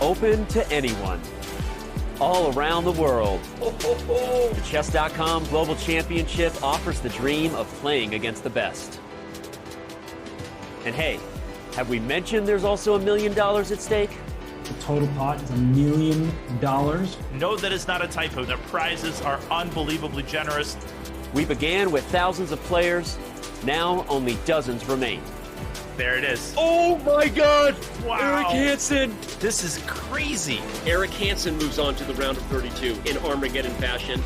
open to anyone, all around the world. The Chess.com Global Championship offers the dream of playing against the best. And hey, have we mentioned there's also $1 million at stake? The total pot is $1 million. No, that is not a typo. The prizes are unbelievably generous. We began with thousands of players. Now only dozens remain. There it is. Oh my God! Wow. Eric Hansen! This is crazy. Eric Hansen moves on to the round of 32 in Armageddon fashion.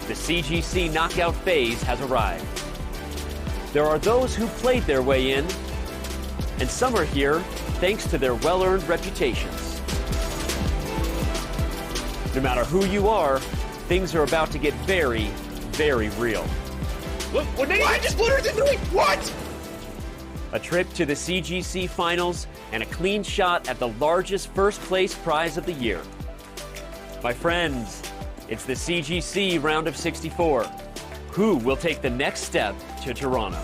The CGC knockout phase has arrived. There are those who played their way in, and some are here thanks to their well-earned reputations. No matter who you are, things are about to get very, very real. What did he just literally doing? What? A trip to the CGC finals and a clean shot at the largest first place prize of the year. My friends, it's the CGC round of 64. Who will take the next step to Toronto?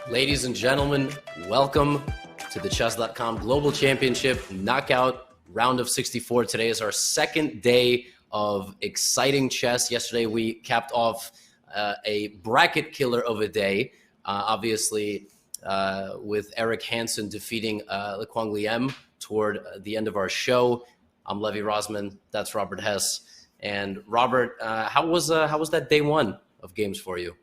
Ladies and gentlemen, welcome to the Chess.com Global Championship Knockout Round of 64. Today is our second day of exciting chess. Yesterday we capped off a bracket killer of a day, obviously with Eric Hansen defeating Liquang Liem toward the end of our show. I'm Levy Rosman, that's Robert Hess. And Robert, how was that day one of games for you?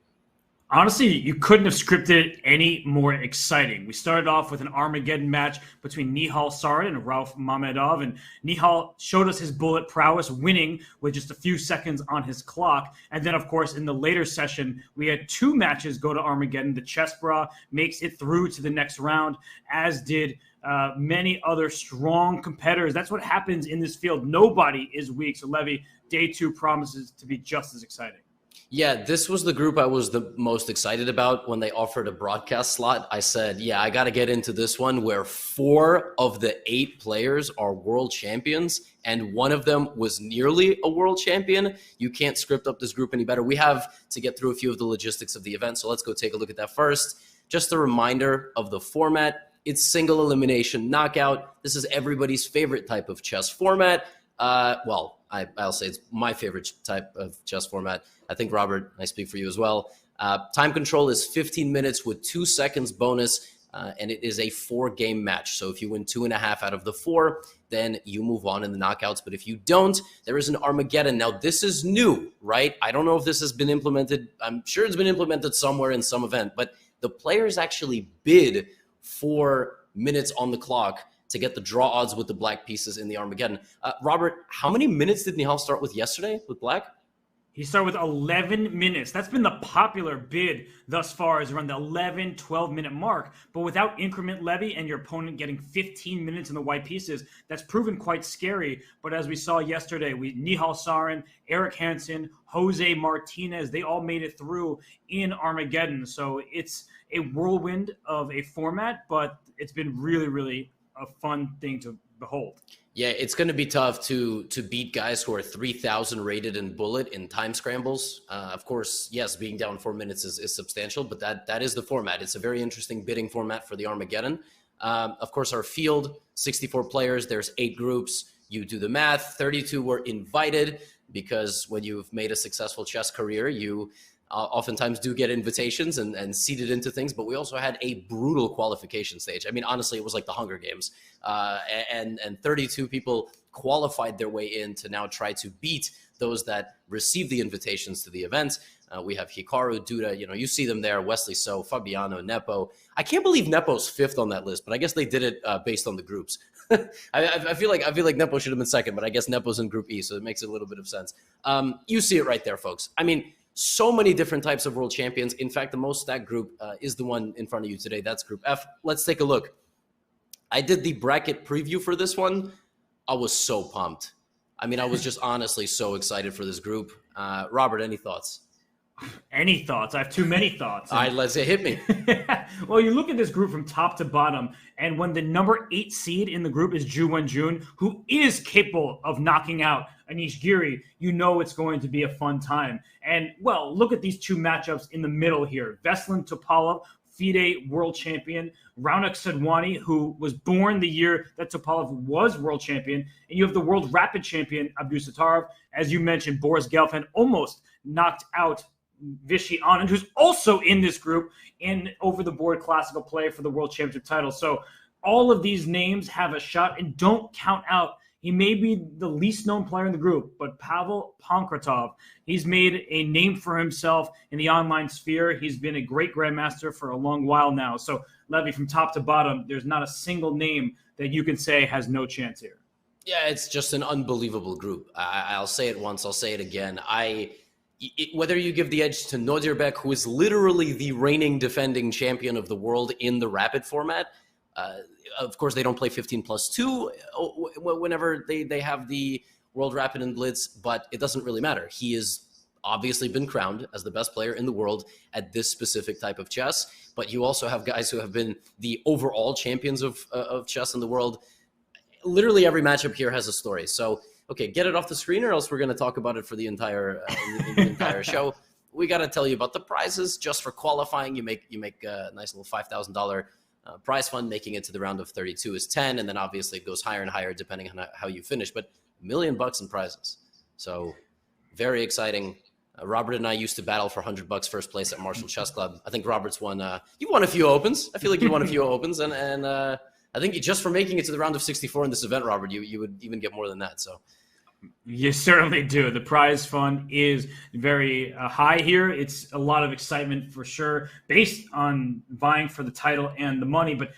Honestly, you couldn't have scripted it any more exciting. We started off with an Armageddon match between Nihal Sarin and Rauf Mamedov, and Nihal showed us his bullet prowess, winning with just a few seconds on his clock. And then, of course, in the later session, we had two matches go to Armageddon. The Chess Bra makes it through to the next round, as did many other strong competitors. That's what happens in this field. Nobody is weak. So, Levy, day two promises to be just as exciting. Yeah, this was the group I was the most excited about when they offered a broadcast slot. I said, yeah, I got to get into this one where 4 of the 8 players are world champions, and one of them was nearly a world champion. You can't script up this group any better. We have to get through a few of the logistics of the event, so let's go take a look at that first. Just a reminder of the format. It's single elimination knockout. This is everybody's favorite type of chess format. I'll say it's my favorite type of chess format. I think, Robert, I speak for you as well. Time control is 15 minutes with 2 seconds bonus, and it is a 4-game match. So if you win 2.5 out of the 4, then you move on in the knockouts. But if you don't, there is an Armageddon. Now, this is new, right? I don't know if this has been implemented. I'm sure it's been implemented somewhere in some event, but the players actually bid for minutes on the clock to get the draw odds with the black pieces in the Armageddon. Robert, how many minutes did Nihal start with yesterday with black? He started with 11 minutes. That's been the popular bid thus far, is around the 11, 12-minute mark. But without increment levy and your opponent getting 15 minutes in the white pieces, that's proven quite scary. But as we saw yesterday, Nihal Sarin, Eric Hansen, Jose Martinez, they all made it through in Armageddon. So it's a whirlwind of a format, but it's been really, really a fun thing to behold. Yeah, it's going to be tough to beat guys who are 3,000 rated in bullet in time scrambles. Of course, yes, being down 4 minutes is substantial, but that is the format. It's a very interesting bidding format for the Armageddon. Of course, our field, 64 players, there's 8 groups. You do the math, 32 were invited, because when you've made a successful chess career, you oftentimes do get invitations and seeded into things, but we also had a brutal qualification stage. I mean, honestly, it was like the Hunger Games. And 32 people qualified their way in to now try to beat those that received the invitations to the event. We have Hikaru, Duda, you see them there, Wesley So, Fabiano, Nepo. I can't believe Nepo's 5th on that list, but I guess they did it based on the groups. I feel like Nepo should have been 2nd, but I guess Nepo's in Group E, so it makes a little bit of sense. You see it right there, folks. I mean, so many different types of world champions. In fact, the most stacked group is the one in front of you today. That's Group F. Let's take a look. I did the bracket preview for this one. I was so pumped. I mean, I was just honestly so excited for this group. Robert, any thoughts? Any thoughts? I have too many thoughts. All right, let's say hit me. Well, you look at this group from top to bottom, and when the number 8 seed in the group is Ju Wenjun, who is capable of knocking out Anish Giri, you know it's going to be a fun time. And, well, look at these two matchups in the middle here. Veselin Topalov, FIDE world champion, Raunak Sadhwani, who was born the year that Topalov was world champion, and you have the world rapid champion, Abdusattorov. As you mentioned, Boris Gelfand almost knocked out Vishy Anand, who's also in this group in over-the-board classical play for the world championship title. So all of these names have a shot, and don't count out. He may be the least known player in the group, but Pavel Pankratov, he's made a name for himself in the online sphere. He's been a great grandmaster for a long while now. So, Levy, from top to bottom, there's not a single name that you can say has no chance here. Yeah, it's just an unbelievable group. I'll say it once, I'll say it again. Whether you give the edge to Nodirbek, who is literally the reigning defending champion of the world in the rapid format, of course, they don't play 15+2 whenever they have the World Rapid and Blitz, but it doesn't really matter. He has obviously been crowned as the best player in the world at this specific type of chess, but you also have guys who have been the overall champions of chess in the world. Literally every matchup here has a story. So, okay, get it off the screen, or else we're going to talk about it for the entire entire show. We got to tell you about the prizes just for qualifying. You make a nice little $5,000 prize fund. Making it to the round of 32 is 10, and then obviously it goes higher and higher depending on how you finish. But $1 million in prizes, so very exciting. Robert and I used to battle for $100 first place at Marshall Chess Club. I think Robert's won. You won a few opens. I feel like you won a few opens, and I think just for making it to the round of 64 in this event, Robert, you would even get more than that. So. You certainly do. The prize fund is very high here. It's a lot of excitement for sure, based on vying for the title and the money. But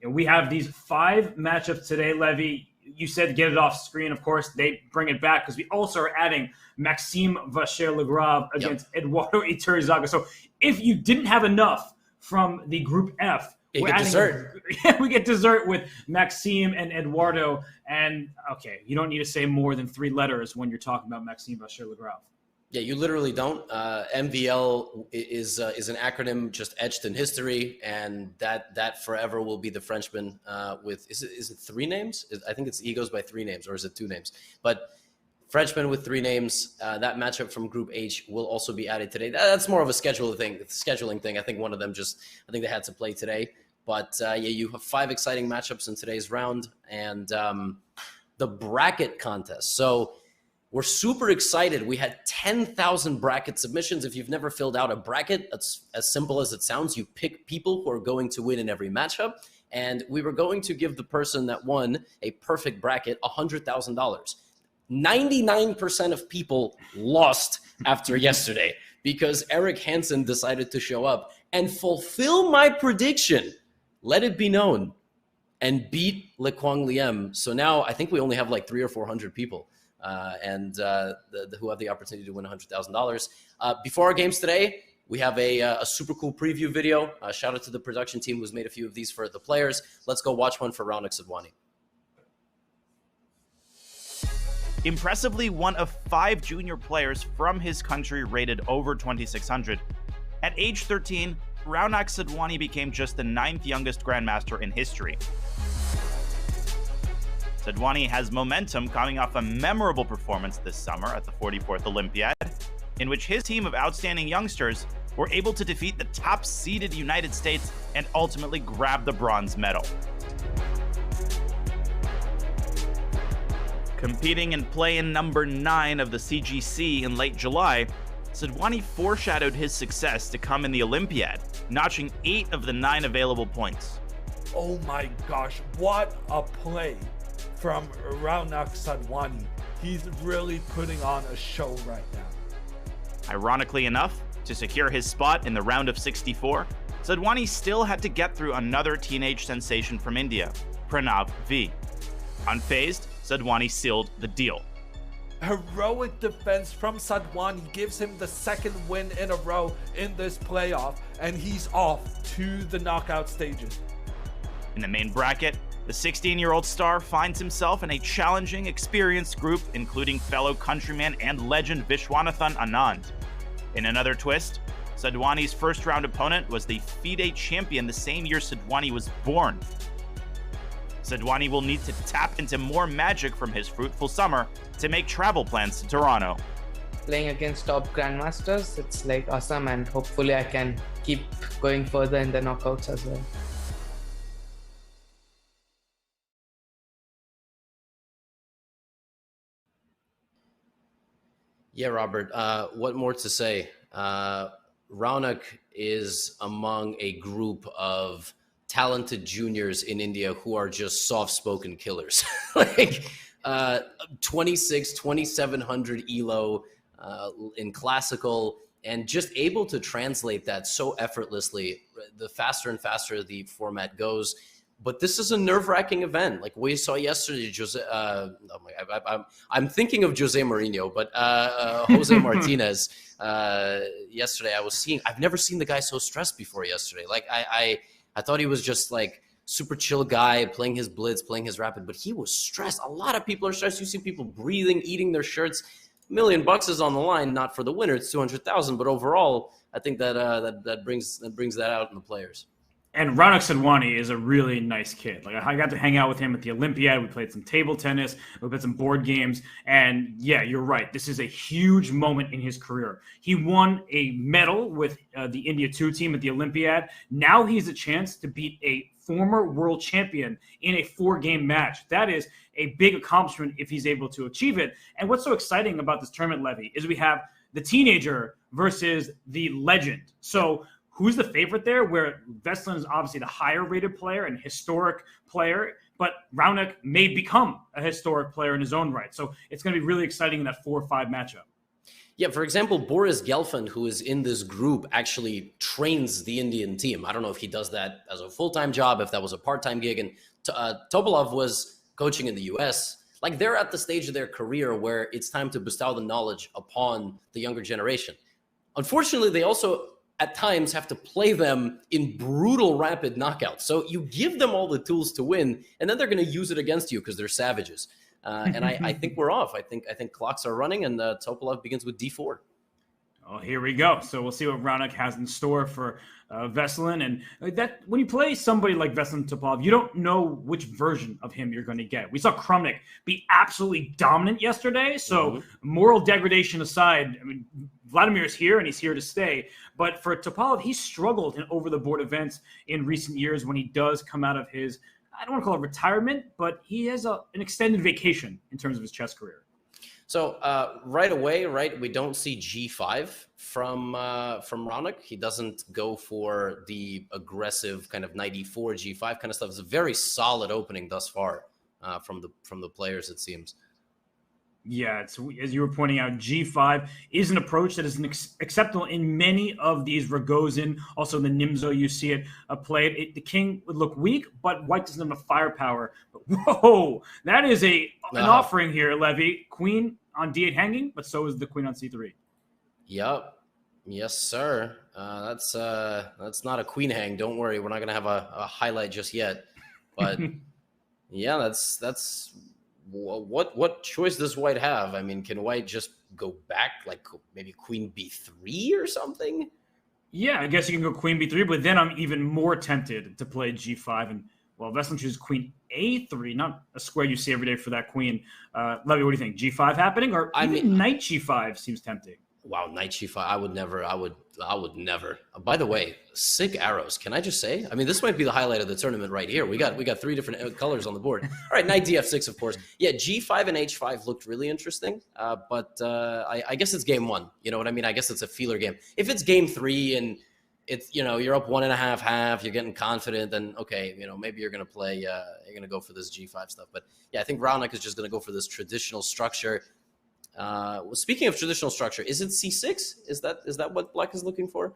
we have these 5 matchups today, Levy. You said get it off screen. Of course, they bring it back because we also are adding Maxime Vacher-Lagrave against Eduardo Iturrizaga. So if you didn't have enough from the Group F, we get dessert. We get dessert with Maxime and Eduardo. And, okay, you don't need to say more than 3 letters when you're talking about Maxime Vacher-Lagrave. Yeah, you literally don't. MVL is an acronym just etched in history, and that forever will be the Frenchman with, is it 3 names? I think he goes by 3 names, or is it 2 names? But Frenchman with 3 names. That matchup from Group H will also be added today. That's more of a scheduling thing. I think one of them I think they had to play today. But yeah, you have 5 exciting matchups in today's round, and the bracket contest. So we're super excited. We had 10,000 bracket submissions. If you've never filled out a bracket, that's as simple as it sounds. You pick people who are going to win in every matchup, and we were going to give the person that won a perfect bracket $100,000. 99% of people lost after yesterday because Eric Hansen decided to show up and fulfill my prediction. Let it be known, and beat Le Quang Liem. So now I think we only have like 300 or 400 people who have the opportunity to win $100,000. Before our games today, we have a super cool preview video. Shout out to the production team who's made a few of these for the players. Let's go watch one for Raunak Sadhwani. Impressively, one of 5 junior players from his country rated over 2,600. At age 13, Raunak Sadhwani became just the 9th youngest grandmaster in history. Sadhwani has momentum coming off a memorable performance this summer at the 44th Olympiad, in which his team of outstanding youngsters were able to defeat the top-seeded United States and ultimately grab the bronze medal. Competing in play-in number 9 of the CGC in late July, Sadhwani foreshadowed his success to come in the Olympiad, notching 8 of the 9 available points. Oh my gosh, what a play from Raunak Sadhwani. He's really putting on a show right now. Ironically enough, to secure his spot in the round of 64, Sadhwani still had to get through another teenage sensation from India, Pranav V. Unfazed, Sadhwani sealed the deal. Heroic defense from Sadhwani gives him the 2nd win in a row in this playoff, and he's off to the knockout stages. In the main bracket, the 16-year-old star finds himself in a challenging, experienced group, including fellow countryman and legend Vishwanathan Anand. In another twist, Sadwani's first-round opponent was the FIDE champion the same year Sadwani was born. Sadwani will need to tap into more magic from his fruitful summer to make travel plans to Toronto. Playing against top grandmasters, it's like awesome, and hopefully I can keep going further in the knockouts as well. Yeah, Robert, what more to say? Raunak is among a group of talented juniors in India who are just soft-spoken killers. Like 2700 ELO in classical, and just able to translate that so effortlessly. The faster and faster the format goes. But this is a nerve-wracking event. Like we saw yesterday, I'm thinking of Jose Mourinho, but Jose Martinez. Yesterday, I've never seen the guy so stressed before yesterday. Like I thought he was just like super chill guy, playing his blitz, playing his rapid, but he was stressed. A lot of people are stressed. You see people breathing, eating their shirts. $1 million is on the line, not for the winner. It's 200,000, but overall, I think that brings that out in the players. And Raunak Sadwani is a really nice kid. Like I got to hang out with him at the Olympiad. We played some table tennis. We played some board games. And yeah, you're right. This is a huge moment in his career. He won a medal with the India 2 team at the Olympiad. Now he has a chance to beat a former world champion in a 4-game match. That is a big accomplishment if he's able to achieve it. And what's so exciting about this tournament, Levy, is we have the teenager versus the legend. So who's the favorite there? Where Veselin is obviously the higher rated player and historic player, but Raunak may become a historic player in his own right. So it's going to be really exciting in that 4-5 matchup. Yeah, for example, Boris Gelfand, who is in this group, actually trains the Indian team. I don't know if he does that as a full-time job, if that was a part-time gig. And Topalov was coaching in the US. Like, they're at the stage of their career where it's time to bestow the knowledge upon the younger generation. Unfortunately, they also at times have to play them in brutal rapid knockouts. So you give them all the tools to win, and then they're going to use it against you because they're savages. And I think we're off. I think clocks are running, and Topalov begins with D4. Oh, here we go. So we'll see what Raunak has in store for Veselin. And that when you play somebody like Veselin Topalov, you don't know which version of him you're going to get. We saw Krumnik be absolutely dominant yesterday. So moral degradation aside, I mean, Vladimir is here and he's here to stay. But for Topalov, he struggled in over-the-board events in recent years when he does come out of his, I don't want to call it retirement, but he has an extended vacation in terms of his chess career. So right away, we don't see G5 from Raunak. He doesn't go for the aggressive kind of knight e4, G5 kind of stuff. It's a very solid opening thus far from the players, it seems. Yeah, it's, as you were pointing out, G5 is an approach that is acceptable in many of these Rogozin. Also, the Nimzo, you see it played. The king would look weak, but white doesn't have enough firepower. But whoa, that is an offering here, Levy. Queen on D8 hanging, but so is the queen on C3. Yep. Yes, sir. That's not a queen hang. Don't worry, we're not going to have a highlight just yet. But yeah, that's what choice does white have? I mean, can white just go back, like maybe queen b3 or something? Yeah, I guess you can go queen b3, but then I'm even more tempted to play g5. And, well, Veselin chooses queen a3, not a square you see every day for that queen. Levy, what do you think? G5 happening? Or even knight g5 seems tempting. Wow, knight g5. I would never. By the way, sick arrows. Can I just say? I mean, this might be the highlight of the tournament right here. We got 3 different colors on the board. All right, knight df6, of course. Yeah, g5 and h5 looked really interesting. But I guess it's game 1. You know what I mean? I guess it's a feeler game. If it's game 3 and it's, you know, you're up 1.5 half, you're getting confident, then okay, you know, maybe you're gonna play. You're gonna go for this g5 stuff. But yeah, I think Raunak is just gonna go for this traditional structure. Speaking of traditional structure, is it c6? Is that what black is looking for?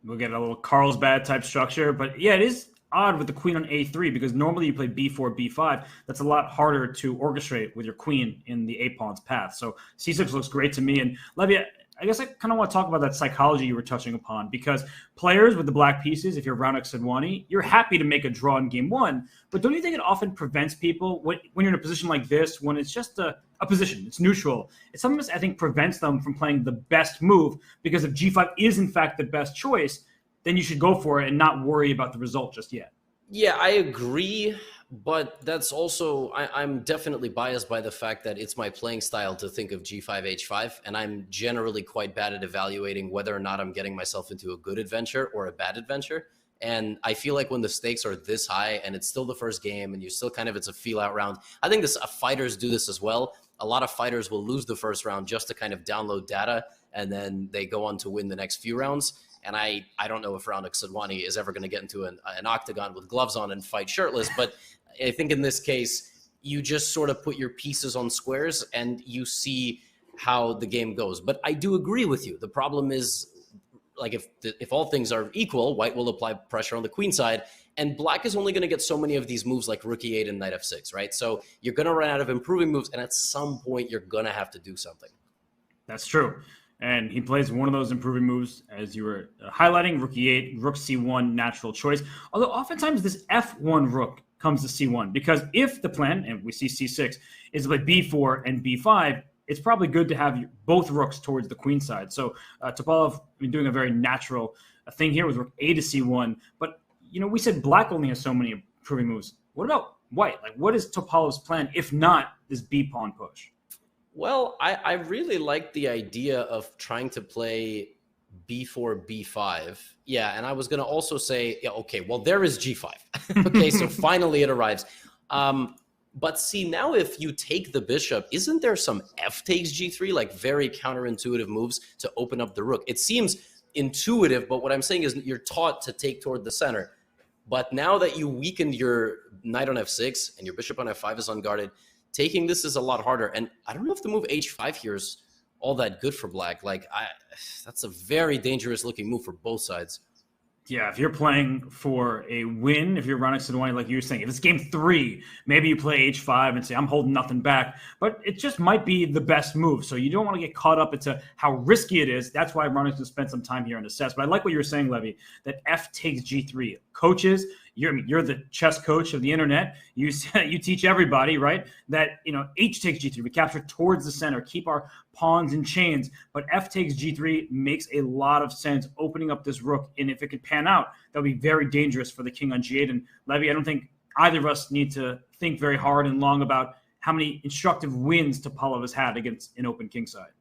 We'll get a little Carlsbad type structure, but yeah, it is odd with the queen on a3 because normally you play b4, b5. That's a lot harder to orchestrate with your queen in the a-pawn's path. So c6 looks great to me. And Levy, I guess I kind of want to talk about that psychology you were touching upon, because players with the black pieces, if you're Raunak Sadwani, you're happy to make a draw in game 1. But don't you think it often prevents people when you're in a position like this, when it's just the a position. It's neutral. It sometimes, I think, prevents them from playing the best move, because if g5 is in fact the best choice, then you should go for it and not worry about the result just yet. Yeah, I agree, but that's also, I'm definitely biased by the fact that it's my playing style to think of g5, h5, and I'm generally quite bad at evaluating whether or not I'm getting myself into a good adventure or a bad adventure. And I feel like when the stakes are this high and it's still the first game and you still kind of, it's a feel out round. I think fighters do this as well. A lot of fighters will lose the first round just to kind of download data, and then they go on to win the next few rounds. And I don't know if Raunik Sadhwani is ever going to get into an octagon with gloves on and fight shirtless. But I think in this case, you just sort of put your pieces on squares and you see how the game goes. But I do agree with you. The problem is, like, if all things are equal, white will apply pressure on the queen side, and black is only going to get so many of these moves like rook e8 and knight f6, right? So you're going to run out of improving moves, and at some point you're going to have to do something. That's true. And he plays one of those improving moves, as you were highlighting, rook e8, rook c1, natural choice. Although oftentimes this f1 rook comes to c1, because if the plan, and we see c6, is to play b4 and b5, it's probably good to have both rooks towards the queen side. So Topalov doing a very natural thing here with rook a to c1. But, you know, we said black only has so many improving moves. What about white? Like, what is Topalov's plan, if not this b-pawn push? Well, I really like the idea of trying to play b4, b5. Yeah, and I was going to also say, yeah, okay, well, there is g5. Okay, so finally it arrives. But see, now if you take the bishop, isn't there some f takes g3, like very counterintuitive moves to open up the rook? It seems intuitive, but what I'm saying is you're taught to take toward the center. But now that you weakened your knight on f6 and your bishop on f5 is unguarded, taking this is a lot harder. And I don't know if the move h5 here is all that good for black. Like, that's a very dangerous looking move for both sides. Yeah, if you're playing for a win, if you're Raunik Sadhwani, like you were saying, if it's game 3, maybe you play h5 and say, I'm holding nothing back. But it just might be the best move. So you don't want to get caught up into how risky it is. That's why Raunik's going to spend some time here and assess. But I like what you were saying, Levy, that f takes g3. Coaches, you're the chess coach of the internet. You teach everybody, right, that, you know, h takes g3. We capture towards the center, keep our pawns in chains. But f takes g3 makes a lot of sense, opening up this rook. And if it could pan out, that would be very dangerous for the king on g8. And Levy, I don't think either of us need to think very hard and long about how many instructive wins Topalov has had against an open king side.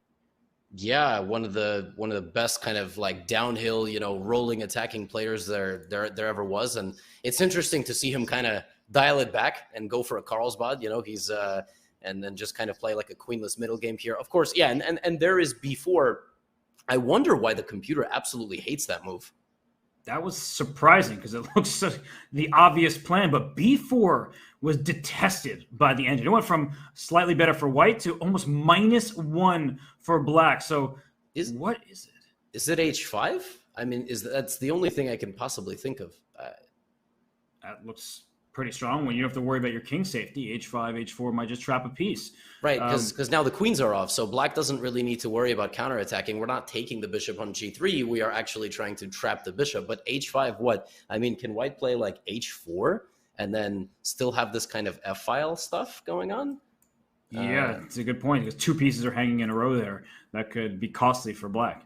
Yeah, one of the best kind of like downhill, you know, rolling attacking players there ever was. And it's interesting to see him kind of dial it back and go for a Carlsbad. You know, he's and then just kind of play like a queenless middle game here. Of course, yeah, and there is b4. I wonder why the computer absolutely hates that move. That was surprising because it looks like the obvious plan, but b4 was detested by the engine. It went from slightly better for white to almost -1 for black. So what is it? Is it h5? I mean, that's the only thing I can possibly think of. That looks pretty strong when you don't have to worry about your king safety. h5, h4 might just trap a piece. Right, because now the queens are off, so black doesn't really need to worry about counterattacking. We're not taking the bishop on g3. We are actually trying to trap the bishop. But h5, what? I mean, can white play like h4 and then still have this kind of f-file stuff going on? Yeah, it's a good point, because 2 pieces are hanging in a row there. That could be costly for black.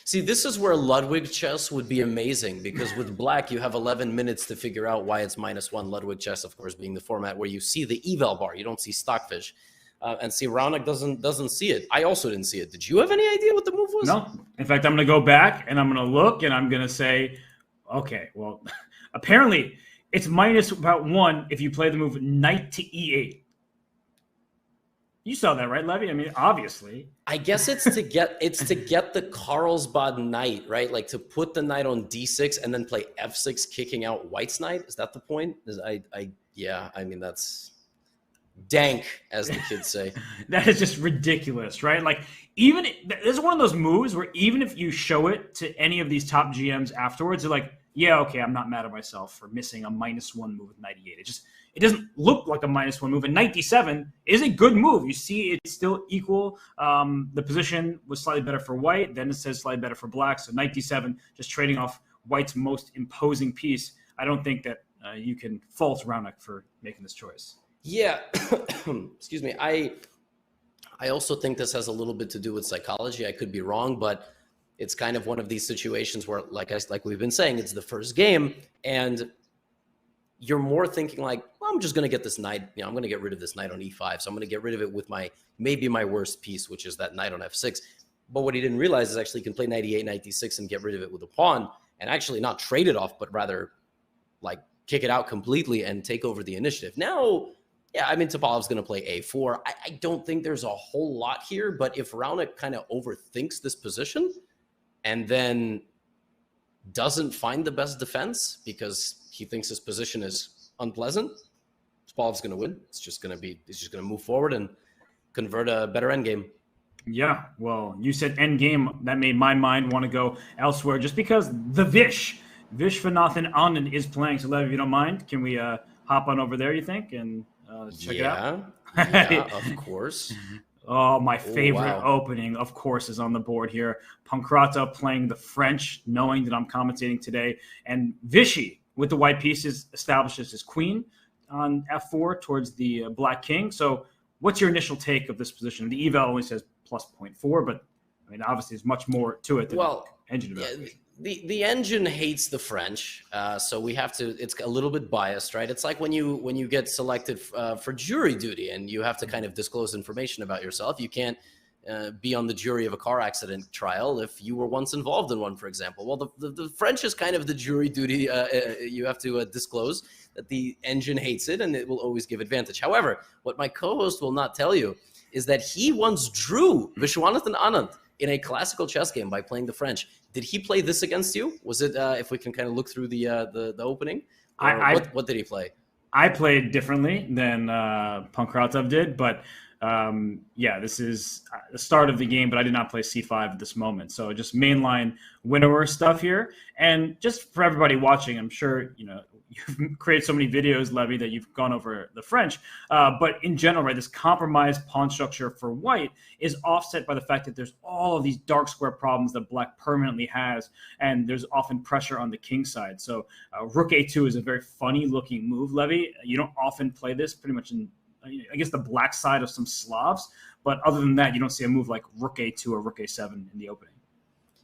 See, this is where Ludwig chess would be amazing, because with black, you have 11 minutes to figure out why it's -1. Ludwig chess, of course, being the format where you see the eval bar. You don't see stockfish. And see, Raunik doesn't see it. I also didn't see it. Did you have any idea what the move was? No. In fact, I'm going to go back and I'm going to look and I'm going to say, okay, well, apparently it's -1 if you play the move knight to e8. You saw that, right, Levy? I mean, obviously. I guess it's to get the Carlsbad knight, right? Like to put the knight on d6 and then play f6, kicking out white's knight. Is that the point? Yeah. I mean, that's dank, as the kids say. That is just ridiculous, right? Like, even this is one of those moves where even if you show it to any of these top GMs afterwards, they're like, yeah, okay, I'm not mad at myself for missing a -1 move with knight e8. It doesn't look like a -1 move. And knight d7 is a good move. You see it's still equal. The position was slightly better for white. Then it says slightly better for black. So knight d7, just trading off white's most imposing piece. I don't think that you can fault Raunik for making this choice. Yeah, excuse me. I also think this has a little bit to do with psychology. I could be wrong, but it's kind of one of these situations where, like we've been saying, it's the first game, and you're more thinking like, well, I'm just going to get this knight. You know, I'm going to get rid of this knight on e5. So I'm going to get rid of it with maybe my worst piece, which is that knight on f6. But what he didn't realize is actually he can play knight e8, knight d6, and get rid of it with a pawn, and actually not trade it off, but rather like kick it out completely and take over the initiative. Now, yeah, I mean, Topolov's going to play a4. I don't think there's a whole lot here, but if Raonic kind of overthinks this position and then doesn't find the best defense because he thinks his position is unpleasant, Topolov's going to win. He's just going to move forward and convert a better endgame. Yeah, well, you said endgame. That made my mind want to go elsewhere just because the Vishwanathan Anand is playing. So, Lev, if you don't mind, can we hop on over there, you think, and check it out? Yeah, of course. Oh, my favorite wow. opening, of course, is on the board here. Pancrata playing the French, knowing that I'm commentating today. And Vichy, with the white pieces, establishes his queen on f4 towards the black king. So what's your initial take of this position? The eval only says plus 0.4, but I mean, obviously there's much more to it than engine evaluation. The engine hates the French, so we have to. It's a little bit biased, right? It's like when you get selected for jury duty and you have to kind of disclose information about yourself. You can't be on the jury of a car accident trial if you were once involved in one, for example. Well, the French is kind of the jury duty. You have to disclose that the engine hates it and it will always give advantage. However, what my co-host will not tell you is that he once drew Vishwanathan Anand in a classical chess game by playing the French. Did he play this against you? Was it, if we can kind of look through the opening? What did he play? I played differently than Pankratov did, but yeah, this is the start of the game, but I did not play c5 at this moment. So just mainline winnower stuff here. And just for everybody watching, I'm sure, you know, you've created so many videos, Levy, that you've gone over the French. But in general, right, this compromised pawn structure for white is offset by the fact that there's all of these dark square problems that black permanently has, and there's often pressure on the king side. So rook a2 is a very funny looking move, Levy. You don't often play this pretty much in, I guess, the black side of some Slavs. But other than that, you don't see a move like rook a2 or rook a7 in the opening.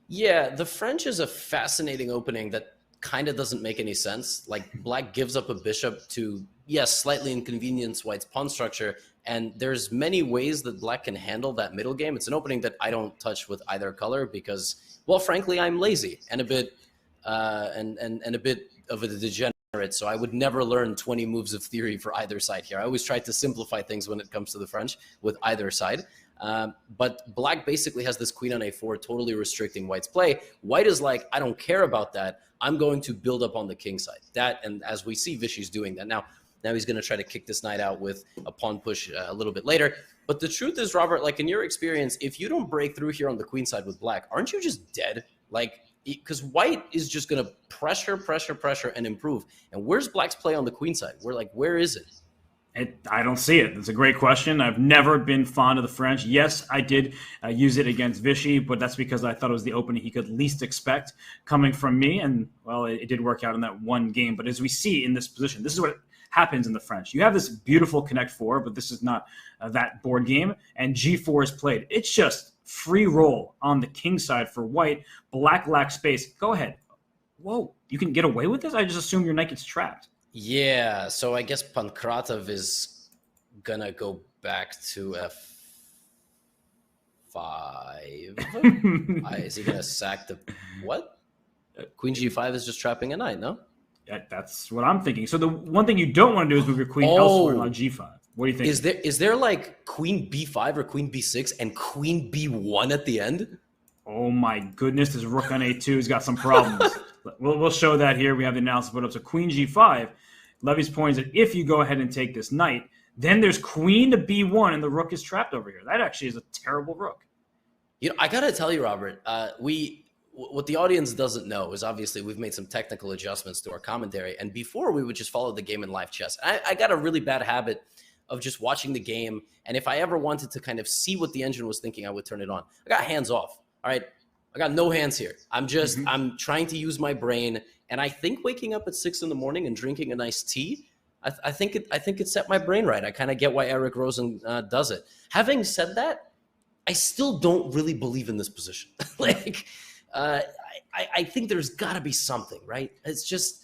Yeah, the French is a fascinating opening that kind of doesn't make any sense. Like, black gives up a bishop to, yes, slightly inconvenience white's pawn structure, and there's many ways that black can handle that middle game. It's an opening that I don't touch with either color because, well, frankly, I'm lazy and a bit and a bit of a degenerate, so I would never learn 20 moves of theory for either side here. I always try to simplify things when it comes to the French with either side. But black basically has this queen on a4 totally restricting white's play. White is like, I don't care about that. I'm going to build up on the king side. That, and as we see, Vichy's doing that. Now he's going to try to kick this knight out with a pawn push a little bit later. But the truth is, Robert, like in your experience, if you don't break through here on the queen side with black, aren't you just dead? Like, because white is just going to pressure, and improve. And where's black's play on the queen side? Where is it? I don't see it. It's a great question. I've never been fond of the French. Yes, I did use it against Vichy, but that's because I thought it was the opening he could least expect coming from me. And, well, it did work out in that one game. But as we see in this position, this is what happens in the French. You have this beautiful Connect 4, but this is not that board game. And G4 is played. It's just free roll on the king side for white. Black lacks space. Go ahead. Whoa, you can get away with this? I just assume your knight gets trapped. Yeah, so I guess Pankratov is gonna go back to f5. Is he gonna sack the what? Queen g5 is just trapping a knight, no? Yeah, that's what I'm thinking. So the one thing you don't want to do is move your queen elsewhere on g5. What do you think? Is there like queen b5 or queen b6 and queen b1 at the end? Oh my goodness, this rook on a2 has got some problems. We'll show that here. We have the analysis put up. So queen g5. Levy's point is that if you go ahead and take this knight, then there's queen to b1 and the rook is trapped over here. That actually is a terrible rook. You know, I got to tell you, Robert, what the audience doesn't know is obviously we've made some technical adjustments to our commentary. And before we would just follow the game in live chess. I got a really bad habit of just watching the game. And if I ever wanted to kind of see what the engine was thinking, I would turn it on. I got hands off. All right. I got no hands here. I'm trying to use my brain. And I think waking up at 6 in the morning and drinking a nice tea I think it set my brain right. I kind of get why Eric Rosen does it. Having said that, I still don't really believe in this position. Like, I think there's got to be something, right? It's just,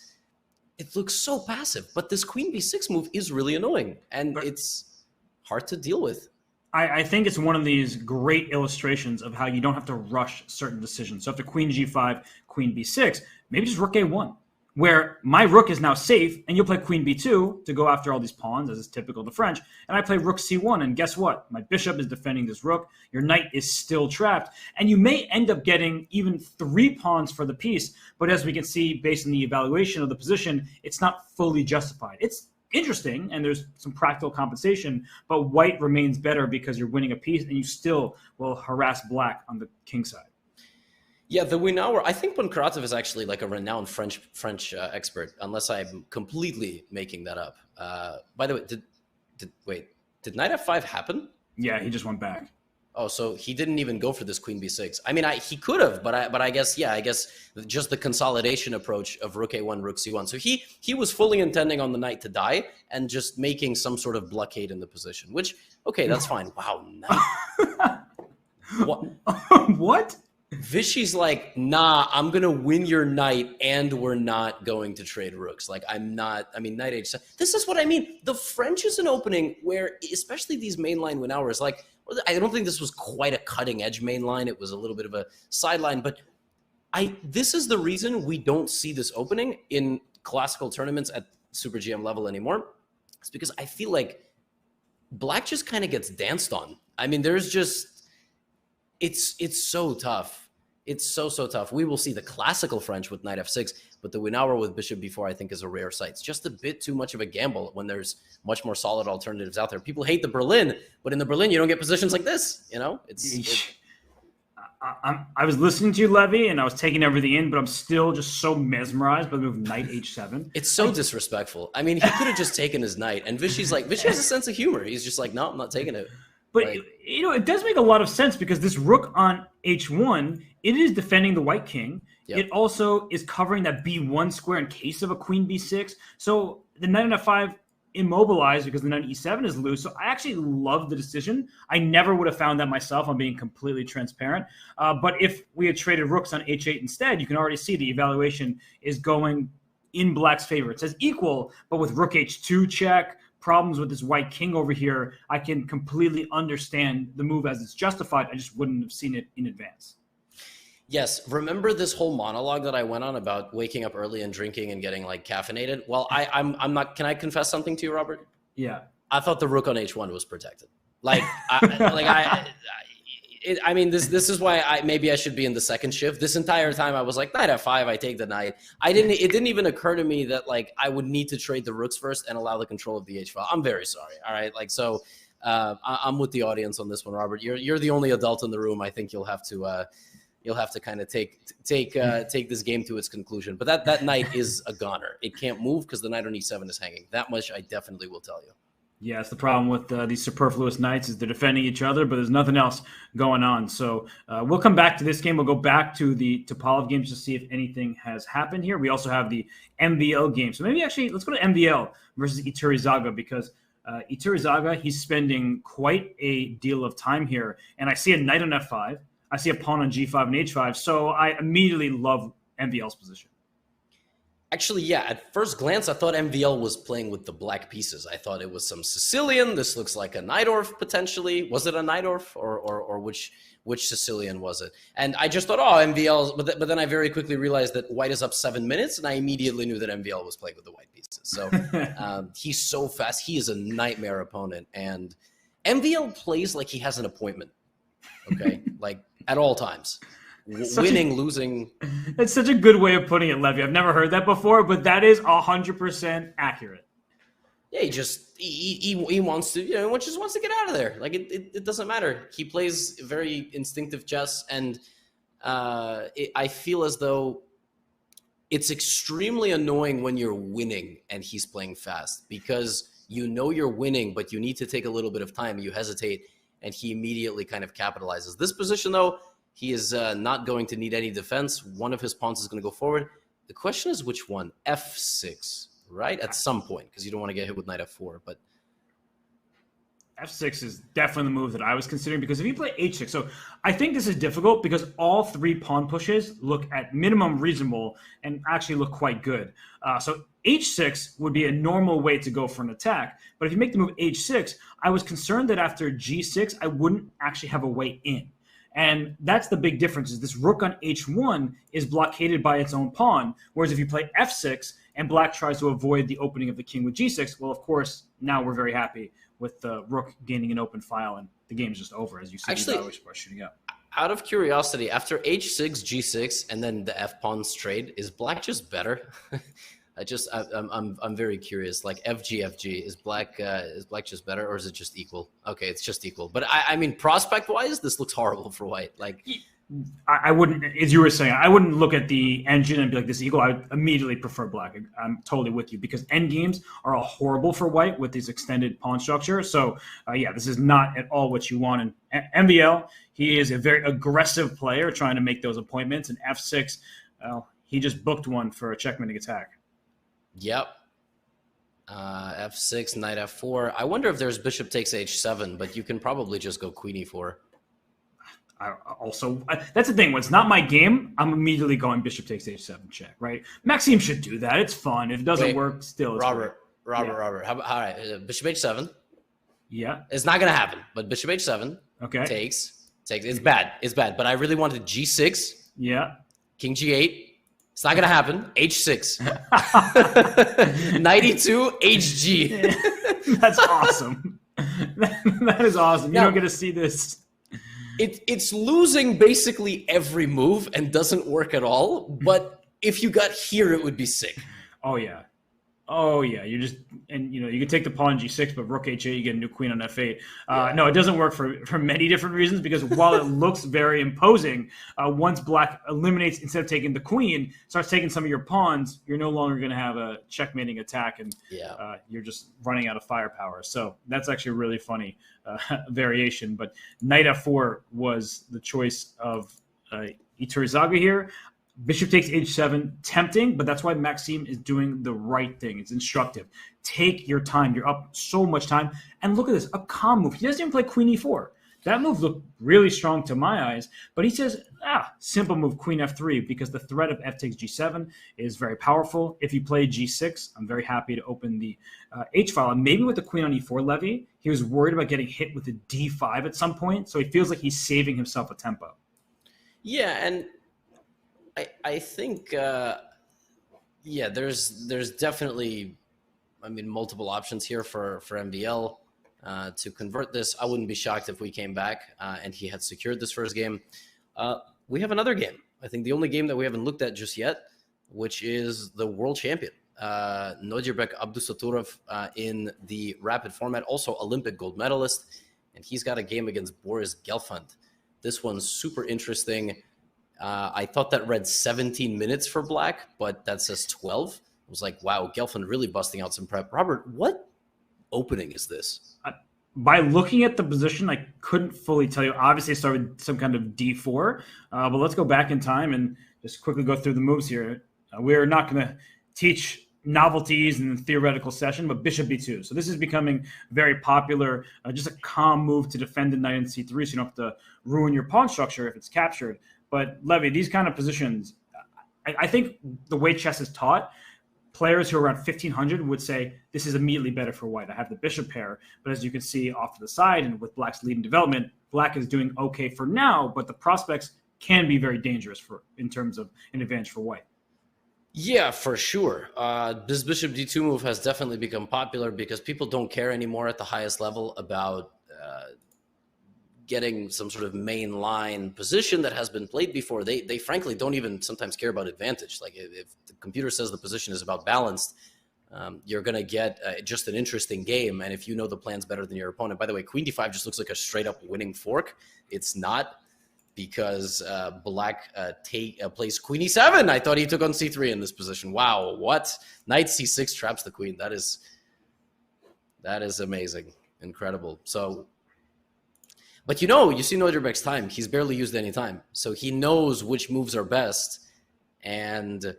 it looks so passive. But this queen b6 move is really annoying, and it's hard to deal with. I think it's one of these great illustrations of how you don't have to rush certain decisions. So after queen g5, queen b6, maybe just rook a1, where my rook is now safe, and you'll play queen b2 to go after all these pawns, as is typical of the French, and I play rook c1, and guess what? My bishop is defending this rook, your knight is still trapped, and you may end up getting even 3 pawns for the piece, but as we can see, based on the evaluation of the position, it's not fully justified. It's interesting, and there's some practical compensation, but white remains better because you're winning a piece, and you still will harass black on the king side. Yeah, the Winawer, I think Pankratov is actually like a renowned French expert, unless I'm completely making that up. By the way, did knight f5 happen? Yeah, he just went back. Oh, so he didn't even go for this queen b6. I mean, he could have, but I guess just the consolidation approach of rook a1, rook c1. So he was fully intending on the knight to die and just making some sort of blockade in the position. Which, okay, that's fine. Wow, knight. What? What? Vishy's like, nah, I'm going to win your knight and we're not going to trade rooks. Like, I'm not, I mean, knight h7. This is what I mean. The French is an opening where, especially these mainline Winowers, like, I don't think this was quite a cutting edge mainline. It was a little bit of a sideline, but this is the reason we don't see this opening in classical tournaments at Super GM level anymore. It's because I feel like black just kind of gets danced on. I mean, there's just, it's so tough. It's so tough. We will see the classical French with knight f6, but the Winawer with bishop b4, I think, is a rare sight. It's just a bit too much of a gamble when there's much more solid alternatives out there. People hate the Berlin, but in the Berlin, you don't get positions like this. You know, I was listening to you, Levy, and I was taking everything in, but I'm still just so mesmerized by the move knight h7. It's so disrespectful. I mean, he could have just taken his knight, and Vishy's like, Vishy has a sense of humor. He's just like, no, I'm not taking it. But, you know, it does make a lot of sense because this rook on h1, it is defending the white king. Yep. It also is covering that b1 square in case of a queen b6. So the knight on f5 immobilized because the knight on e7 is loose. So I actually love the decision. I never would have found that myself. I'm being completely transparent. But if we had traded rooks on h8 instead, you can already see the evaluation is going in black's favor. It says equal, but with rook h2 check, problems with this white king over here, I can completely understand the move as it's justified. I just wouldn't have seen it in advance. Yes. Remember this whole monologue that I went on about waking up early and drinking and getting like caffeinated? Well, I'm not, can I confess something to you, Robert? Yeah. I thought the rook on h1 was protected. Like, I mean, this is why maybe I should be in the second shift. This entire time I was like, knight f5, I take the knight. It didn't even occur to me that like I would need to trade the rooks first and allow the control of the h file. I'm very sorry. All right. Like, so I'm with the audience on this one, Robert. You're the only adult in the room. I think you'll have to kind of take this game to its conclusion. But that knight is a goner. It can't move because the knight on e7 is hanging. That much I definitely will tell you. Yeah, it's the problem with these superfluous knights is they're defending each other, but there's nothing else going on. So we'll come back to this game. We'll go back to the Topalov games to see if anything has happened here. We also have the MVL game. So maybe actually let's go to MVL versus Iturrizaga because Iturrizaga, he's spending quite a deal of time here. And I see a knight on f5. I see a pawn on g5 and h5. So I immediately love MVL's position. Actually, yeah, at first glance, I thought MVL was playing with the black pieces. I thought it was some Sicilian. This looks like a Najdorf, potentially. Was it a Najdorf, or which Sicilian was it? And I just thought, oh, MVL, but then I very quickly realized that white is up 7 minutes, and I immediately knew that MVL was playing with the white pieces. So he's so fast. He is a nightmare opponent, and MVL plays like he has an appointment, okay? Like, at all times. Winning, losing. It's such a good way of putting it, Levy. I've never heard that before, but that is 100% accurate. Yeah, he wants to, he just wants to get out of there. Like it doesn't matter. He plays very instinctive chess, and I feel as though it's extremely annoying when you're winning and he's playing fast because you know you're winning, but you need to take a little bit of time. You hesitate, and he immediately kind of capitalizes. This position, though, he is not going to need any defense. One of his pawns is going to go forward. The question is which one? F6. right? At some point, because you don't want to get hit with knight f4. But F6 is definitely the move that I was considering, because if you play H6, so I think this is difficult because all 3 pawn pushes look at minimum reasonable and actually look quite good. So H6 would be a normal way to go for an attack. But if you make the move H6, I was concerned that after G6, I wouldn't actually have a way in. And that's the big difference, is this rook on H1 is blockaded by its own pawn, whereas if you play F6 and black tries to avoid the opening of the king with G6, well, of course, now we're very happy with the rook gaining an open file, and the game's just over, as you see. Actually, shooting up. Out of curiosity, after H6, G6, and then the F pawn straight, is black just better? I'm very curious. Like FG, is black just better, or is it just equal? Okay, it's just equal. But I mean, prospect wise, this looks horrible for white. Like, I wouldn't, as you were saying, I wouldn't look at the engine and be like, this is equal. I would immediately prefer black. I'm totally with you, because endgames are all horrible for white with this extended pawn structure. So, yeah, this is not at all what you want. And MVL, he is a very aggressive player trying to make those appointments. And F6, well, he just booked one for a checkmating attack. Yep. F6, knight F4. I wonder if there's bishop takes H7, but you can probably just go queen E4. That's the thing. When it's not my game, I'm immediately going bishop takes H7 check, right? Maxime should do that. It's fun. If it doesn't work, still, it's Robert. Yeah. All right, bishop H7. Yeah. It's not going to happen, but bishop H7 takes. It's bad. It's bad, but I really wanted G6. Yeah. King G8. It's not going to happen. H6. Knight E2, HG. That's awesome. That is awesome. You don't get to see this. It's losing basically every move and doesn't work at all. But if you got here, it would be sick. Oh, yeah. You just, and you can take the pawn G6, but rook H8, you get a new queen on F8. No, it doesn't work for many different reasons, because while it looks very imposing, once black eliminates, instead of taking the queen, starts taking some of your pawns, you're no longer going to have a checkmating attack, and you're just running out of firepower. So that's actually a really funny variation. But knight F4 was the choice of Iturrizaga here. Bishop takes H7, tempting, but that's why Maxime is doing the right thing. It's instructive. Take your time. You're up so much time. And look at this, a calm move. He doesn't even play queen E4. That move looked really strong to my eyes, but he says, simple move, queen F3, because the threat of F takes G7 is very powerful. If you play G6, I'm very happy to open the H file. And maybe with the queen on E4 levy, he was worried about getting hit with the D5 at some point, so he feels like he's saving himself a tempo. Yeah, and I think, there's definitely, multiple options here for MVL to convert this. I wouldn't be shocked if we came back and he had secured this first game. We have another game. I think the only game that we haven't looked at just yet, which is the world champion, Nodirbek Abdusaturov, in the rapid format, also Olympic gold medalist, and he's got a game against Boris Gelfand. This one's super interesting. I thought that read 17 minutes for black, but that says 12. I was like, wow, Gelfand really busting out some prep. Robert, what opening is this? By looking at the position, I couldn't fully tell you. Obviously, it started with some kind of D4, but let's go back in time and just quickly go through the moves here. We're not going to teach novelties in the theoretical session, but bishop B2. So this is becoming very popular, just a calm move to defend the knight in C3, so you don't have to ruin your pawn structure if it's captured. But Levy, these kind of positions, I think the way chess is taught, players who are around 1500 would say, this is immediately better for white. I have the bishop pair, but as you can see off to the side and with black's lead in development, black is doing okay for now, but the prospects can be very dangerous in terms of an advantage for white. Yeah, for sure. This bishop D2 move has definitely become popular because people don't care anymore at the highest level about getting some sort of main line position that has been played before. They frankly don't even sometimes care about advantage. Like if the computer says the position is about balanced, you're going to get just an interesting game. And if you know the plans better than your opponent, by the way, queen D5 just looks like a straight up winning fork. It's not, because black plays queen E7. I thought he took on C3 in this position. Wow, what? Knight C6 traps the queen. That is amazing. Incredible. So, but you see Nodirbek's time. He's barely used any time. So he knows which moves are best. And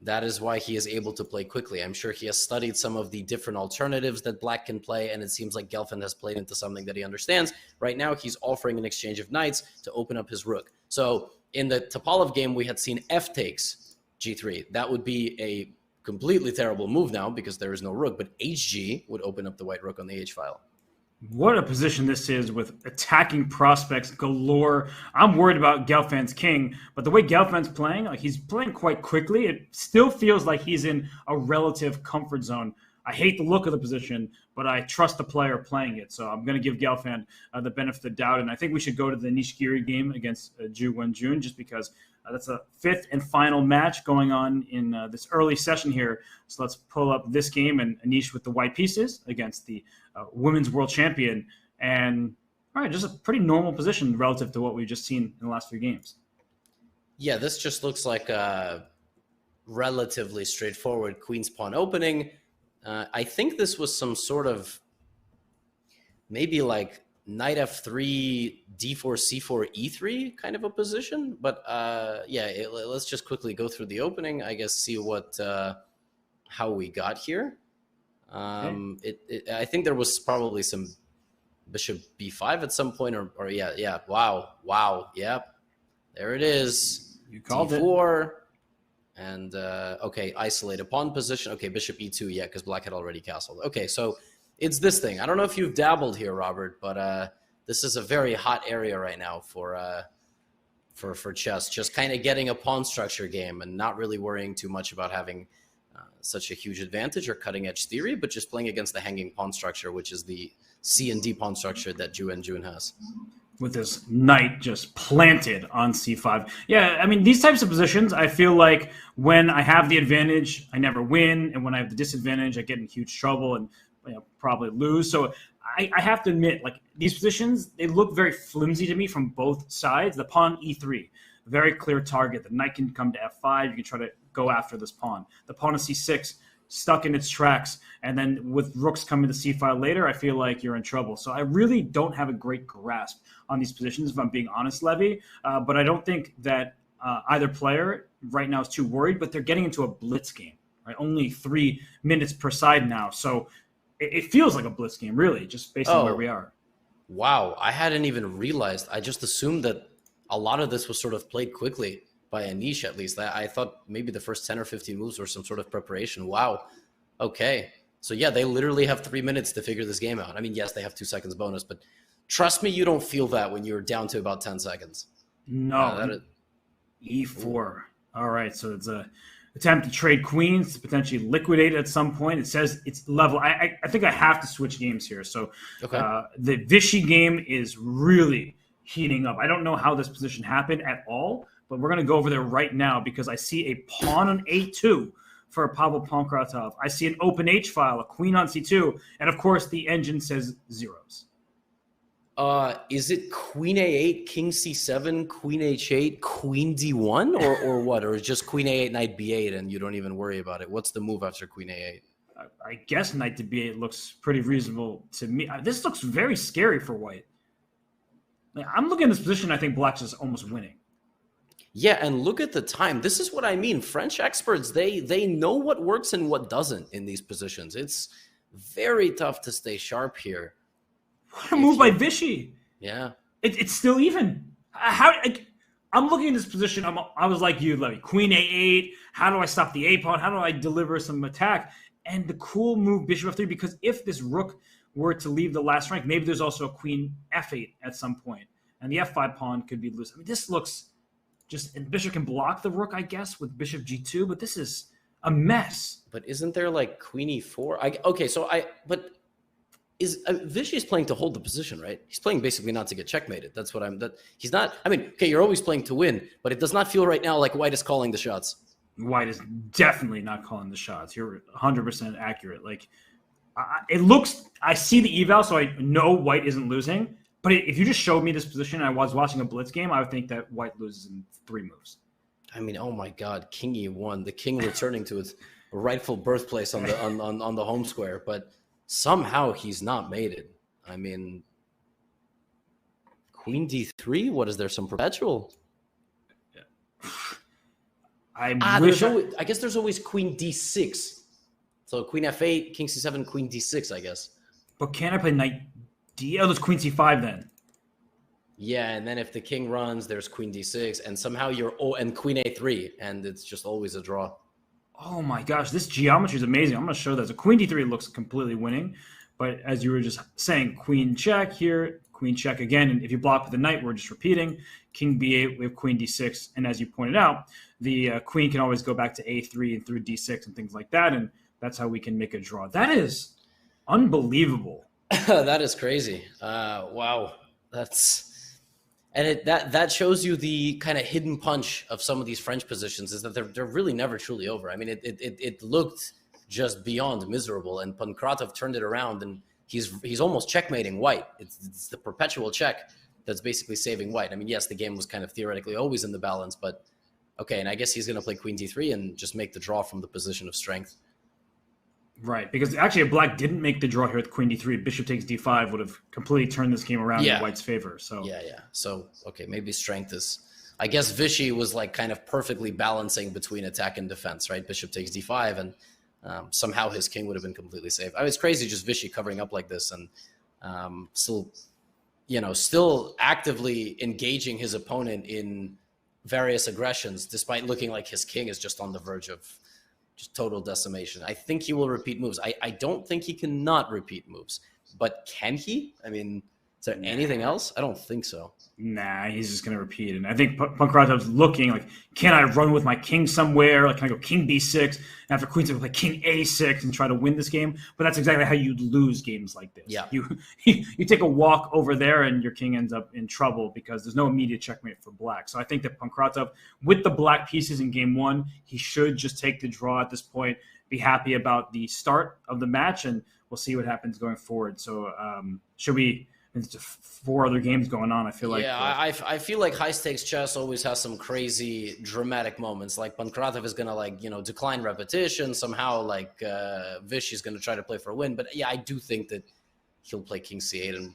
That is why he is able to play quickly. I'm sure he has studied some of the different alternatives that black can play, and it seems like Gelfand has played into something that he understands. Right now, he's offering an exchange of knights to open up his rook. So in the Topalov game, we had seen f takes g3. That would be a completely terrible move now because there is no rook, but hg would open up the white rook on the h-file. What a position this is with attacking prospects galore. I'm worried about Gelfand's king, but the way Gelfand's playing, like he's playing quite quickly. It still feels like he's in a relative comfort zone. I hate the look of the position, but I trust the player playing it. So I'm going to give Gelfand the benefit of the doubt. And I think we should go to the Giri game against Ju Wenjun just because that's a fifth and final match going on in this early session here. So let's pull up this game and Anish with the white pieces against the women's world champion. And all right, just a pretty normal position relative to what we've just seen in the last few games. Yeah, this just looks like a relatively straightforward queen's pawn opening. I think this was some sort of maybe like knight f3, d4, c4, e3 kind of a position. But yeah, let's just quickly go through the opening, I guess, see what how we got here. I think there was probably some bishop b5 at some point, or yeah. Wow. Yep. There it is. You called d4. And, okay, isolated pawn position. Okay, bishop e2, yeah, because black had already castled. Okay, so it's this thing. I don't know if you've dabbled here, Robert, but this is a very hot area right now for chess. Just kind of getting a pawn structure game and not really worrying too much about having such a huge advantage or cutting-edge theory, but just playing against the hanging pawn structure, which is the C and D pawn structure that Ju Wenjun has. With this knight just planted on c5. Yeah, I mean, these types of positions, I feel like when I have the advantage, I never win. And when I have the disadvantage, I get in huge trouble and probably lose. So I have to admit, like, these positions, they look very flimsy to me from both sides. The pawn e3, very clear target. The knight can come to f5. You can try to go after this pawn. The pawn to c6, stuck in its tracks. And then with rooks coming to c5 later, I feel like you're in trouble. So I really don't have a great grasp on these positions, if I'm being honest, Levy. But I don't think that either player right now is too worried, but they're getting into a blitz game, right? Only 3 minutes per side now. So it feels like a blitz game, really, just based on where we are. Wow, I hadn't even realized. I just assumed that a lot of this was sort of played quickly by Anish, at least. I thought maybe the first 10 or 15 moves were some sort of preparation. Wow. Okay. So yeah, they literally have 3 minutes to figure this game out. I mean, yes, they have 2 seconds bonus, but trust me, you don't feel that when you're down to about 10 seconds. No. E4. All right, so it's a attempt to trade queens to potentially liquidate at some point. It says it's level. I think I have to switch games here. So the Vichy game is really heating up. I don't know how this position happened at all, but we're going to go over there right now because I see a pawn on a2 for Pavel Pankratov. I see an open h-file, a queen on c2, and of course the engine says zeros. Is it queen a8, king c7, queen h8, queen d1, or what? Or just queen a8, knight b8, and you don't even worry about it? What's the move after queen a8? I guess knight to b8 looks pretty reasonable to me. This looks very scary for white. I'm looking at this position, I think black's just almost winning. Yeah, and look at the time. This is what I mean. French experts, they know what works and what doesn't in these positions. It's very tough to stay sharp here. What a move by Vichy. Yeah. It's still even. I'm looking at this position. I was like you, Levy. Queen a8. How do I stop the a-pawn? How do I deliver some attack? And the cool move, bishop f3, because if this rook were to leave the last rank, maybe there's also a queen f8 at some point. And the f5 pawn could be loose. I mean, this looks just... And bishop can block the rook, I guess, with bishop g2. But this is a mess. But isn't there like queen e4? But... Vichy is playing to hold the position, right? He's playing basically not to get checkmated. That's what he's not. I mean, okay, you're always playing to win, but it does not feel right now like white is calling the shots. White is definitely not calling the shots. You're 100% accurate. Like, it looks, I see the eval, so I know white isn't losing. But if you just showed me this position and I was watching a blitz game, I would think that white loses in 3 moves. I mean, oh my God, king e1, the king returning to its rightful birthplace on the on the home square, but somehow he's not mated. I mean, queen d3. What is there? Some perpetual? I guess there's always queen d6. So queen f8, king c7, queen d6, I guess. But can I play knight d? Oh, there's queen c5 then. Yeah, and then if the king runs, there's queen d6, and somehow and queen a3, and it's just always a draw. Oh my gosh, this geometry is amazing. I'm going to show that. So queen d3 looks completely winning, but as you were just saying, queen check here, queen check again, and if you block with the knight, we're just repeating. King b8, we have queen d6, and as you pointed out, the queen can always go back to a3 and through d6 and things like that, and that's how we can make a draw. That is unbelievable. That is crazy. Wow, that shows you the kind of hidden punch of some of these French positions, is that they're really never truly over. I mean, it looked just beyond miserable, and Pankratov turned it around, and he's almost checkmating white. It's the perpetual check that's basically saving white. I mean, yes, the game was kind of theoretically always in the balance, but okay, and I guess he's going to play queen d3 and just make the draw from the position of strength. Right, because actually if black didn't make the draw here with queen d3, bishop takes d5 would have completely turned this game around in white's favor. So yeah. So, okay, maybe strength is... I guess Vichy was like kind of perfectly balancing between attack and defense, right? Bishop takes d5, and somehow his king would have been completely safe. I mean, it's crazy just Vichy covering up like this and still actively engaging his opponent in various aggressions, despite looking like his king is just on the verge of just total decimation. I think he will repeat moves. I don't think he cannot repeat moves, but can he? I mean, is there anything else? I don't think so. Nah, he's just going to repeat. And I think Pankratov's looking like, can I run with my king somewhere? Like, can I go king b6 and after queen c6 like king a6 and try to win this game? But that's exactly how you lose games like this. Yeah. You take a walk over there and your king ends up in trouble because there's no immediate checkmate for black. So I think that Pankratov, with the black pieces in game one, he should just take the draw at this point, be happy about the start of the match, and we'll see what happens going forward. So should we... It's 4 other games going on. I feel like I feel like high stakes chess always has some crazy dramatic moments. Like Pankratov is gonna decline repetition somehow. Like Vichy's gonna try to play for a win. But yeah, I do think that he'll play king c8 and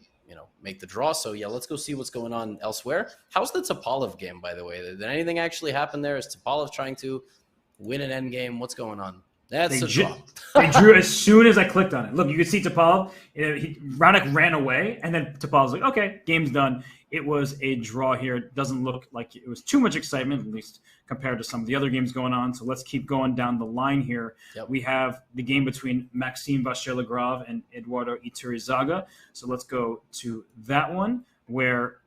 make the draw. So yeah, let's go see what's going on elsewhere. How's the Topalov game, by the way? Did anything actually happen there? Is Topalov trying to win an endgame? What's going on? That's a draw. They drew as soon as I clicked on it. Look, you can see Topalov. Radek ran away, and then Topalov's like, okay, game's done. It was a draw here. It doesn't look like it was too much excitement, at least compared to some of the other games going on. So let's keep going down the line here. Yep. We have the game between Maxime Vachier-Lagrave and Eduardo Iturrizaga. So let's go to that one where,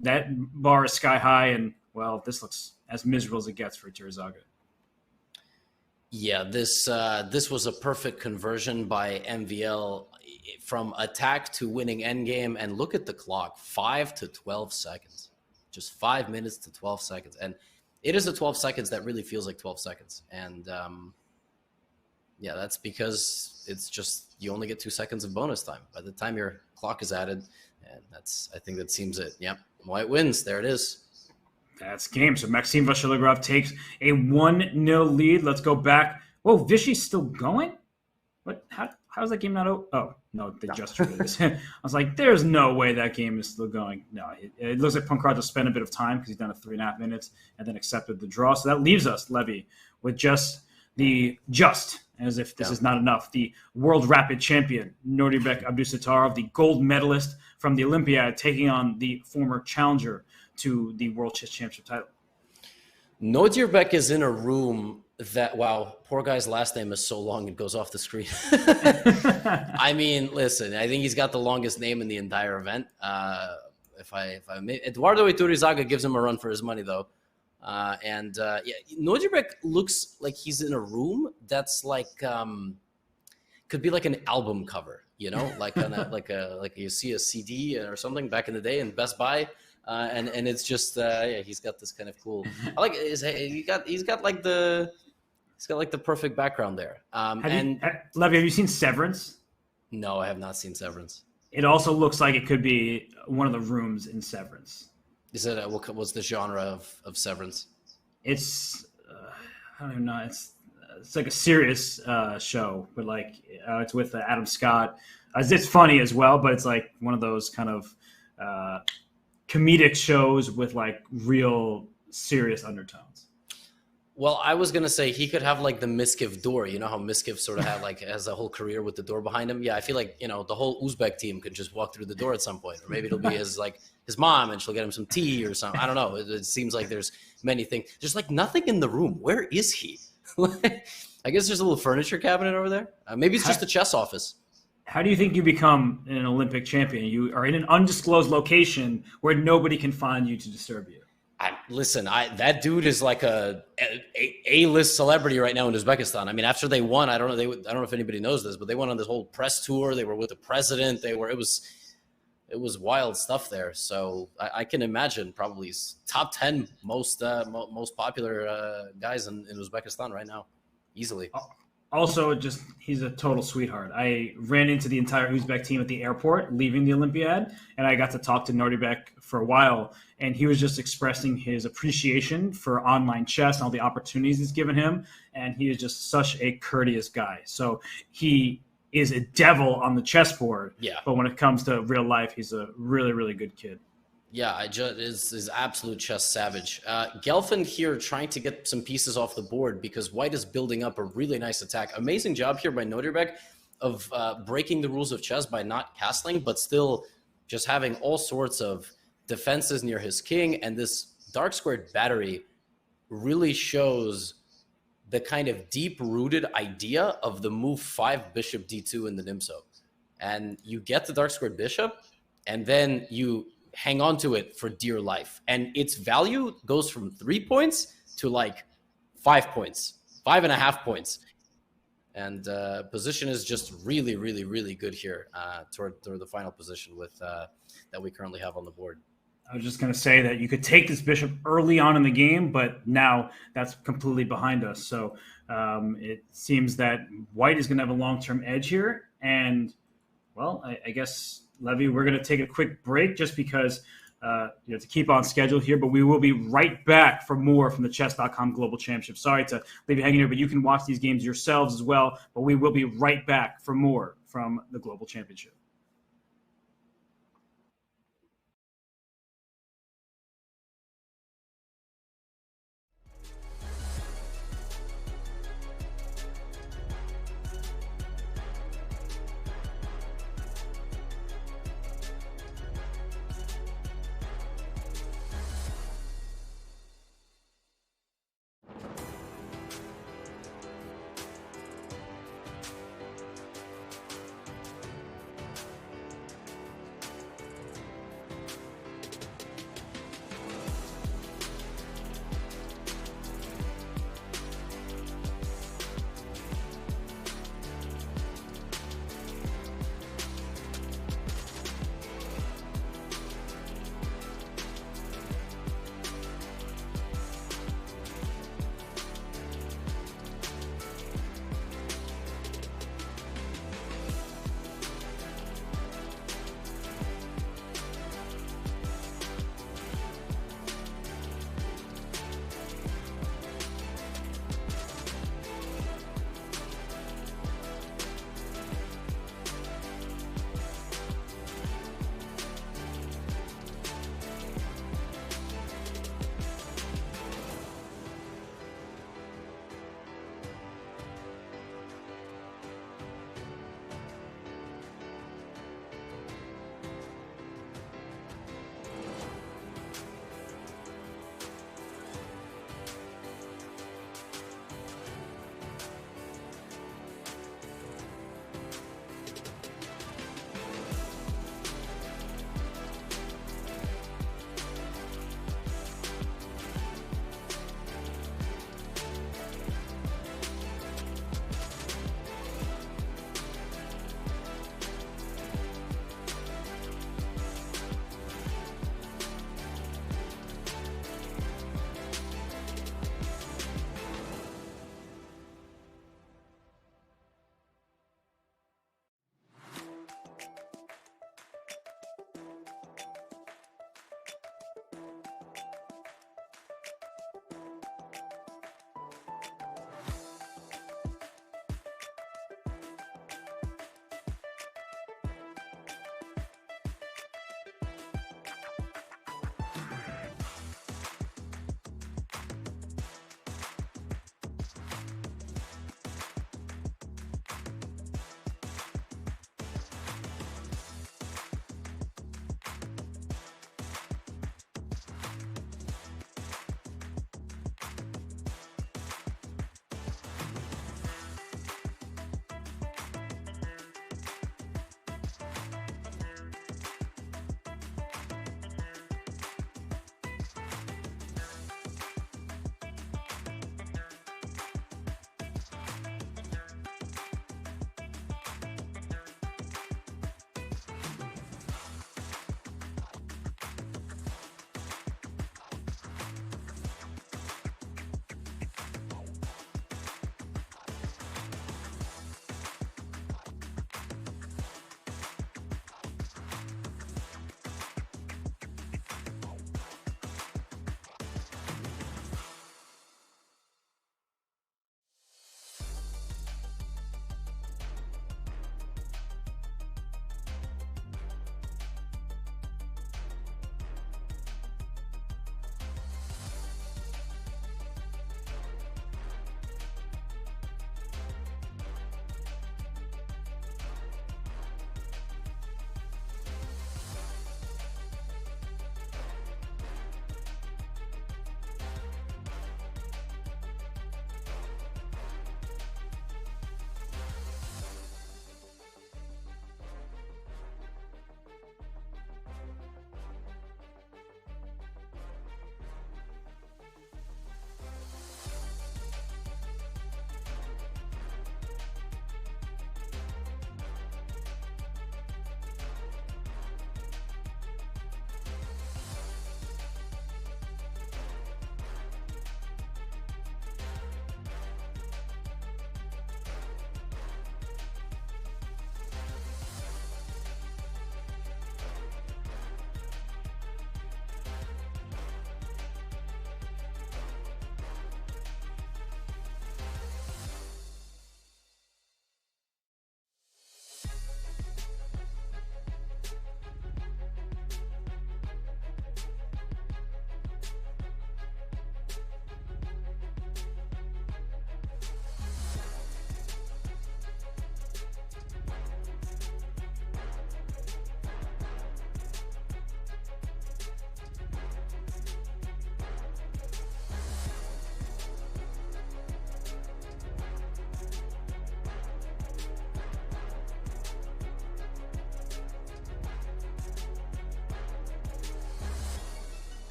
that bar is sky high, and, well, this looks as miserable as it gets for Iturrizaga. Yeah, this was a perfect conversion by MVL from attack to winning endgame. And look at the clock, 5 to 12 seconds. Just 5 minutes to 12 seconds. And it is the 12 seconds that really feels like 12 seconds. And yeah, that's because it's just you only get 2 seconds of bonus time by the time your clock is added. And I think that seems it. Yep, white wins. There it is. That's game. So Maxime Vachier-Lagrave takes a 1-0 lead. Let's go back. Whoa, Vichy's still going? What? How is that game not over? Oh, no, they just drew this. I was like, there's no way that game is still going. No, it looks like Pankratov spent a bit of time because he's done it 3.5 minutes and then accepted the draw. So that leaves us, Levy, with as if this is not enough, the world rapid champion, Nodirbek Abdusattorov, the gold medalist from the Olympiad, taking on the former challenger to the World Chess Championship title. Nodirbek is in a room that, wow, poor guy's last name is so long it goes off the screen. I mean, listen, I think he's got the longest name in the entire event. If I may, Eduardo Iturrizaga gives him a run for his money, though. Yeah, Nodirbek looks like he's in a room that's like could be like an album cover, like like you see a CD or something back in the day in Best Buy. And it's just yeah, he's got this kind of cool. I like he's got like the perfect background there. Levy, have you seen Severance? No, I have not seen Severance. It also looks like it could be one of the rooms in Severance. Is it what's the genre of Severance? It's I don't even know. It's like a serious show, but like it's with Adam Scott. It's funny as well, but it's like one of those kind of comedic shows with like real serious undertones. Well, I was gonna say he could have like the Miskiv door. You know how Miskiv sort of had like has a whole career with the door behind him. Yeah, I feel like the whole Uzbek team could just walk through the door at some point, or maybe it'll be his mom and she'll get him some tea or something. I don't know. It seems like there's many things. There's like nothing in the room. Where is he? I guess there's a little furniture cabinet over there. Maybe it's just the chess office. How do you think you become an Olympic champion? You are in an undisclosed location where nobody can find you to disturb you. That dude is like a A-list celebrity right now in Uzbekistan. I mean, after they won, I don't know if anybody knows this, but they went on this whole press tour. They were with the president. It was wild stuff there. So I can imagine probably top 10 most popular guys in Uzbekistan right now, easily. Also, he's a total sweetheart. I ran into the entire Uzbek team at the airport leaving the Olympiad, and I got to talk to Nordibek for a while, and he was just expressing his appreciation for online chess and all the opportunities it's given him, and he is just such a courteous guy. So he is a devil on the chessboard, but when it comes to real life, he's a really, really good kid. Yeah, is absolute chess savage. Gelfand here trying to get some pieces off the board because White is building up a really nice attack. Amazing job here by Nodirbek of breaking the rules of chess by not castling, but still just having all sorts of defenses near his king. And this dark squared battery really shows the kind of deep-rooted idea of the move 5 bishop d2 in the Nimzo. And you get the dark squared bishop, and then you hang on to it for dear life. And its value goes from 3 points to like 5 points, 5.5 points. And position is just really, really, really good here toward the final position with that we currently have on the board. I was just going to say that you could take this bishop early on in the game, but now that's completely behind us. So it seems that White is going to have a long-term edge here. And, well, I guess, Levy, we're going to take a quick break just because to keep on schedule here, but we will be right back for more from the Chess.com Global Championship. Sorry to leave you hanging here, but you can watch these games yourselves as well, but we will be right back for more from the Global Championship.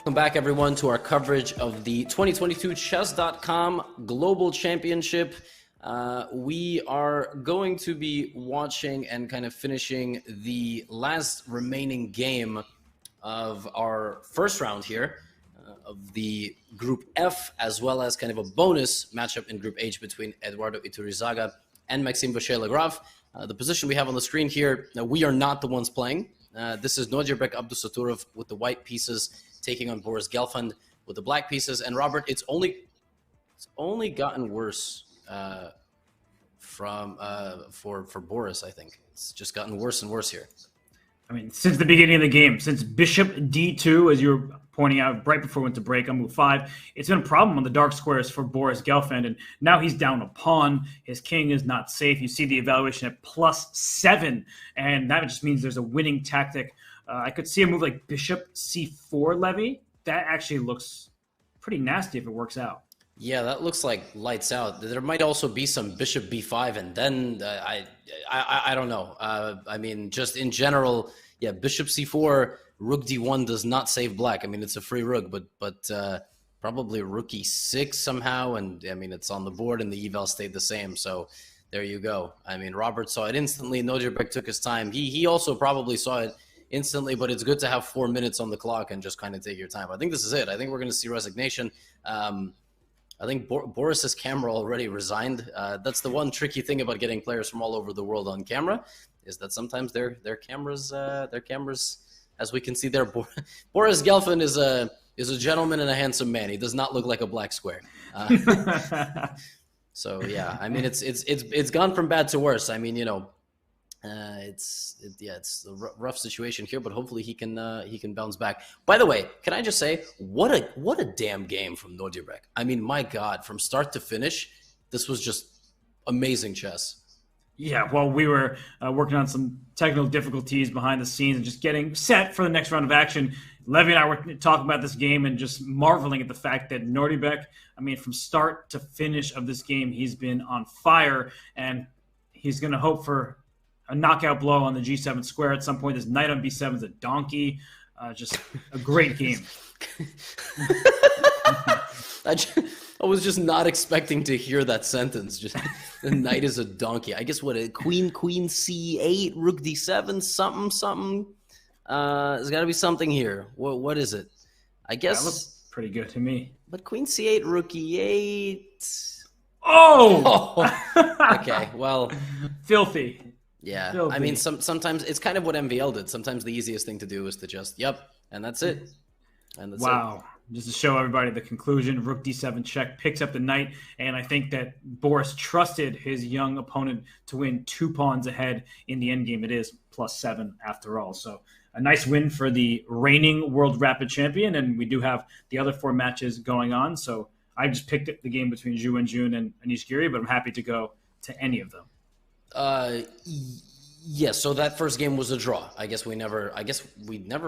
Welcome back, everyone, to our coverage of the 2022 Chess.com Global Championship. We are going to be watching and kind of finishing the last remaining game of our first round here of the Group F, as well as kind of a bonus matchup in Group H between Eduardo Iturizaga and Maxime Vacher-Lagrave. The position we have on the screen here, now we are not the ones playing. This is Nodirbek Abdusaturov with the white pieces taking on Boris Gelfand with the black pieces. And Robert, it's only gotten worse for Boris, I think. It's just gotten worse and worse here. I mean, since the beginning of the game, since Bishop D2, as you were pointing out right before we went to break on move 5, it's been a problem on the dark squares for Boris Gelfand, and now he's down a pawn. His king is not safe. You see the evaluation at +7, and that just means there's a winning tactic. I could see a move like Bishop C4 Levy. That actually looks pretty nasty if it works out. Yeah, that looks like lights out. There might also be some Bishop B5, and then I don't know. I mean, just in general, yeah, Bishop C4, Rook D1 does not save black. I mean, it's a free rook, but probably Rook E6 somehow, and I mean, it's on the board, and the eval stayed the same. So there you go. I mean, Robert saw it instantly. Nodirbek took his time. He also probably saw it instantly, but it's good to have 4 minutes on the clock and just kind of take your time. I think this is it. I think we're going to see resignation. I think Boris's camera already resigned. That's the one tricky thing about getting players from all over the world on camera, is that sometimes their cameras, as we can see there, Boris Gelfand is a gentleman and a handsome man. He does not look like a black square. So yeah, I mean it's gone from bad to worse. I mean, you know, it's a rough situation here, but hopefully he can bounce back. By the way, can I just say, what a damn game from Nodirbek. I mean, my God, from start to finish, this was just amazing chess. Yeah, well, we were working on some technical difficulties behind the scenes and just getting set for the next round of action. Levy and I were talking about this game and just marveling at the fact that Nodirbek, I mean, from start to finish of this game, he's been on fire, and he's going to hope for a knockout blow on the G7 square at some point. This knight on B7 is a donkey. Just a great game. I was just not expecting to hear that sentence. Just the knight is a donkey. I guess what, a queen C8, rook D7, something. There's got to be something here. What is it? I guess that looks pretty good to me. But queen C8, rook E8. Oh! Okay, well, filthy. Yeah, Filthy. I mean, sometimes it's kind of what MVL did. Sometimes the easiest thing to do is to just, and that's it. And that's wow. Just to show everybody the conclusion, rook D7 check, picks up the knight, and I think that Boris trusted his young opponent to win 2 pawns ahead in the endgame. It is +7 after all. So a nice win for the reigning World Rapid Champion, and we do have the other 4 matches going on. So I just picked the game between Zhu Wenjun and Anish Giri, but I'm happy to go to any of them. Yes, so that first game was a draw. I guess we never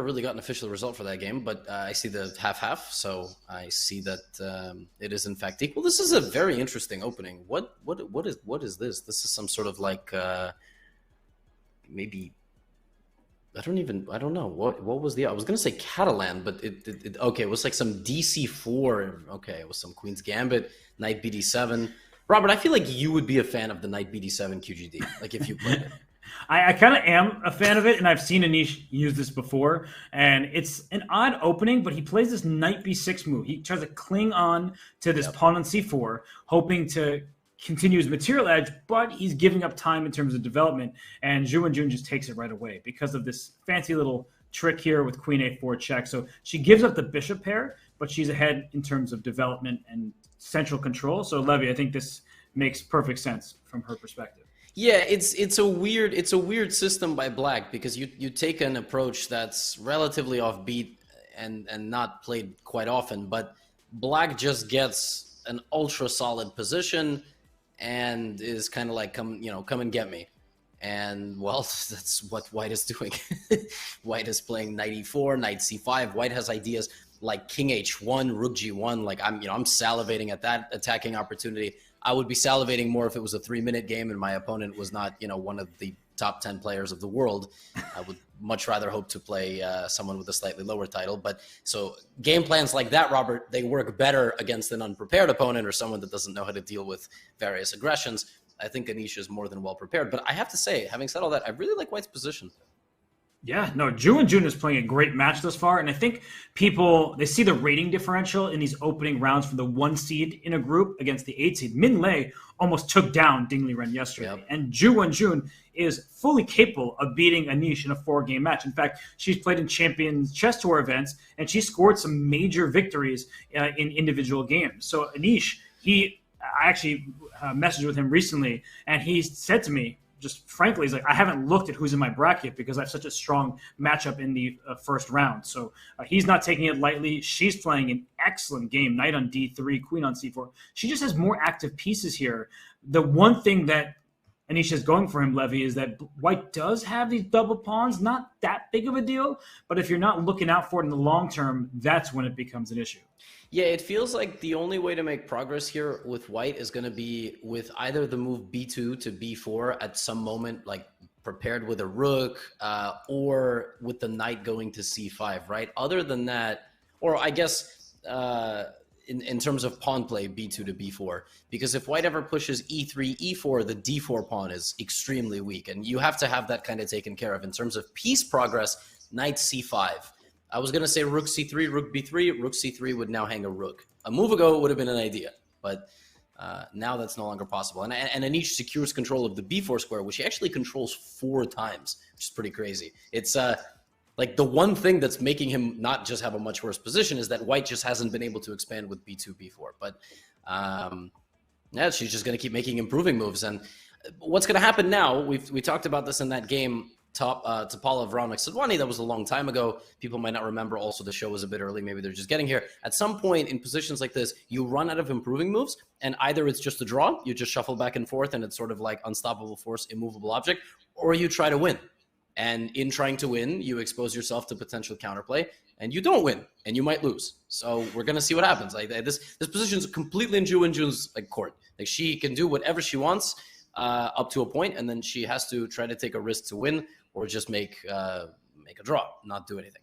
really got an official result for that game, but I see the 50-50, so I see that it is in fact equal. This is a very interesting opening. What is this? This is some sort of like maybe I don't know what was I was gonna say Catalan, but it okay, it was like some DC4. Okay, it was some Queen's Gambit, Knight BD7. Robert, I feel like you would be a fan of the Knight BD7 QGD, like if you played it. I kind of am a fan of it, and I've seen Anish use this before, and it's an odd opening, but he plays this Knight B6 move. He tries to cling on to this pawn on C4, hoping to continue his material edge, but he's giving up time in terms of development, and Zhu Wenjun just takes it right away because of this fancy little trick here with Queen A4 check. So she gives up the bishop pair, but she's ahead in terms of development and central control. So Levy, I think this makes perfect sense from her perspective. Yeah, it's a weird system by Black, because you take an approach that's relatively offbeat and not played quite often, but Black just gets an ultra solid position and is kind of like come and get me. And well, that's what White is doing. White is playing Knight E4, Knight C5. White has ideas like King H1, Rook G1. Like I'm salivating at that attacking opportunity. I would be salivating more if it was a 3-minute game and my opponent was not, one of the top 10 players of the world. I would much rather hope to play someone with a slightly lower title. But so game plans like that, Robert, they work better against an unprepared opponent or someone that doesn't know how to deal with various aggressions. I think Anish is more than well prepared. But I have to say, having said all that, I really like White's position. Yeah, no, Ju and Jun is playing a great match thus far, and I think people, they see the rating differential in these opening rounds for the 1 seed in a group against the 8 seed. Min Lei almost took down Ding Liren yesterday, and Ju and Jun is fully capable of beating Anish in a 4-game match. In fact, she's played in Champions Chess Tour events, and she scored some major victories in individual games. So Anish, I actually messaged with him recently, and he said to me, just frankly, he's like, I haven't looked at who's in my bracket because I have such a strong matchup in the first round. So he's not taking it lightly. She's playing an excellent game. Knight on D3, queen on C4. She just has more active pieces here. The one thing that Anish is going for him, Levy, is that White does have these double pawns. Not that big of a deal, but if you're not looking out for it in the long term, that's when it becomes an issue. Yeah, it feels like the only way to make progress here with White is going to be with either the move b2 to b4 at some moment, like prepared with a rook, or with the knight going to c5, right? Other than that, or I guess in terms of pawn play, b2 to b4, because if White ever pushes e3, e4, the d4 pawn is extremely weak, and you have to have that kind of taken care of. In terms of piece progress, knight c5. I was going to say rook c3, rook b3. Rook c3 would now hang a rook. A move ago, it would have been an idea, but now that's no longer possible. And Anish secures control of the b4 square, which he actually controls 4 times, which is pretty crazy. It's like the one thing that's making him not just have a much worse position is that White just hasn't been able to expand with b2, b4. But yeah, she's just going to keep making improving moves. And what's going to happen now, we talked about this in that game, Topalov Raonic Sadwani, that was a long time ago. People might not remember. Also, the show was a bit early. Maybe they're just getting here. At some point in positions like this, you run out of improving moves, and either it's just a draw, you just shuffle back and forth, and it's sort of like unstoppable force, immovable object, or you try to win. And in trying to win, you expose yourself to potential counterplay, and you don't win, and you might lose. So we're gonna see what happens. Like this position is completely in Ju and Jun's like court. Like she can do whatever she wants up to a point, and then she has to try to take a risk to win, or just make a draw, not do anything.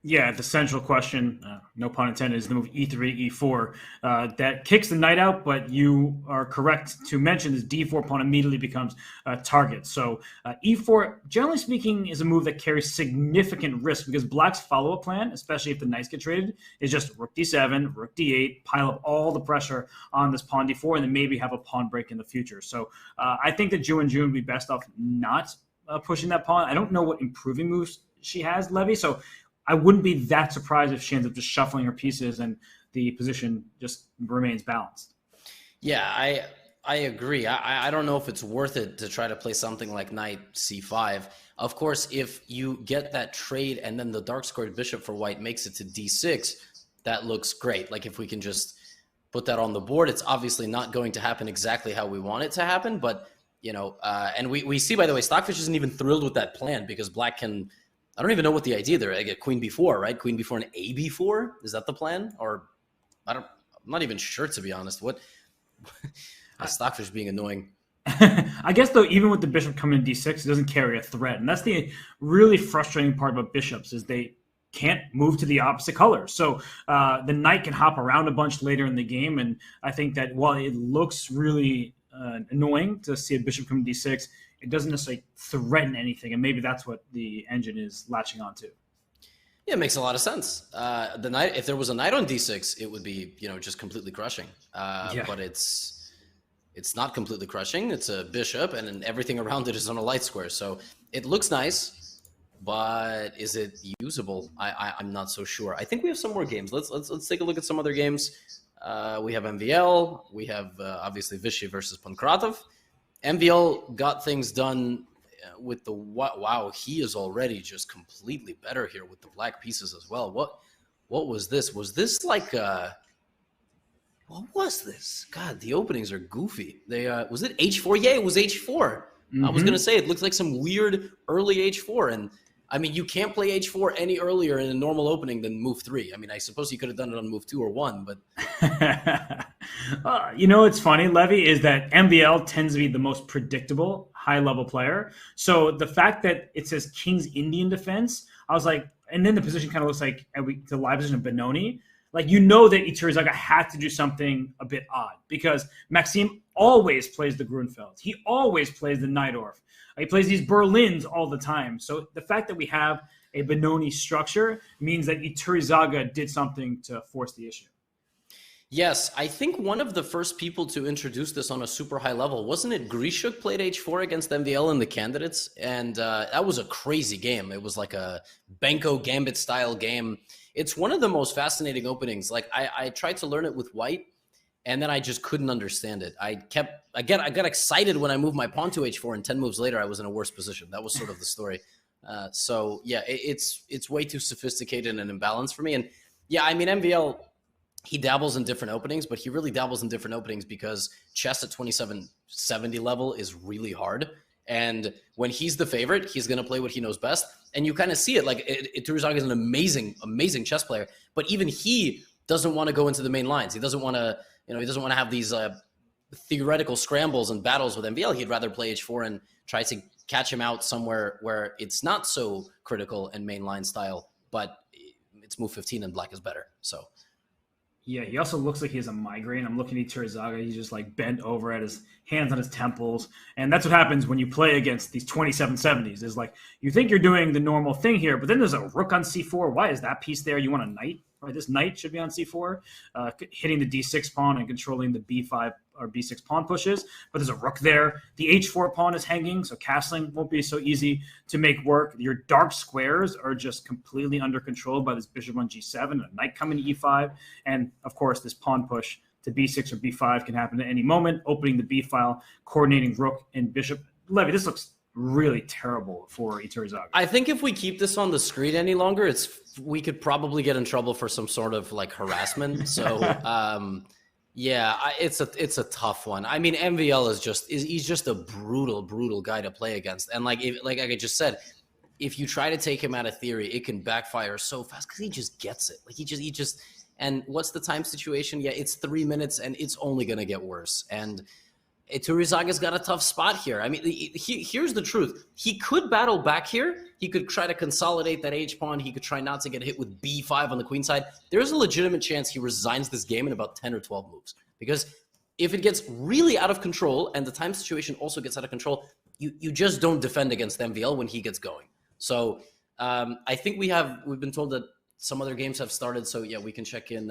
Yeah, the central question, no pun intended, is the move e3, e4. That kicks the knight out, but you are correct to mention this d4 pawn immediately becomes a target. So e4, generally speaking, is a move that carries significant risk because Black's follow-up plan, especially if the knights get traded, is just rook d7, rook d8, pile up all the pressure on this pawn d4, and then maybe have a pawn break in the future. So I think that Ju and Jun would be best off not pushing that pawn. I don't know what improving moves she has, Levy, so I wouldn't be that surprised if she ends up just shuffling her pieces and the position just remains balanced. Yeah, I agree. I don't know if it's worth it to try to play something like knight c5. Of course, if you get that trade and then the dark-squared bishop for White makes it to d6, that looks great. Like if we can just put that on the board, it's obviously not going to happen exactly how we want it to happen, but you know, and we see, by the way, Stockfish isn't even thrilled with that plan because Black can, I don't even know what the idea there. I get queen b4, right? Queen b4 and a b4. Is that the plan? Or I'm not even sure, to be honest. What Stockfish being annoying. I guess though, even with the bishop coming in d6, it doesn't carry a threat, and that's the really frustrating part about bishops is they can't move to the opposite color. So the knight can hop around a bunch later in the game, and I think that while it looks really annoying to see a bishop come d6, it doesn't necessarily threaten anything, and maybe that's what the engine is latching on to. Yeah, it makes a lot of sense. The knight, if there was a knight on d6, it would be, you know, just completely crushing. But it's not completely crushing. It's a bishop, and then everything around it is on a light square. So it looks nice, but is it usable? I'm not so sure. I think we have some more games. Let's take a look at some other games. We have MVL. We have obviously Vichy versus Pankratov. MVL got things done with the wow. He is already just completely better here with the black pieces as well. What was this? Was this like what was this? God, the openings are goofy. They was it H4? Yeah, it was H4. I was gonna say it looks like some weird early H4, and I mean, you can't play h4 any earlier in a normal opening than move 3. I mean, I suppose you could have done it on move 2 or 1, but What's funny, Levy, is that MVL tends to be the most predictable high-level player. So the fact that it says King's Indian defense, I was like, and then the position kind of looks like the live position of Benoni. Like, you know that Iturrizaga had to do something a bit odd because Maxime always plays the Grunfeld. He always plays the Najdorf. He plays these Berlins all the time. So the fact that we have a Benoni structure means that Iturrizaga did something to force the issue. yes, I think one of the first people to introduce this on a super high level, wasn't it Grishuk played h4 against MVL in the candidates? And that was a crazy game. It was like a Benko Gambit style game. It's one of the most fascinating openings. Like I tried to learn it with white, and then I just couldn't understand it. I got excited when I moved my pawn to h4, and 10 moves later, I was in a worse position. That was sort of the story. So yeah, it's way too sophisticated and imbalanced for me. And yeah, I mean, MVL, he dabbles in different openings, but he really dabbles in different openings because chess at 2770 level is really hard. And when he's the favorite, he's going to play what he knows best. And you kind of see it. Like, Iturrizaga is an amazing, amazing chess player, but even he doesn't want to go into the main lines. He doesn't want to, he doesn't want to have these theoretical scrambles and battles with MVL. He'd rather play h4 and try to catch him out somewhere where it's not so critical and mainline style, but it's move 15 and black is better. So yeah, he also looks like he has a migraine. I'm looking at Iturrizaga. He's just like bent over at his hands on his temples. And that's what happens when you play against these 2770s. Is like, you think you're doing the normal thing here, but then there's a rook on c4. Why is that piece there? You want a knight? Right, this knight should be on c4, hitting the d6 pawn and controlling the b5 or b6 pawn pushes. But there's a rook there. The h4 pawn is hanging, so castling won't be so easy to make work. Your dark squares are just completely under control by this bishop on g7, and a knight coming to e5. And, of course, this pawn push to b6 or b5 can happen at any moment, opening the b file, coordinating rook and bishop. Levy, this looks really terrible for Iturrizaga. I think if we keep this on the screen any longer, we could probably get in trouble for some sort of like harassment. So yeah, it's a tough one. I mean, MVL he's just a brutal guy to play against. And like I just said, if you try to take him out of theory, it can backfire so fast because he just gets it. Like he just and what's the time situation? Yeah, it's 3 minutes and it's only gonna get worse. And Iturrizaga's got a tough spot here. I mean, here's the truth. He could battle back here. He could try to consolidate that h-pawn. He could try not to get hit with b5 on the queen side. There's a legitimate chance he resigns this game in about 10 or 12 moves. Because if it gets really out of control and the time situation also gets out of control, you just don't defend against MVL when he gets going. So I think we've been told that some other games have started. So yeah, we can check in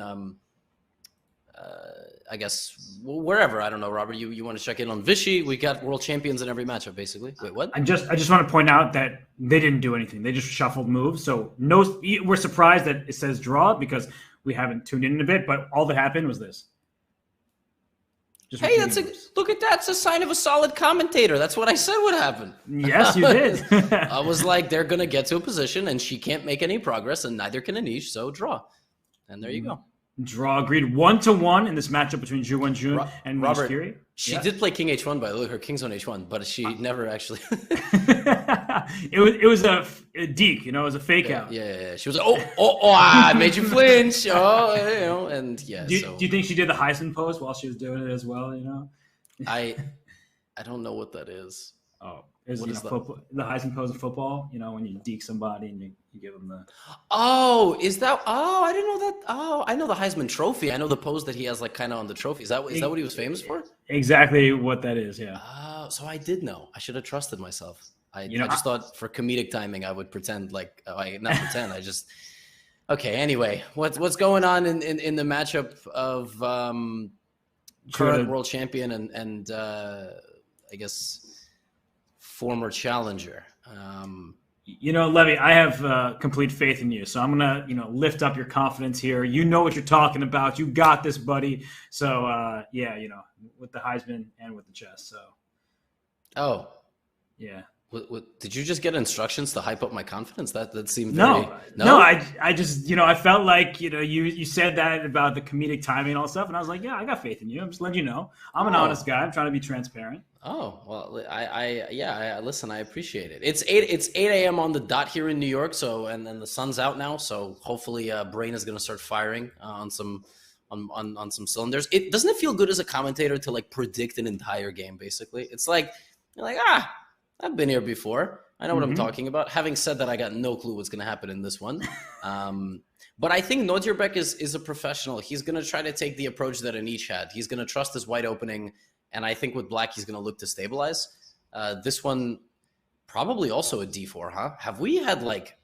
I guess wherever. I don't know, Robert. You want to check in on Vichy? We got world champions in every matchup, basically. Wait, what? I just want to point out that they didn't do anything. They just shuffled moves. So we're surprised that it says draw because we haven't tuned in a bit. But all that happened was this. Hey, look at that. It's a sign of a solid commentator. That's what I said would happen. Yes, you did. I was like, they're gonna get to a position and she can't make any progress, and neither can Anish. So draw, and there you go. Draw agreed 1-1 in this matchup between Zhu Wenjun and Robert. Giri. She did play King H1 by the way, her King's on H1, but she never actually. it was a deke, it was a fake out. Yeah. She was like, I made you flinch. And yeah. Do you think she did the Heisman pose while she was doing it as well? I don't know what that is. Oh, is the Heisman pose of football? When you deke somebody and you give them the. Oh, is that? Oh, I didn't know that. Oh, I know the Heisman Trophy. I know the pose that he has, like, kind of on the trophy. Is that what he was famous for? Exactly what that is. Yeah. Oh, so I did know. I should have trusted myself. I just thought for comedic timing I would pretend like not pretend. I just. Okay. Anyway, what's going on in the matchup of current world champion and I guess former challenger? Levy, I have complete faith in you. So I'm going to, lift up your confidence here. You know what you're talking about. You got this, buddy. So, with the Heisman and with the chess. So. Oh. Yeah. What, did you just get instructions to hype up my confidence? That seemed very... No, I just, I felt like, you said that about the comedic timing and all that stuff. And I was like, yeah, I got faith in you. I'm just letting you know. I'm an honest guy. I'm trying to be transparent. Oh, well, listen, I appreciate it. It's 8 a.m. on the dot here in New York, so and then the sun's out now, so hopefully brain is going to start firing on some cylinders. Doesn't it feel good as a commentator to like predict an entire game basically? It's like you're like, I've been here before. I know what I'm talking about. Having said that, I got no clue what's going to happen in this one. But I think Nodjerbek is a professional. He's going to try to take the approach that Anish had. He's going to trust his white opening. And I think with black, he's going to look to stabilize. This one, probably also a d4, huh? Have we had like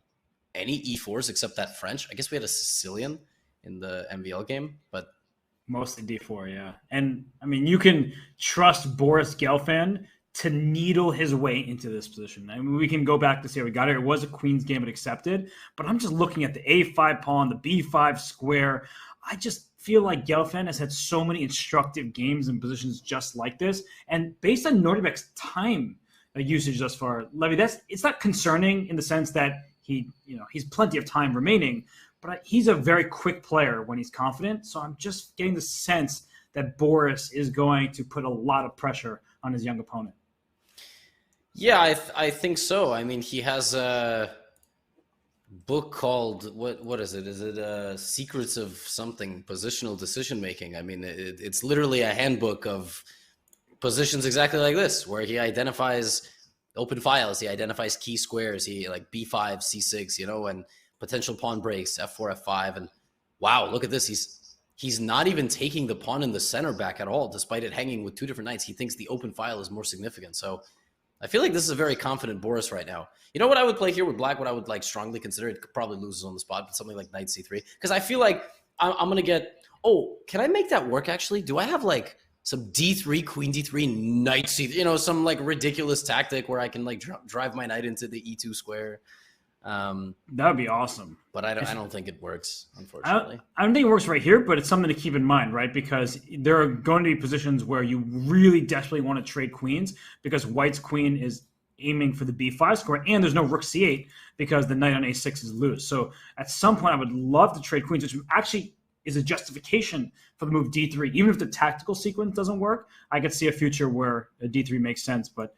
any e4s except that French? I guess we had a Sicilian in the MVL game, but mostly d4, yeah. And I mean, you can trust Boris Gelfand to needle his way into this position. I mean, we can go back to say we got it. It was a queen's game, but accepted. But I'm just looking at the a5 pawn, the b5 square. I just feel like Gelfand has had so many instructive games and positions just like this. And based on Nordebek's time usage thus far, Levy, it's not concerning in the sense that he's plenty of time remaining, but he's a very quick player when he's confident. So I'm just getting the sense that Boris is going to put a lot of pressure on his young opponent. Yeah, I think so. I mean, he has a book called what is it? Is it Secrets of something? Positional decision making. I mean, it's literally a handbook of positions exactly like this, where he identifies open files, he identifies key squares, he like b5, c6, and potential pawn breaks, f4, f5, and wow, look at this. He's not even taking the pawn in the center back at all, despite it hanging with two different knights. He thinks the open file is more significant. So I feel like this is a very confident Boris right now. You know what I would play here with black? What I would like strongly consider, it probably loses on the spot, but something like knight c3. Because I feel like I'm going to get, can I make that work actually? Do I have like some d3, queen d3, knight c3, some like ridiculous tactic where I can like drive my knight into the e2 square? That would be awesome. But I don't think it works, unfortunately. I don't think it works right here, but it's something to keep in mind, right? Because there are going to be positions where you really desperately want to trade queens because white's queen is aiming for the b5 square, and there's no rook c8 because the knight on a6 is loose. So at some point, I would love to trade queens, which actually is a justification for the move d3. Even if the tactical sequence doesn't work, I could see a future where a d3 makes sense. But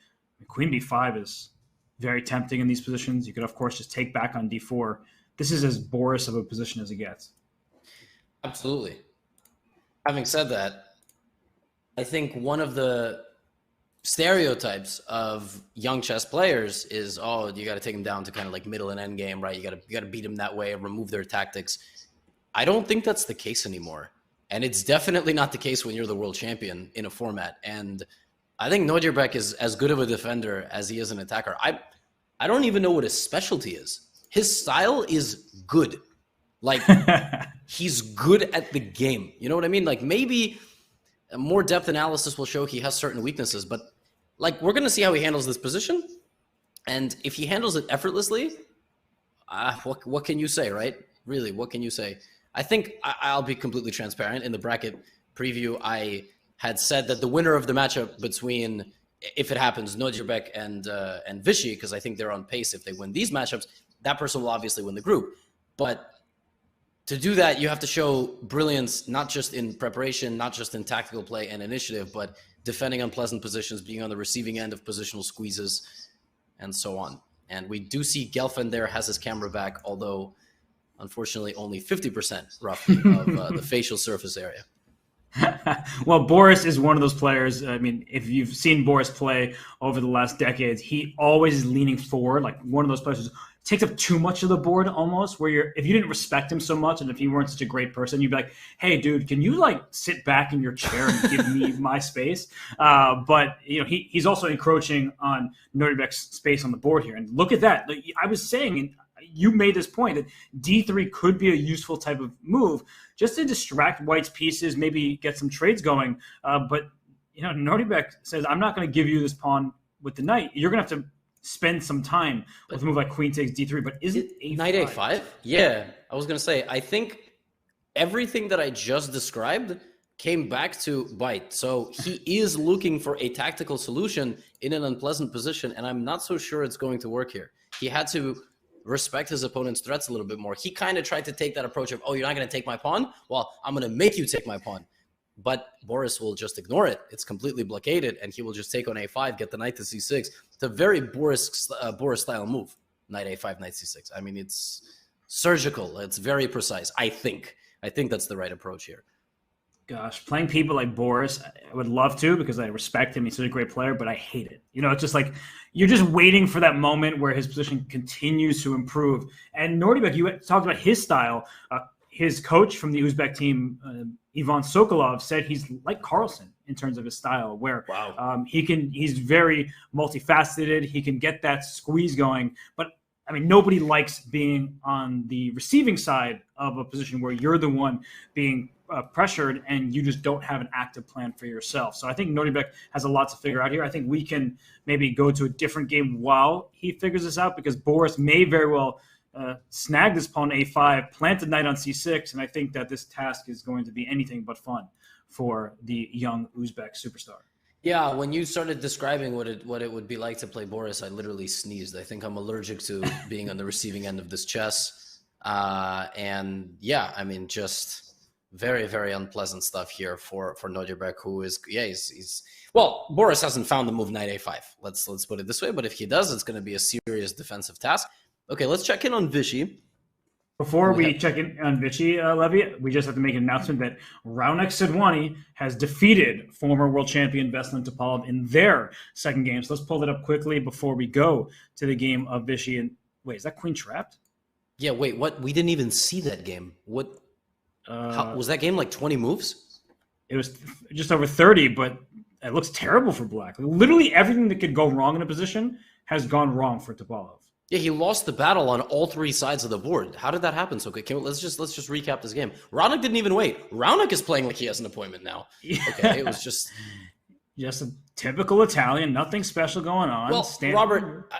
queen b5 is very tempting in these positions. You could, of course, just take back on d4. This is as Boris of a position as it gets. Absolutely. Having said that, I think one of the stereotypes of young chess players is, you got to take them down to kind of like middle and end game, right? You got to beat them that way and remove their tactics. I don't think that's the case anymore. And it's definitely not the case when you're the world champion in a format. And I think Nodjerbek is as good of a defender as he is an attacker. I don't even know what his specialty is. His style is good. Like, he's good at the game. You know what I mean? Like, maybe more depth analysis will show he has certain weaknesses, but like, we're going to see how he handles this position. And if he handles it effortlessly, what can you say, right? Really, what can you say? I think I'll be completely transparent. In the bracket preview, I had said that the winner of the matchup between, if it happens, Nodjerbek and Vichy, because I think they're on pace if they win these matchups, that person will obviously win the group. But to do that, you have to show brilliance, not just in preparation, not just in tactical play and initiative, but defending unpleasant positions, being on the receiving end of positional squeezes, and so on. And we do see Gelfand there has his camera back, although unfortunately only 50% roughly of the facial surface area. Well, Boris is one of those players. I mean, if you've seen Boris play over the last decades, he always is leaning forward, like one of those players who takes up too much of the board almost, where if you didn't respect him so much and if he weren't such a great person, you'd be like, hey, dude, can you like sit back in your chair and give me my space? But he's also encroaching on Nodjerbek's space on the board here. And look at that. Like, I was saying, you made this point that d3 could be a useful type of move just to distract white's pieces, maybe get some trades going. But Nodjerbek says, I'm not going to give you this pawn with the knight. You're going to have to spend some time with a move like queen takes d3. But is it a5? Knight a5? Yeah, I was going to say, I think everything that I just described came back to bite. So he is looking for a tactical solution in an unpleasant position, and I'm not so sure it's going to work here. He had to respect his opponent's threats a little bit more. He kind of tried to take that approach of, you're not going to take my pawn? Well, I'm going to make you take my pawn. but Boris will just ignore it. It's completely blockaded, and he will just take on a5, get the knight to c6. It's a very Boris-style move, knight a5, knight c6. I mean, it's surgical. It's very precise, I think. I think that's the right approach here. Gosh, playing people like Boris, I would love to because I respect him. He's such a great player, but I hate it. You know, it's just like you're just waiting for that moment where his position continues to improve. And Nordybek, you talked about his style. His coach from the Uzbek team, Ivan Sokolov, said he's like Carlsen in terms of his style, where he's very multifaceted. He can get that squeeze going, but I mean, nobody likes being on the receiving side of a position where you're the one being pressured and you just don't have an active plan for yourself. So I think Nordybek has a lot to figure out here. I think we can maybe go to a different game while he figures this out, because Boris may very well snag this pawn a5, plant the knight on c6, and I think that this task is going to be anything but fun for the young Uzbek superstar. Yeah, when you started describing what it would be like to play Boris, I literally sneezed. I think I'm allergic to being on the receiving end of this chess. And yeah, I mean, just very, very unpleasant stuff here for Nordybek, who is, he's well, Boris hasn't found the move knight a5. Let's put it this way, but if he does, it's going to be a serious defensive task. Okay, let's check in on Vichy. Before we check in on Vichy, Levy, we just have to make an announcement that Raunik Sidwani has defeated former world champion Vesselin Topalov in their second game. So let's pull that up quickly before we go to the game of Vichy. And wait, is that queen trapped? Yeah, wait, what? We didn't even see that game. What? How, was that game like 20 moves? It was just over 30, but it looks terrible for Black. Literally everything that could go wrong in a position has gone wrong for Topalov. Yeah, he lost the battle on all three sides of the board. How did that happen? So okay, let's just recap this game. Raunik didn't even wait. Raunik is playing like he has an appointment now. Yeah. Okay, it was just a typical Italian, nothing special going on. Well, Robert,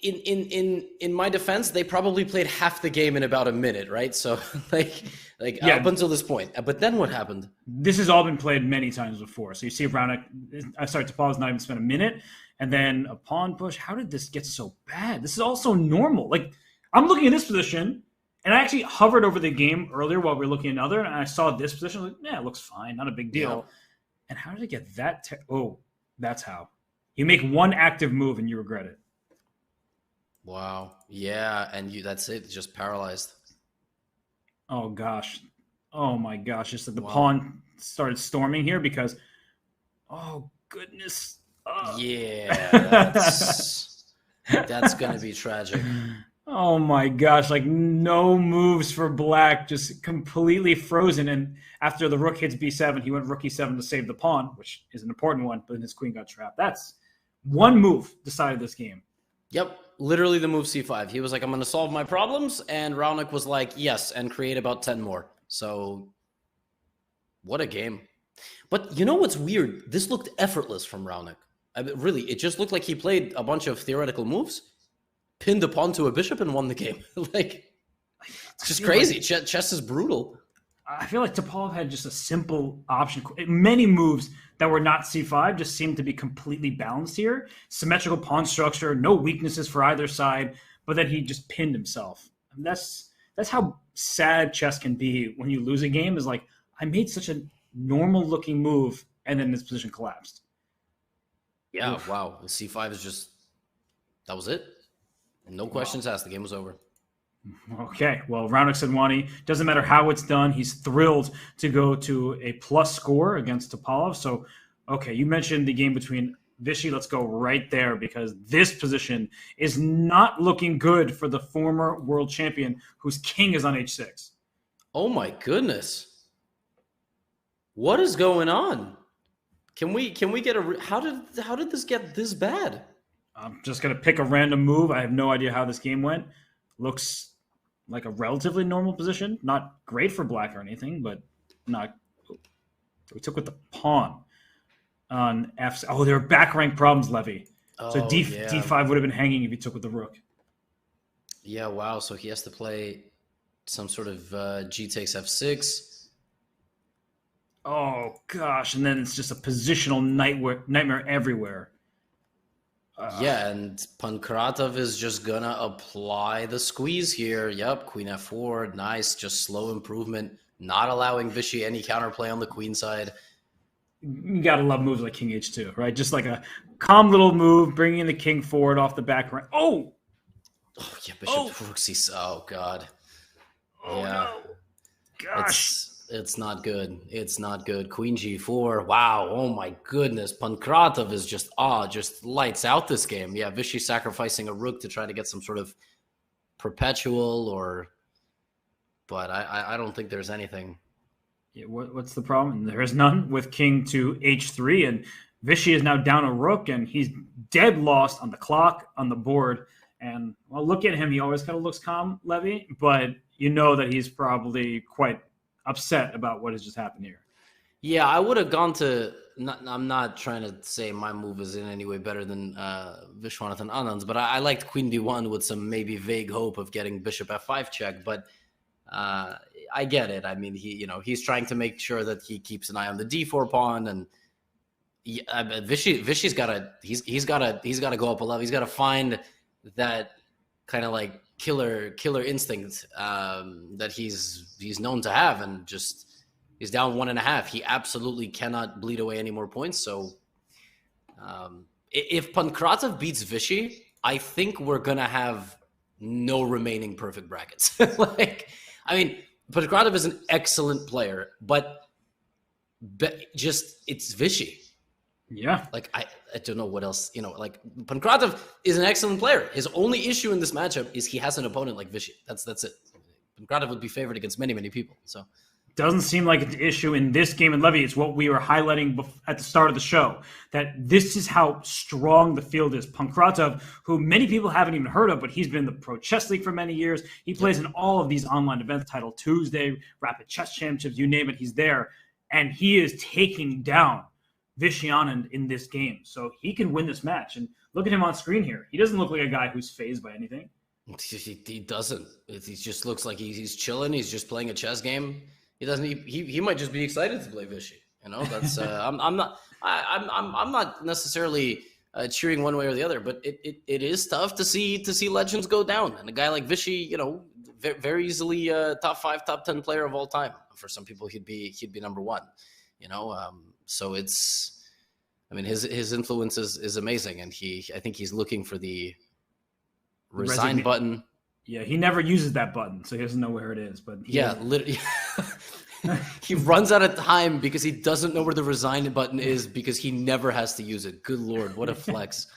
in my defense, they probably played half the game in about a minute, right? So up until this point. But then what happened? This has all been played many times before. So you see Raunik, Topalov's not even spent a minute. And then a pawn push. How did this get so bad? This is also normal. Like, I'm looking at this position, and I actually hovered over the game earlier while we were looking at another, and I saw this position. Like, yeah, it looks fine. Not a big deal. Yeah. And how did it get that? That's how. You make one active move, and you regret it. Wow. Yeah, and that's it. It's just paralyzed. Oh, gosh. Oh, my gosh. Just that the pawn started storming here because, oh, goodness. Yeah, that's going to be tragic. Oh my gosh, like no moves for Black, just completely frozen. And after the rook hits b7, he went rook e7 to save the pawn, which is an important one, but then his queen got trapped. That's one move decided this game. Yep, literally the move c5. He was like, I'm going to solve my problems, and Raunik was like, yes, and create about 10 more. So, what a game. But you know what's weird? This looked effortless from Raunik. I mean, really, it just looked like he played a bunch of theoretical moves, pinned a pawn to a bishop, and won the game. It's just crazy. Chess is brutal. I feel like Topalov had just a simple option. Many moves that were not c5 just seemed to be completely balanced here. Symmetrical pawn structure, no weaknesses for either side, but that he just pinned himself. And that's how sad chess can be when you lose a game, is like, I made such a normal-looking move, and then this position collapsed. Yeah, oof. Wow. C5 is just, that was it. No questions asked. The game was over. Okay, well, Raunik Sidwani, doesn't matter how it's done. He's thrilled to go to a plus score against Topalov. So, okay, you mentioned the game between Vichy. Let's go right there, because this position is not looking good for the former world champion whose king is on h6. Oh, my goodness. What is going on? Can we get how did this get this bad? I'm just going to pick a random move. I have no idea how this game went. Looks like a relatively normal position. Not great for Black or anything, but not. We took with the pawn on F. Oh, there are back rank problems, Levy. So D5 would have been hanging if he took with the rook. Yeah, wow. So he has to play some sort of G takes F6. Oh, gosh. And then it's just a positional nightmare everywhere. Yeah, and Pankratov is just going to apply the squeeze here. Yep, queen f4. Nice, just slow improvement. Not allowing Vichy any counterplay on the queen side. You gotta love moves like King H2, right? Just like a calm little move, bringing the king forward off the back rank. Oh, yeah, Bishop Rook C. Oh God. oh Yeah. no, gosh. It's not good. It's not good. Queen G4. Wow. Oh my goodness. Pankratov is just lights out this game. Yeah, Vishy sacrificing a rook to try to get some sort of perpetual but I don't think there's anything. Yeah, what's the problem? There is none with king to H3, and Vishy is now down a rook, and he's dead lost on the clock, on the board. And well, look at him. He always kind of looks calm, Levy, but you know that he's probably quite upset about what has just happened here. Yeah, I would have gone to. I'm not trying to say my move is in any way better than Vishwanathan Anand's, but I liked Queen D1 with some maybe vague hope of getting Bishop F5 check. But I get it. I mean, he's trying to make sure that he keeps an eye on the D4 pawn, and Vishy's got to. He's got to go up a level. He's got to find that kind of like killer instinct that he's known to have, and just. He's down 1.5. He absolutely cannot bleed away any more points. So if Pankratov beats Vishy, I think we're going to have no remaining perfect brackets. Pankratov is an excellent player, but it's Vishy. Yeah. I don't know what else, Pankratov is an excellent player. His only issue in this matchup is he has an opponent like Vishy. That's it. Pankratov would be favored against many, many people. So. Doesn't seem like an issue in this game. And Levy, it's what we were highlighting at the start of the show, that this is how strong the field is. Pankratov, who many people haven't even heard of, but he's been in the Pro Chess League for many years. He plays in all of these online events, Title Tuesday, Rapid Chess Championships, you name it, he's there. And he is taking down Vishy Anand in this game. So he can win this match. And look at him on screen here. He doesn't look like a guy who's fazed by anything. He doesn't. He just looks like he's chilling. He's just playing a chess game. He doesn't. He might just be excited to play Vishy. That's. I'm not necessarily cheering one way or the other, but it is tough to see legends go down. And a guy like Vishy, very easily top 5, top 10 player of all time. For some people, he'd be number 1. So it's. His influence is amazing, and I think he's looking for the resign button. Yeah, he never uses that button, so he doesn't know where it is. But literally, he runs out of time because he doesn't know where the resign button is because he never has to use it. Good Lord, what a flex.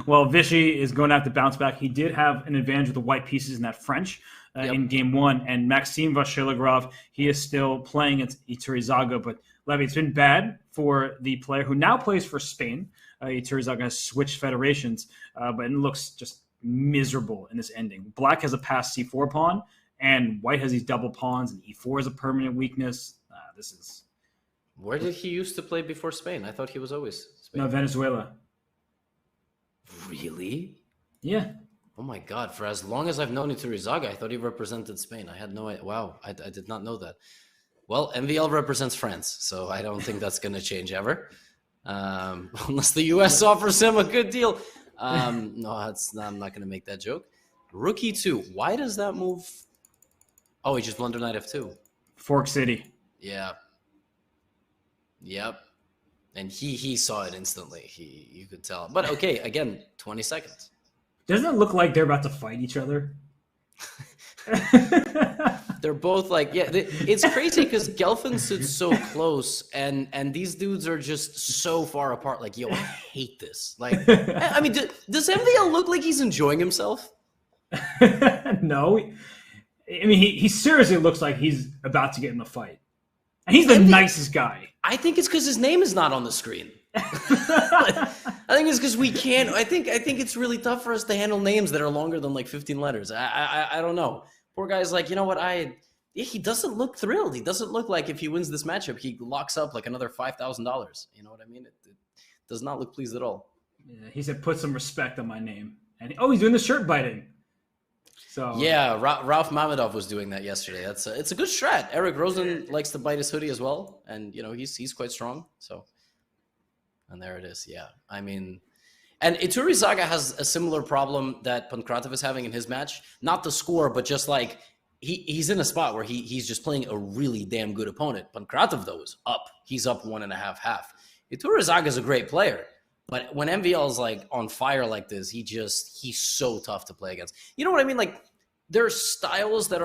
Well, Vishy is going to have to bounce back. He did have an advantage with the white pieces in that French in game 1. And Maxime Vachilegrov, he is still playing against Iturrizaga. But, Levy, it's been bad for the player who now plays for Spain. Iturrizaga has switched federations, but it looks just miserable in this ending. Black has a passed C4 pawn, and white has these double pawns, and E4 is a permanent weakness. This is. Where did he used to play before Spain? I thought he was always Spain. No, Venezuela. Really? Yeah. Oh my God! For as long as I've known Iturrizaga, I thought he represented Spain. I had no idea. Wow, I did not know that. Well, MVL represents France, so I don't think that's going to change ever, unless the US offers him a good deal. No, I'm not going to make that joke. Rook E2. Why does that move? Oh, he just blunder knight F2. Fork City. Yeah. Yep. And he saw it instantly. You could tell. But okay, again, 20 seconds. Doesn't it look like they're about to fight each other? They're both it's crazy because Gelfand sits so close and these dudes are just so far apart. Yo, I hate this. Does MVL look like he's enjoying himself? No. He seriously looks like he's about to get in the fight. And he's the nicest guy. I think it's because his name is not on the screen. I think it's because we can't. I think it's really tough for us to handle names that are longer than 15 letters. I don't know. Poor guy's you know what? He doesn't look thrilled. He doesn't look like if he wins this matchup, he locks up another $5,000. You know what I mean? It does not look pleased at all. Yeah, he said, "Put some respect on my name." And he's doing the shirt biting. So yeah, Ralph Mamedov was doing that yesterday. It's a good strat. Eric Rosen likes to bite his hoodie as well, and he's quite strong. So, and there it is. Yeah, and Iturrizaga has a similar problem that Pankratov is having in his match. Not the score, but just he's in a spot where he's just playing a really damn good opponent. Pankratov, though, is up. He's up 1.5 half. Ituruzaga is a great player, but when MVL is like on fire like this, he's so tough to play against. You know what I mean? Like, there are styles that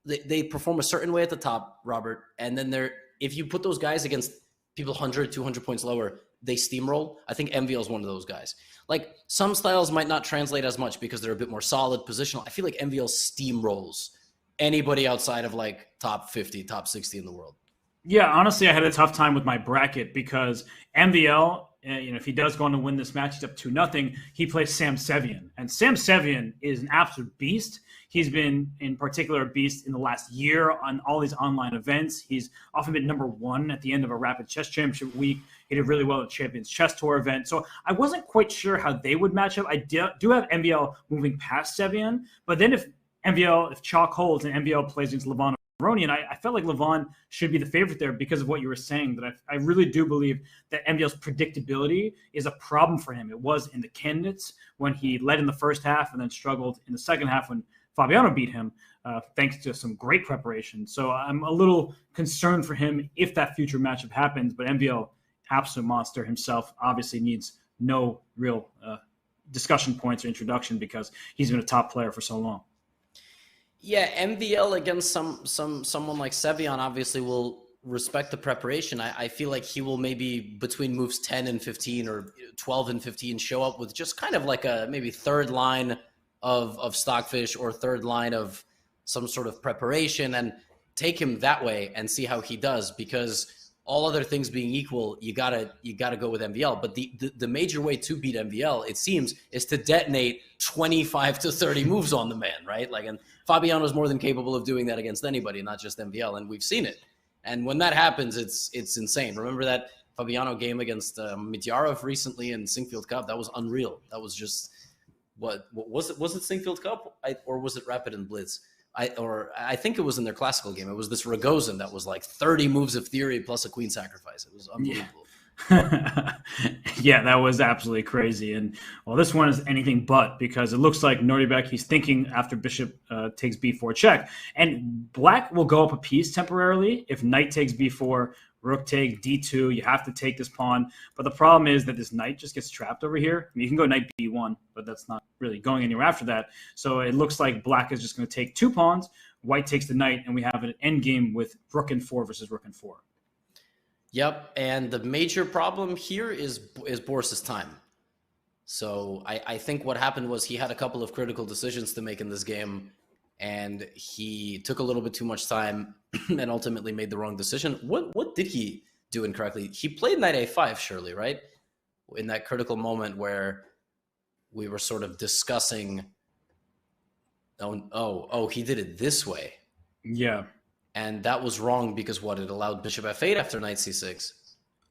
they perform a certain way at the top, Robert, and then if you put those guys against people 100, 200 points lower, they steamroll. I think MVL is one of those guys. Like, some styles might not translate as much because they're a bit more solid positional. I feel like MVL steamrolls anybody outside of like top 50, top 60 in the world. Yeah, honestly, I had a tough time with my bracket because MVL, if he does go on to win this match, he's up 2-0. He plays Sam Sevian, and Sam Sevian is an absolute beast. He's been, in particular, a beast in the last year on all these online events. He's often been number 1 at the end of a Rapid Chess Championship week. He did really well at Champions Chess Tour event. So I wasn't quite sure how they would match up. I do have MVL moving past Sevian, but then if Chalk holds and MVL plays against Levon Aronian, I felt like Levon should be the favorite there because of what you were saying. That I really do believe that MVL's predictability is a problem for him. It was in the candidates when he led in the first half and then struggled in the second half when Fabiano beat him, thanks to some great preparation. So I'm a little concerned for him if that future matchup happens. But MVL, absolute monster himself, obviously needs no real discussion points or introduction because he's been a top player for so long. Yeah, MVL against someone like Sevian obviously will respect the preparation. I feel like he will maybe between moves 10 and 15 or 12 and 15 show up with just kind of like a maybe third line of Stockfish or third line of some sort of preparation and take him that way and see how he does, because all other things being equal, you gotta go with MVL. But the major way to beat MVL, it seems, is to detonate 25 to 30 moves on the man, right? Like, and Fabiano's more than capable of doing that against anybody, not just MVL, and we've seen it. And when that happens, it's insane. Remember that Fabiano game against Mityarov recently in Singfield Cup? That was unreal. That was just what was it? Was it Singfield Cup or was it Rapid and Blitz? I think it was in their classical game. It was this Rogozin that was like 30 moves of theory plus a queen sacrifice. It was unbelievable. Yeah, that was absolutely crazy. And well, this one is anything but, because it looks like Nordebek, he's thinking after bishop takes b4 check. And black will go up a piece temporarily if knight takes b4, rook take d2. You have to take this pawn. But the problem is that this knight just gets trapped over here. I mean, you can go knight b1, but that's not really going anywhere after that. So it looks like black is just going to take 2 pawns. White takes the knight, and we have an endgame with rook and 4 versus rook and 4. Yep, and the major problem here is Boris's time. So I think what happened was he had a couple of critical decisions to make in this game, and he took a little bit too much time and ultimately made the wrong decision. What did he do incorrectly? He played knight a5, surely, right? In that critical moment where we were sort of discussing, oh, he did it this way. Yeah. And that was wrong because what? It allowed bishop f8 after knight c6.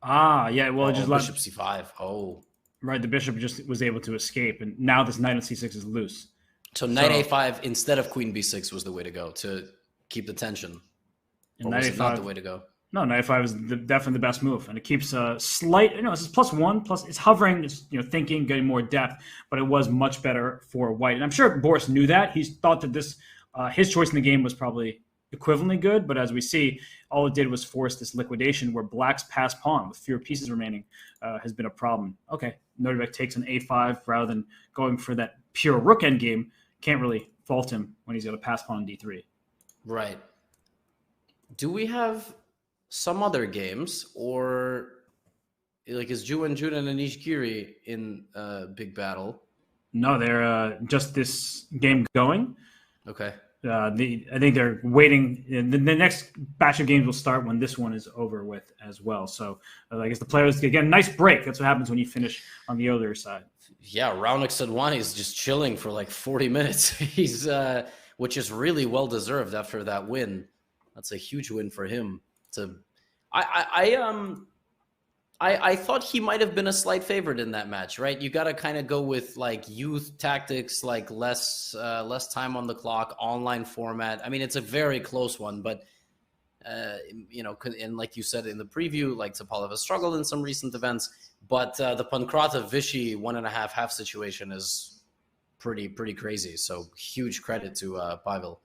Ah, yeah. Well, it just allowed bishop c5. Oh. Right, the bishop just was able to escape, and now this knight on c6 is loose. So knight a5 instead of queen b6 was the way to go to keep the tension. Or was it not the way to go? No, knight a5 is definitely the best move, and it keeps a slight. It's +1, plus it's hovering. It's thinking, getting more depth, but it was much better for white, and I'm sure Boris knew that. He thought that this his choice in the game was probably equivalently good, but as we see, all it did was force this liquidation where black's passed pawn with fewer pieces remaining has been a problem. Okay, Nordebek takes an a5 rather than going for that pure rook endgame. Can't really fault him when he's got a pass pawn on d3. Right. Do we have some other games, or like is Juan Judah and Anish Giri in big battle? No, they're just this game going. Okay. I think they're waiting. The next batch of games will start when this one is over with as well. So I guess the players get a nice break. That's what happens when you finish on the earlier side. Yeah, Raunik Sadwani is just chilling for like 40 minutes. He's which is really well deserved after that win. That's a huge win for him. I thought he might have been a slight favorite in that match, right? You got to kind of go with like youth tactics, like less time on the clock, online format. I mean, it's a very close one, but and like you said in the preview, like Topalov has struggled in some recent events, but the Pankratov Vichy 1.5 half situation is pretty crazy. So huge credit to Pavel.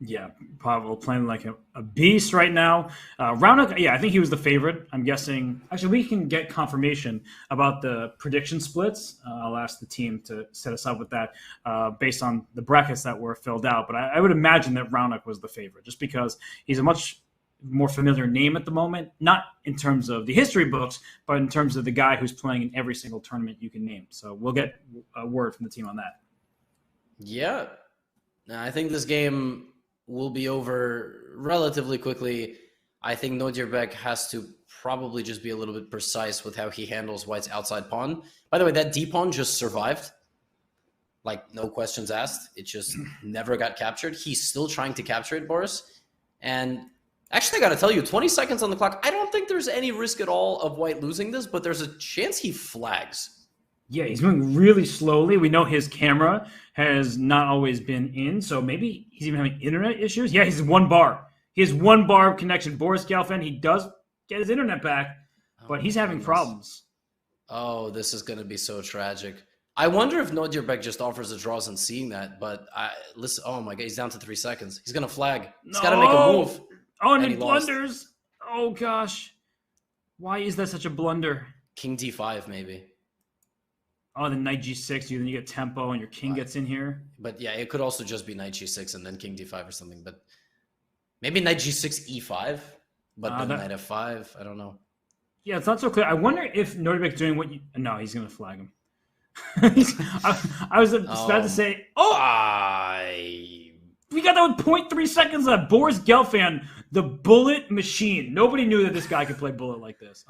Yeah, Pavel playing like a beast right now. Raonic, yeah, I think he was the favorite. I'm guessing. Actually, we can get confirmation about the prediction splits. I'll ask the team to set us up with that based on the brackets that were filled out. But I would imagine that Raonic was the favorite, just because he's a much more familiar name at the moment. Not in terms of the history books, but in terms of the guy who's playing in every single tournament you can name. So we'll get a word from the team on that. Yeah, I think this game will be over relatively quickly. I think Nodirbek has to probably just be a little bit precise with how he handles White's outside pawn. By the way, that D pawn just survived. Like, no questions asked. It just never got captured. He's still trying to capture it, Boris. And actually, I got to tell you, 20 seconds on the clock. I don't think there's any risk at all of White losing this, but there's a chance he flags. Yeah, he's moving really slowly. We know his camera has not always been in, so maybe he's even having internet issues. Yeah, he's 1 bar. He has 1 bar of connection. Boris Gelfand, he does get his internet back, but he's having problems. Oh, this is going to be so tragic. I wonder if Nodirbek just offers a draws and seeing that, but listen, oh my God, he's down to 3 seconds. He's going to flag. He's got to make a move. Oh, and he blunders. Oh, gosh. Why is that such a blunder? King D5, maybe. Oh, then knight G6, then you get tempo and your king gets in here. But yeah, it could also just be knight G6 and then king D5 or something. But maybe knight G6, E5, but then knight F5. I don't know. Yeah, it's not so clear. I wonder if Nordebek's doing what you... No, he's going to flag him. I was about to say... We got that with 0.3 seconds left. Boris Gelfand, the bullet machine. Nobody knew that this guy could play bullet like this.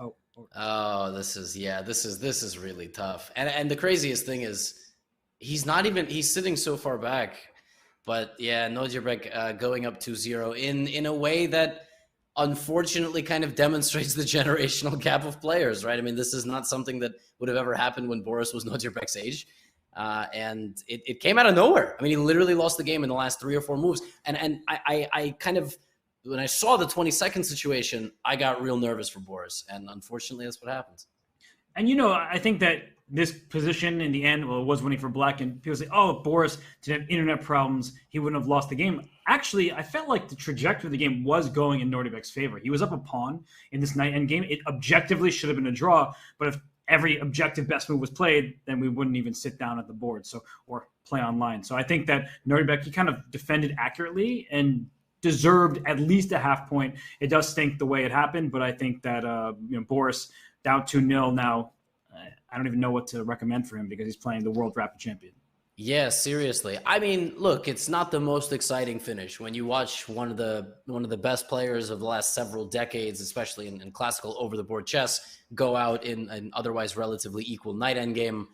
This is really tough. And the craziest thing is he's sitting so far back. But yeah, Nodirbek going up 2-0 in a way that unfortunately kind of demonstrates the generational gap of players, right? I mean, this is not something that would have ever happened when Boris was Nodirbek's age. And it came out of nowhere. I mean, he literally lost the game in the last 3 or 4 moves. And I kind of, when I saw the 20-second situation, I got real nervous for Boris. And unfortunately, that's what happens. And, I think that this position in the end, well, it was winning for Black. And people say, oh, if Boris didn't have internet problems, he wouldn't have lost the game. Actually, I felt like the trajectory of the game was going in Nordebek's favor. He was up a pawn in this knight endgame. It objectively should have been a draw. But if every objective best move was played, then we wouldn't even sit down at the board or play online. So I think that Nordebek, he kind of defended accurately and deserved at least a half point. It does stink the way it happened, but I think that Boris down 2-0 now, I don't even know what to recommend for him because he's playing the World Rapid Champion. Yeah, seriously. I mean, look, it's not the most exciting finish when you watch one of the best players of the last several decades, especially in classical over-the-board chess, go out in an otherwise relatively equal knight endgame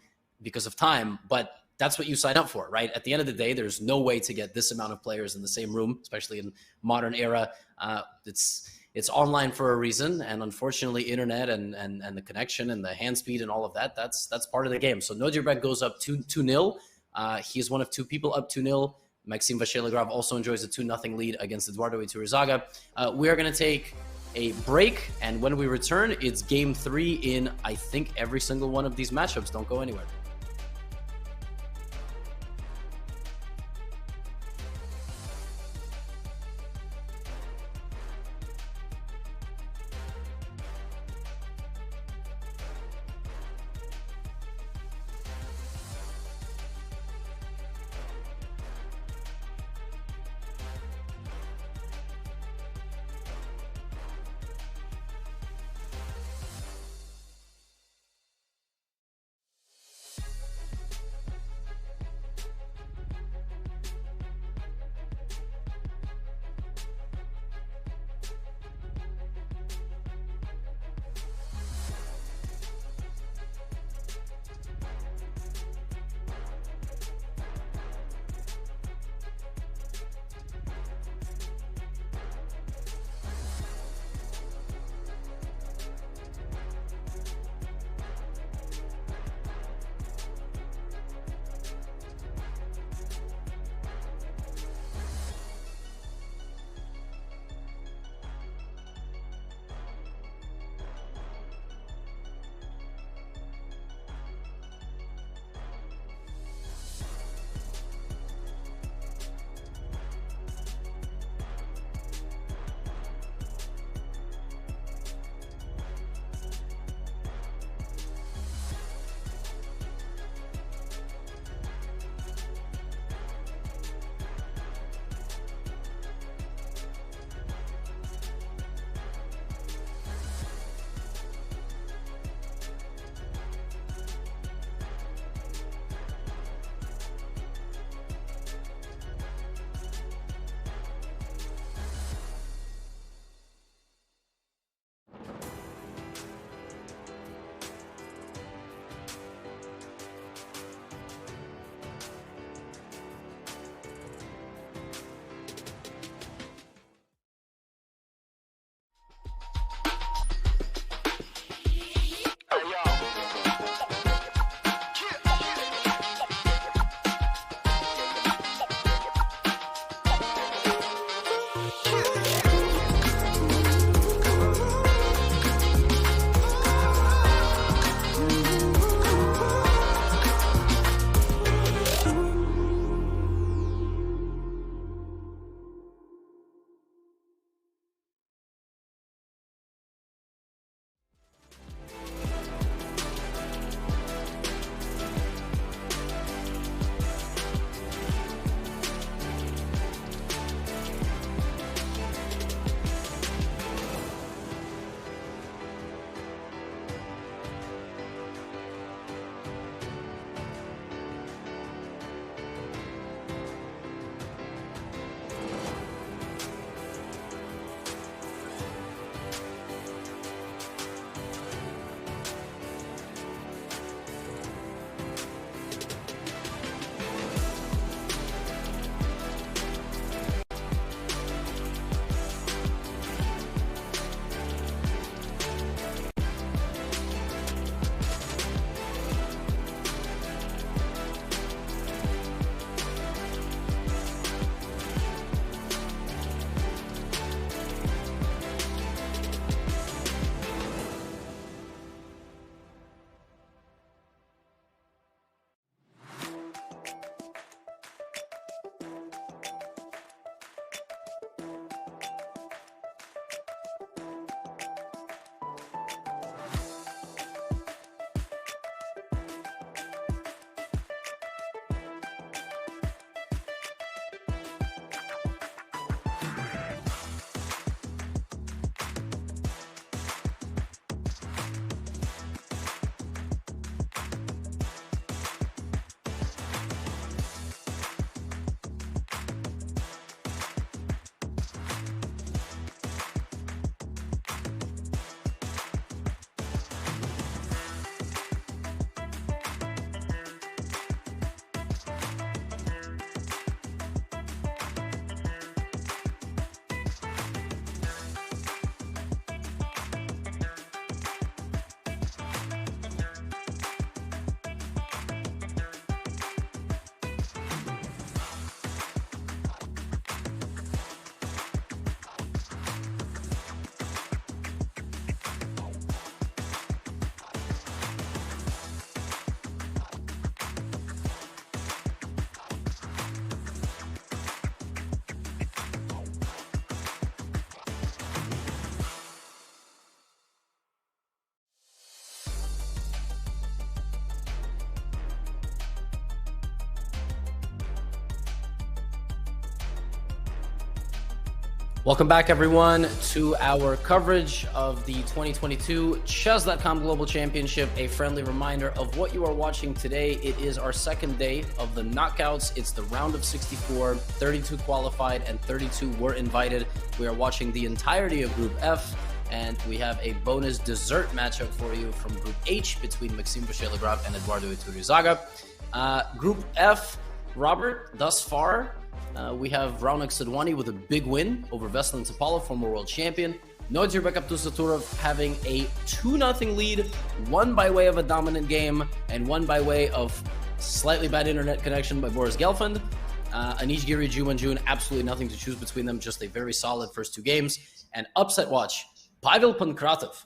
because of time. But that's what you sign up for, right? At the end of the day, there's no way to get this amount of players in the same room, especially in modern era. It's online for a reason, and unfortunately, internet and the connection and the hand speed and all of that, that's part of the game. So Nodirbek goes up 2-0. He is one of 2 people up 2-0. Maxim Vachier-Lagrave also enjoys a 2-0 lead against Eduardo Iturrizaga. We are going to take a break, and when we return, it's game 3 in, I think, every single one of these matchups. Don't go anywhere. Welcome back, everyone, to our coverage of the 2022 Chess.com Global Championship. A friendly reminder of what you are watching today. It is our second day of the knockouts. It's the round of 64, 32 qualified and 32 were invited. We are watching the entirety of Group F, and we have a bonus dessert matchup for you from Group H between Maxime Vachier-Lagrave and Eduardo Iturrizaga. Group F, Robert, thus far, we have Raunak Sadhwani with a big win over Veselin Topalov, former world champion. Nodirbek Abdusattorov having a 2-0 lead, one by way of a dominant game and one by way of slightly bad internet connection by Boris Gelfand. Anish Giri, Ju Manjun, absolutely nothing to choose between them, just a very solid first two games. And upset watch, Pavel Pankratov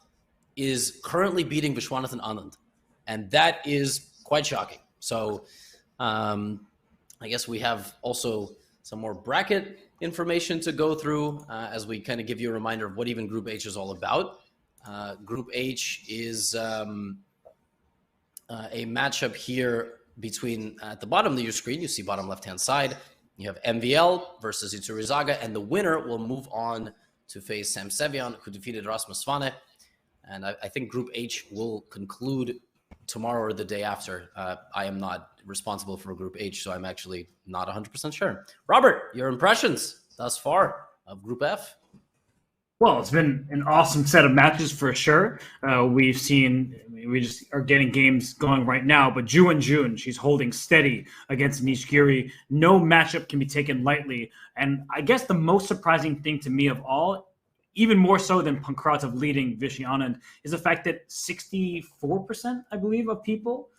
is currently beating Vishwanathan Anand, and that is quite shocking. So I guess we have also some more bracket information to go through as we kind of give you a reminder of what even Group H is all about. Group H is a matchup here between, at the bottom of your screen, you see bottom left-hand side, you have MVL versus Iturrizaga, and the winner will move on to face Sam Sevian, who defeated Rasmus Svane. And I think Group H will conclude tomorrow or the day after. I am not responsible for Group H, so I'm actually not 100% sure. Robert, your impressions thus far of Group F? Well, it's been an awesome set of matches for sure. We just are getting games going right now, but Ju Manjun, she's holding steady against Anish Giri. No matchup can be taken lightly. And I guess the most surprising thing to me of all, even more so than Pankratov leading Vishy Anand, is the fact that 64%, I believe, of people,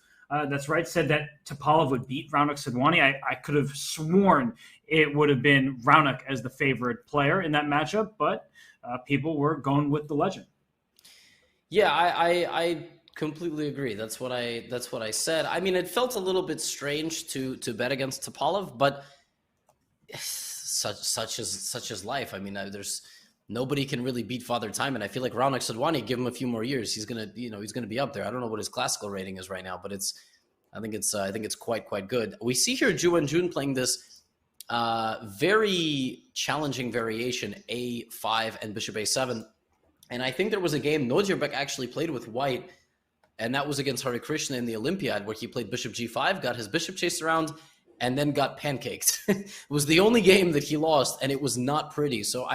that's right, said that Topalov would beat Raunak Sadhwani. I could have sworn it would have been Raunak as the favorite player in that matchup, but people were going with the legend. Yeah, I completely agree. That's what I said. I mean, it felt a little bit strange to bet against Topalov, but such is life. I mean, there's nobody can really beat Father Time, and I feel like Raunak Sadhwani, give him a few more years, he's gonna be up there. I don't know what his classical rating is right now, but I think it's quite good. We see here Ju Manjun playing this very challenging variation, A5 and Bishop A7, and I think there was a game Nodirbek actually played with White, and that was against Hare Krishna in the Olympiad, where he played Bishop G5, got his bishop chased around, and then got pancaked. It was the only game that he lost, and it was not pretty. So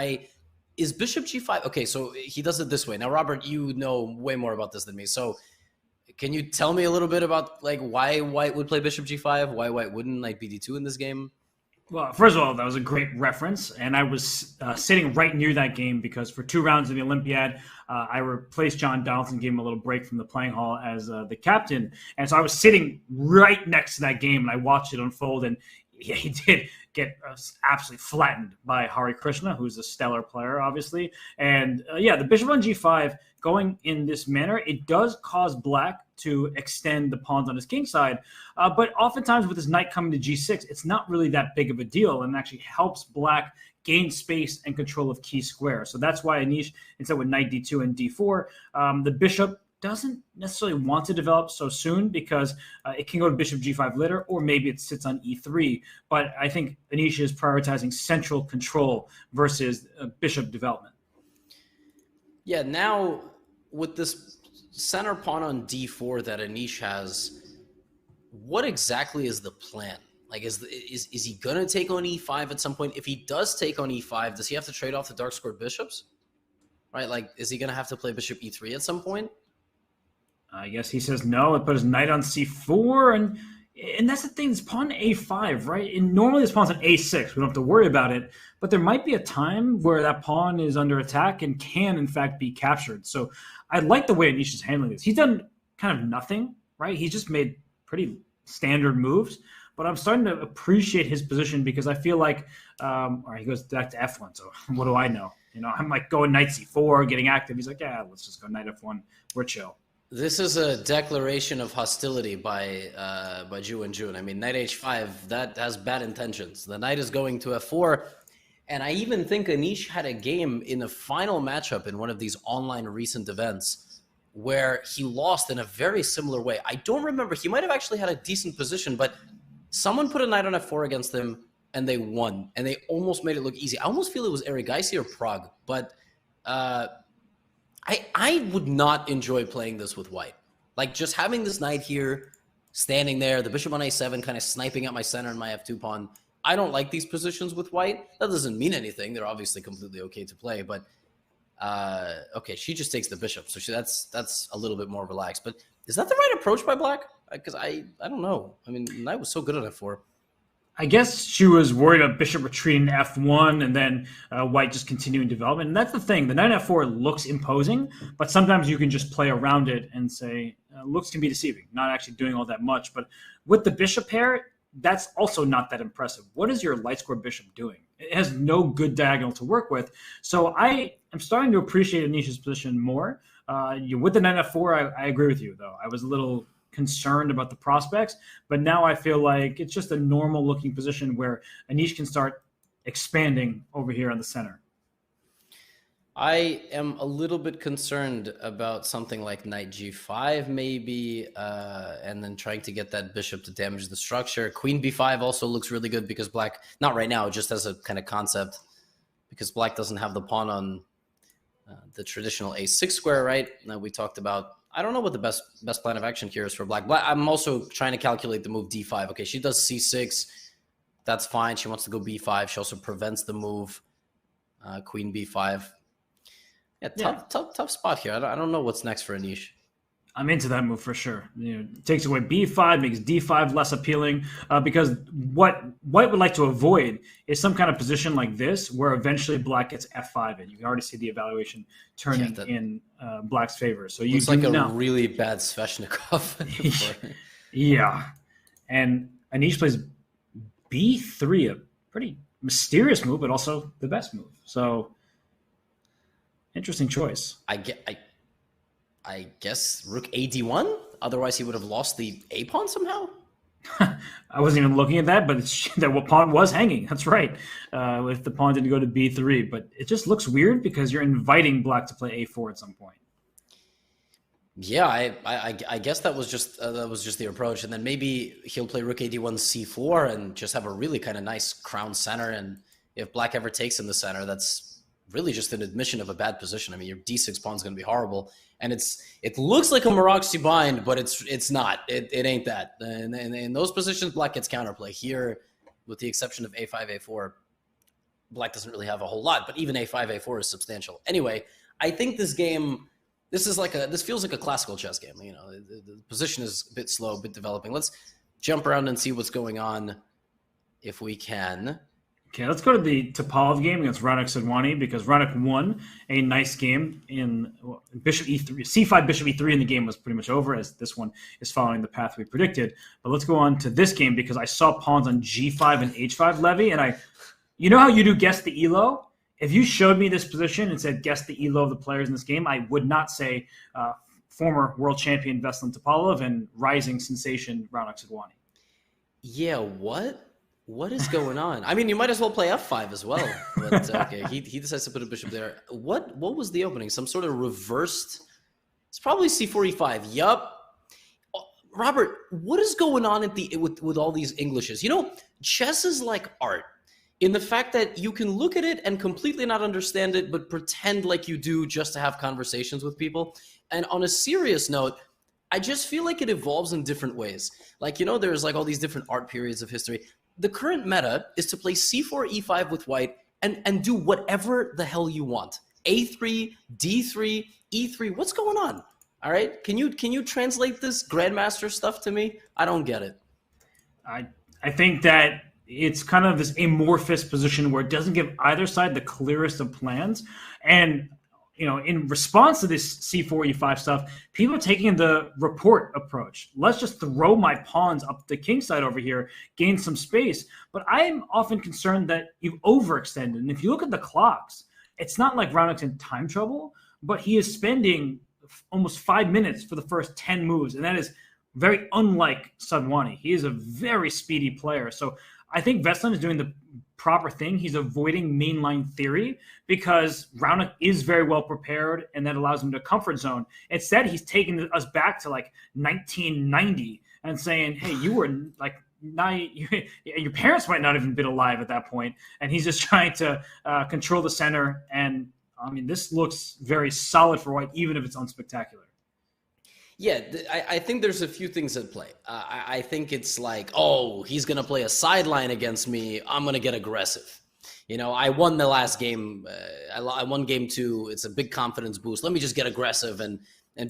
is Bishop G5? Okay, so he does it this way. Now, Robert, you know way more about this than me. So can you tell me a little bit about like why White would play Bishop G5? Why White wouldn't like BD2 in this game? Well, first of all, that was a great reference, and I was sitting right near that game because for 2 rounds of the Olympiad, I replaced John Donaldson, gave him a little break from the playing hall as the captain, and so I was sitting right next to that game, and I watched it unfold, and he did get absolutely flattened by Hare Krishna, who's a stellar player, obviously. And the bishop on G5 going in this manner, it does cause black to extend the pawns on his king side. But oftentimes with his knight coming to G6, it's not really that big of a deal and actually helps black gain space and control of key squares. So that's why Anish, instead with knight D2 and D4, the bishop doesn't necessarily want to develop so soon because it can go to bishop G5 later, or maybe it sits on E3. But I think Anish is prioritizing central control versus bishop development. Yeah, now with this center pawn on D4 that Anish has, what exactly is the plan? Like, is he going to take on E5 at some point? If he does take on E5, does he have to trade off the dark squared bishops? Right? Like, is he going to have to play bishop E3 at some point? I guess he says no. It put his knight on C4, and that's the thing. It's pawn A5, right? And normally this pawn's on A6. We don't have to worry about it. But there might be a time where that pawn is under attack and can, in fact, be captured. So I like the way Anish is handling this. He's done kind of nothing, right? He's just made pretty standard moves. But I'm starting to appreciate his position because I feel like, all right, he goes back to F1. So what do I know? You know, I'm like going knight C4, getting active. He's like, yeah, let's just go knight F1. We're chill. This is a declaration of hostility by Ju Manjun. I mean, knight H5, that has bad intentions. The knight is going to F4. And I even think Anish had a game in the final matchup in one of these online recent events where he lost in a very similar way. I don't remember. He might have actually had a decent position, but someone put a knight on F4 against him, and they won, and they almost made it look easy. I almost feel it was Erigaisi or Prague, but I would not enjoy playing this with white. Like, just having this knight here, standing there, the bishop on a7, kind of sniping at my center and my f2 pawn. I don't like these positions with white. That doesn't mean anything. They're obviously completely okay to play, but okay, she just takes the bishop, so that's a little bit more relaxed. But is that the right approach by black? Because I don't know. I mean, knight was so good on f4. I guess she was worried about bishop retreating to f1 and then white just continuing development. And that's the thing. The knight f4 looks imposing, but sometimes you can just play around it and say, looks can be deceiving, not actually doing all that much. But with the bishop pair, that's also not that impressive. What is your light square bishop doing? It has no good diagonal to work with. So I am starting to appreciate Anish's position more. With the knight f4, I agree with you, though. I was a little concerned about the prospects, but now I feel like it's just a normal looking position where Anish can start expanding over here on the center. I am a little bit concerned about something like knight g5 maybe, and then trying to get that bishop to damage the structure. Queen b5 also looks really good because black, not right now, just as a kind of concept, because black doesn't have the pawn on the traditional a6 square, right? Now we talked about, I don't know what the best plan of action here is for black. I'm also trying to calculate the move d5. Okay, she does c6. That's fine. She wants to go b5. She also prevents the move queen b5. Yeah, tough spot here. I don't know what's next for Anish. I'm into that move for sure. Takes away b5, makes d5 less appealing, because what white would like to avoid is some kind of position like this where eventually black gets f5 in. You can already see the evaluation turning in black's favor. So you it's like a really bad Sveshnikov. Yeah. And Anish plays b3, a pretty mysterious move, but also the best move. So interesting choice. I guess rook ad1. Otherwise, he would have lost the a pawn somehow. I wasn't even looking at that, but that pawn was hanging. That's right. If the pawn didn't go to b3, but it just looks weird because you're inviting black to play a4 at some point. Yeah, I guess that was just the approach, and then maybe he'll play rook ad1 c4 and just have a really kind of nice crown center. And if black ever takes in the center, that's really just an admission of a bad position. I mean, your d6 pawn is going to be horrible. And it looks like a Maragsi bind, but it's not. It ain't that. And in those positions, black gets counterplay. Here, with the exception of a5, a4, black doesn't really have a whole lot. But even a5, a4 is substantial. Anyway, I think this game, this feels like a classical chess game. You know, the position is a bit slow, a bit developing. Let's jump around and see what's going on, if we can. Okay, let's go to the Topalov game against Ranik Sedwani, because Ranik won a nice game in bishop e3. C5, bishop e3 in the game was pretty much over, as this one is following the path we predicted. But let's go on to this game, because I saw pawns on g5 and h5 levy, and you know how you do guess the elo? If you showed me this position and said guess the elo of the players in this game, I would not say former world champion Veselin Topalov and rising sensation Ranik Sedwani. Yeah, what? What is going on? I mean, you might as well play f5 as well. But okay, he decides to put a bishop there. What was the opening? Some sort of reversed... It's probably c4, e5. Yup. Robert, what is going on with all these Englishes? You know, chess is like art in the fact that you can look at it and completely not understand it, but pretend like you do just to have conversations with people. And on a serious note, I just feel like it evolves in different ways. Like, you know, there's like all these different art periods of history. The current meta is to play c4, e5 with white and do whatever the hell you want. a3, d3, e3. What's going on? All right, can you translate this grandmaster stuff to me? I don't get it. I think that it's kind of this amorphous position where it doesn't give either side the clearest of plans. And you know, in response to this c4, e5 stuff, people are taking the report approach. Let's just throw my pawns up the king side over here, gain some space. But I'm often concerned that you've overextended. And if you look at the clocks, it's not like Ranik's in time trouble, but he is spending almost 5 minutes for the first 10 moves. And that is very unlike Sedwani. He is a very speedy player. So I think Veselin is doing the proper thing. He's avoiding mainline theory because Raonic is very well prepared, and that allows him to comfort zone. Instead, he's taking us back to like 1990 and saying, hey, you were like now your parents might not have even been alive at that point, and he's just trying to control the center. And I mean, this looks very solid for white, even if it's unspectacular. Yeah, I think there's a few things at play. I think it's like, oh, he's going to play a sideline against me. I'm going to get aggressive. You know, I won the last game. I won game 2. It's a big confidence boost. Let me just get aggressive and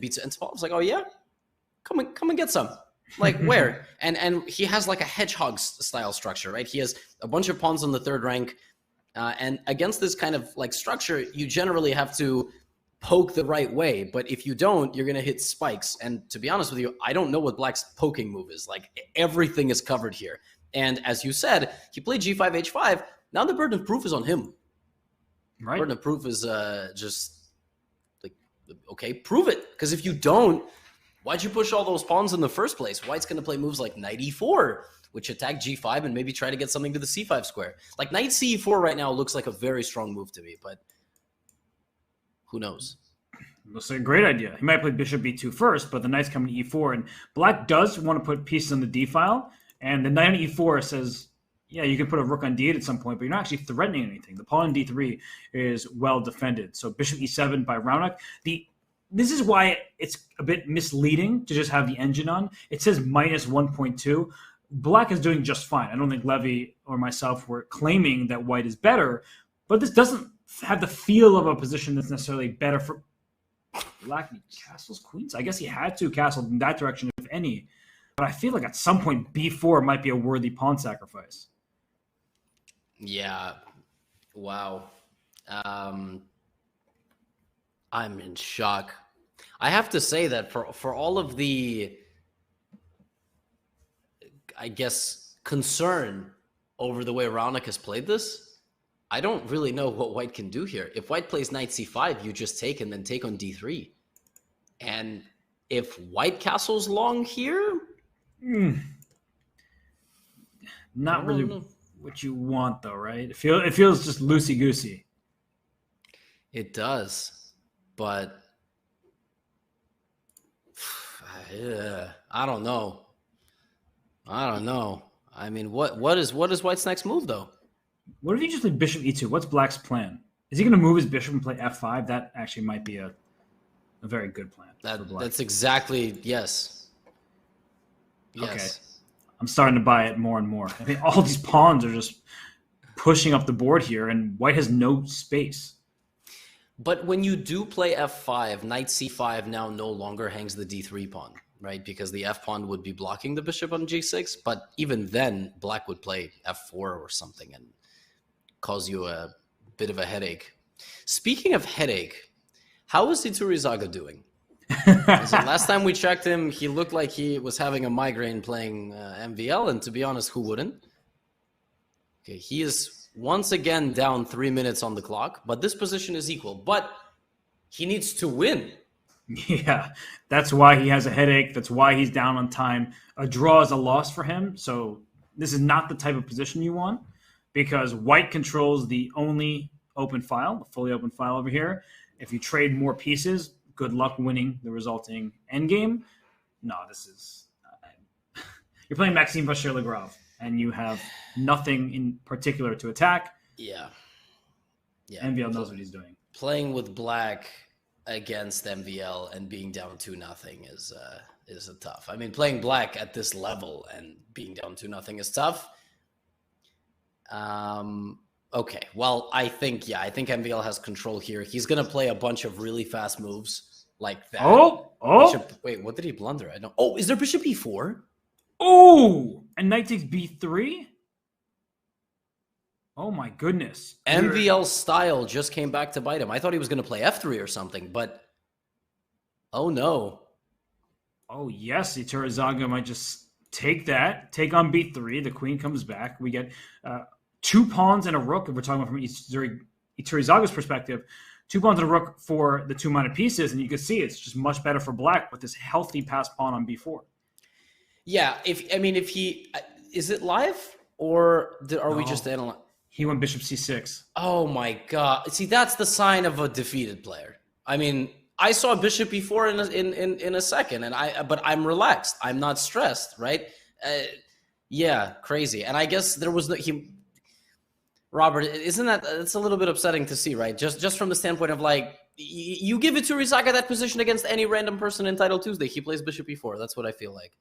beat. And Spalov's like, oh, yeah? Come and get some. Like, where? And he has like a hedgehog style structure, right? He has a bunch of pawns on the 3rd rank. And against this kind of like structure, you generally have to poke the right way, but if you don't, you're going to hit spikes. And to be honest with you, I don't know what Black's poking move is. Like, everything is covered here. And as you said, he played g5, h5. Now the burden of proof is on him. Right. Burden of proof is just like, okay, prove it. Because if you don't, why'd you push all those pawns in the first place? White's going to play moves like knight e4, which attack g5 and maybe try to get something to the c5 square. Like, knight ce4 right now looks like a very strong move to me, but who knows? Looks like a great idea. He might play bishop b2 first, but the knight's coming to e4, and Black does want to put pieces on the d file, and the knight on e4 says, yeah, you can put a rook on d8 at some point, but you're not actually threatening anything. The pawn on d3 is well defended. So bishop e7 by Raunak. This is why it's a bit misleading to just have the engine on. It says minus 1.2. Black is doing just fine. I don't think Levy or myself were claiming that white is better, but this doesn't have the feel of a position that's necessarily better for Black. He castles queens. I guess he had to castle in that direction, if any. But I feel like at some point b4 might be a worthy pawn sacrifice. Yeah. Wow. I'm in shock. I have to say that for all of the, I guess, concern over the way Raunak has played this, I don't really know what white can do here. If white plays knight c5, you just take and then take on d3. And if white castles long here... Not really what you want, though, right? It feels just loosey-goosey. It does, but... I don't know. I mean, what is white's next move, though? What if he just played bishop e2? What's Black's plan? Is he going to move his bishop and play f5? That actually might be a very good plan. That's exactly, yes. Okay. I'm starting to buy it more and more. I mean, all these pawns are just pushing up the board here, and white has no space. But when you do play f5, knight c5 now no longer hangs the d3 pawn, right? Because the f pawn would be blocking the bishop on g6. But even then, Black would play f4 or something and cause you a bit of a headache. Speaking of headache, how is Iturizaga doing? Last time we checked him, he looked like he was having a migraine playing MVL, and to be honest, who wouldn't? Okay, he is once again down 3 minutes on the clock, but this position is equal. But he needs to win. Yeah, that's why he has a headache. That's why he's down on time. A draw is a loss for him, so this is not the type of position you want, because white controls the only open file, the fully open file over here. If you trade more pieces, good luck winning the resulting endgame. No, this is... you're playing Maxime Vachier-Lagrave, and you have nothing in particular to attack. Yeah. MVL knows what he's doing. Playing with Black against MVL and being down 2-0 is a tough. I mean, playing Black at this level and being down 2-0 is tough. Okay, well, I think MVL has control here. He's going to play a bunch of really fast moves like that. Wait, what did he blunder? I don't... Oh, is there bishop e4? Oh, and knight takes b3? Oh, my goodness. MVL style just came back to bite him. I thought he was going to play f3 or something, but... Oh, no. Oh, yes, Iturizaga might just take that, take on b3. The queen comes back. We get... 2 pawns and a rook, if we're talking about from Iturizaga's perspective, 2 pawns and a rook for the 2 minor pieces, and you can see it's just much better for Black with this healthy passed pawn on b4. Yeah, is it live, or are we just analyzing? He went bishop c6. Oh my god! See, that's the sign of a defeated player. I mean, I saw bishop e4 in a second, but I'm relaxed. I'm not stressed, right? Yeah, crazy. And I guess there was Robert, isn't that, it's a little bit upsetting to see, right? Just from the standpoint of like, you give it to Risaga that position against any random person in Title Tuesday, he plays Bishop E4. That's what I feel like.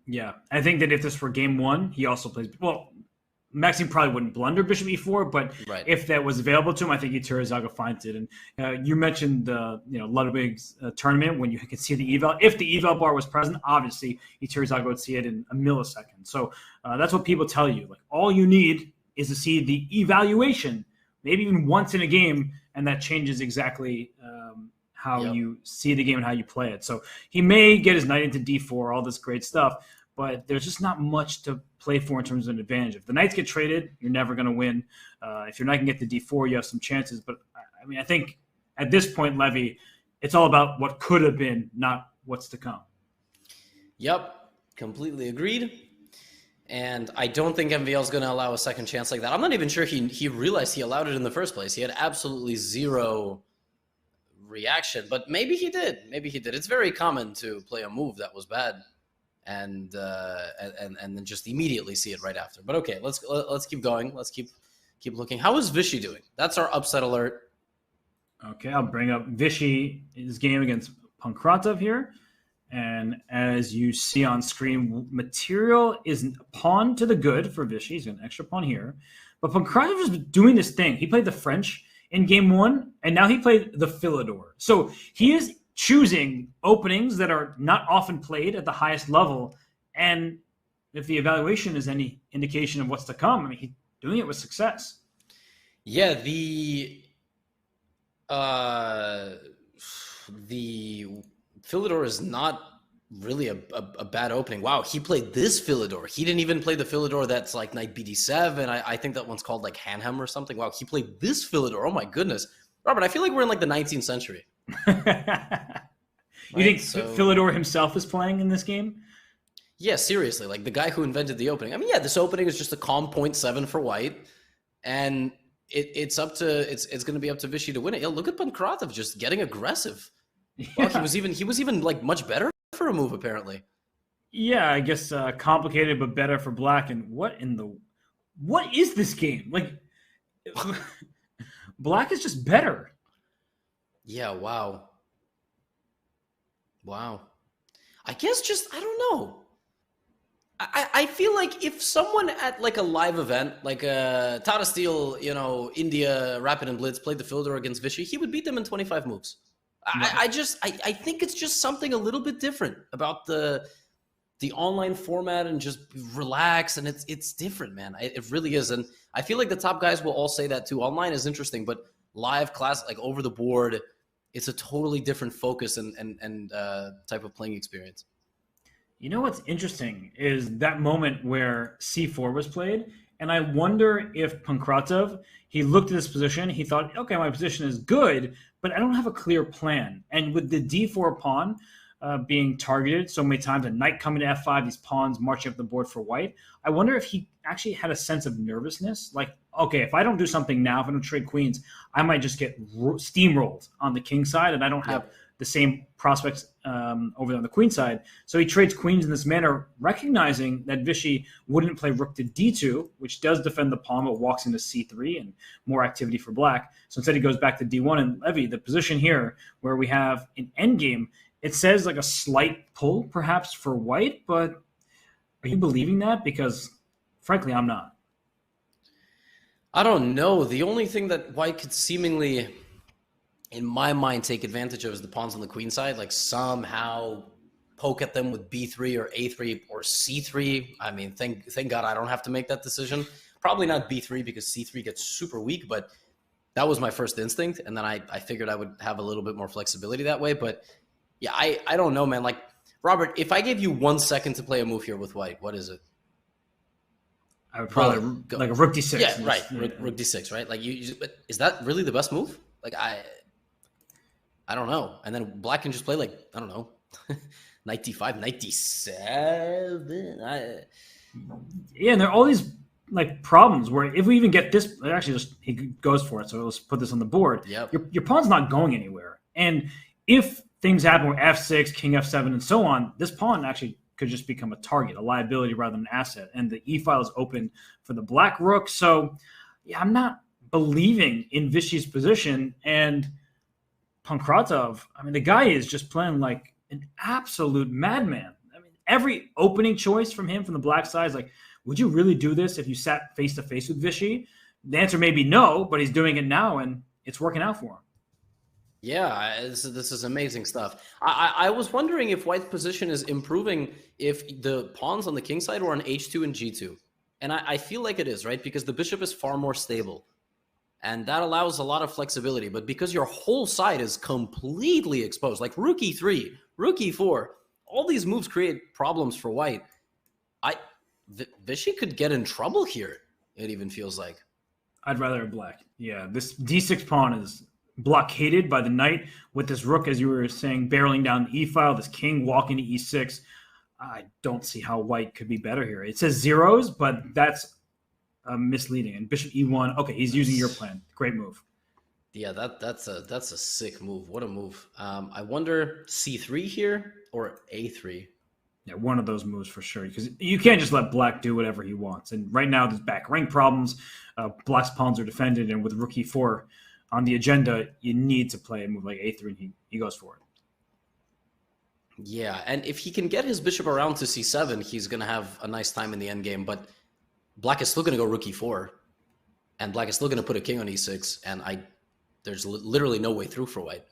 Yeah, I think that if this were game one, he also plays. Well, Maxime probably wouldn't blunder Bishop E4, but if that was available to him, I think Ituruzaga finds it. And you mentioned the Ludwig's tournament when you can see the eval. If the eval bar was present, obviously Ituruzaga would see it in a millisecond. So that's what people tell you. Like all you need is to see the evaluation, maybe even once in a game, and that changes exactly how you see the game and how you play it. So he may get his knight into D4, all this great stuff, but there's just not much to play for in terms of an advantage. If the knights get traded, you're never going to win. If your knight can get to D4, you have some chances. But, I mean, I think at this point, Levy, it's all about what could have been, not what's to come. Yep, completely agreed. And I don't think MVL is going to allow a second chance like that. I'm not even sure he realized he allowed it in the first place. He had absolutely zero reaction, but maybe he did. Maybe he did. It's very common to play a move that was bad and then just immediately see it right after. But okay, let's keep going. Let's keep looking. How is Vishy doing? That's our upset alert. Okay, I'll bring up Vishy's game against Pankratov here. And as you see on screen, material is a pawn to the good for Vishy. He's got an extra pawn here. But Pankratov is doing this thing. He played the French in game one, and now he played the Philidor. So he is choosing openings that are not often played at the highest level. And if the evaluation is any indication of what's to come, I mean, he's doing it with success. Yeah, the Philidor is not really a bad opening. Wow, he played this Philidor. He didn't even play the Philidor that's like knight BD7. I think that one's called like Hanham or something. Wow, he played this Philidor. Oh my goodness. Robert, I feel like we're in like the 19th century. You think Philidor himself is playing in this game? Yeah, seriously. Like the guy who invented the opening. I mean, yeah, this opening is just a calm 0.7 for white. And it's going to be up to Vishy to win it. Yeah, look at Pankratov just getting aggressive. Yeah. Well, he was even like much better for a move apparently. Yeah, I guess complicated but better for black. And what is this game? Like black is just better. Yeah, wow. I guess I don't know. I feel like if someone at like a live event, like Tata Steel, India Rapid and Blitz played the Philidor against Vishy, he would beat them in 25 moves. I think it's just something a little bit different about the online format and just relax, and it's different, man. It really is, and I feel like the top guys will all say that too. Online is interesting, but live class, like over the board, it's a totally different focus and type of playing experience. You know what's interesting is that moment where C4 was played, and I wonder if Pankratov, he looked at this position, he thought, okay, my position is good, but I don't have a clear plan. And with the D4 pawn being targeted so many times, a knight coming to F5, these pawns marching up the board for white, I wonder if he actually had a sense of nervousness. Like, okay, if I don't do something now, if I don't trade queens, I might just get steamrolled on the king side, and I don't have the same prospects over on the queen side. So he trades queens in this manner, recognizing that Vishy wouldn't play rook to D2, which does defend the pawn, but walks into C3 and more activity for black. So instead he goes back to D1. And Levy, the position here where we have an endgame, it says like a slight pull perhaps for white, but are you believing that? Because frankly, I'm not. I don't know. The only thing that white could seemingly, in my mind, take advantage of is the pawns on the queen side, like somehow poke at them with B3 or A3 or C3. I mean, thank God I don't have to make that decision. Probably not B3 because C3 gets super weak, but that was my first instinct. And then I figured I would have a little bit more flexibility that way. But yeah, I don't know, man. Like, Robert, if I gave you 1 second to play a move here with white, what is it? I would probably go like a rook D6. Yeah, right. Rook D6, right? Like, but is that really the best move? Like, I don't know. And then black can just play like, I don't know, knight D5, knight D7. Yeah, and there are all these like problems where if we even get this, actually he goes for it. So let's put this on the board. Yep. Your pawn's not going anywhere. And if things happen with F6, King F7, and so on, this pawn actually could just become a target, a liability rather than an asset. And the e-file is open for the black rook. So, yeah, I'm not believing in Vishy's position. And Pankratov, I mean, the guy is just playing like an absolute madman. I mean, every opening choice from him from the black side is like, would you really do this if you sat face-to-face with Vishy? The answer may be no, but he's doing it now, and it's working out for him. Yeah, this is amazing stuff. I was wondering if White's position is improving if the pawns on the king side were on h2 and g2. And I feel like it is, right? Because the bishop is far more stable. And that allows a lot of flexibility. But because your whole side is completely exposed, like rook e3, rook e4, all these moves create problems for White. Vishy could get in trouble here, it even feels like. I'd rather have black. Yeah, this d6 pawn is blockaded by the knight with this rook, as you were saying, barreling down the e-file, this king walking to e6. I don't see how White could be better here. It says zeros, but that's misleading. And bishop e1, okay, he's using your plan. Great move. Yeah, that's a sick move. What a move. I wonder c3 here or a3. Yeah, one of those moves for sure, because you can't just let black do whatever he wants. And right now there's back rank problems. Black's pawns are defended, and with rook e4 on the agenda, you need to play a move like a3, and he goes for it. Yeah, and if he can get his bishop around to c7, he's going to have a nice time in the endgame. But black is still going to go rook e4, and black is still going to put a king on e6, and there's literally no way through for White.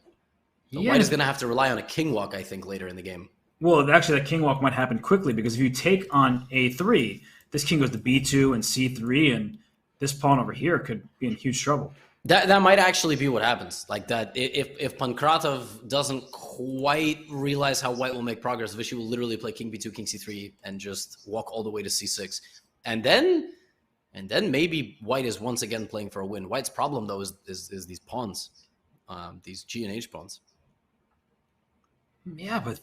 So White is going to have to rely on a king walk, I think, later in the game. Well, actually, that king walk might happen quickly, because if you take on a3, this king goes to b2 and c3, and this pawn over here could be in huge trouble. That might actually be what happens. Like that, if Pankratov doesn't quite realize how White will make progress, Vishy will literally play king b2, king c3, and just walk all the way to c6. And then maybe White is once again playing for a win. White's problem, though, is these pawns, these G and H pawns. Yeah, but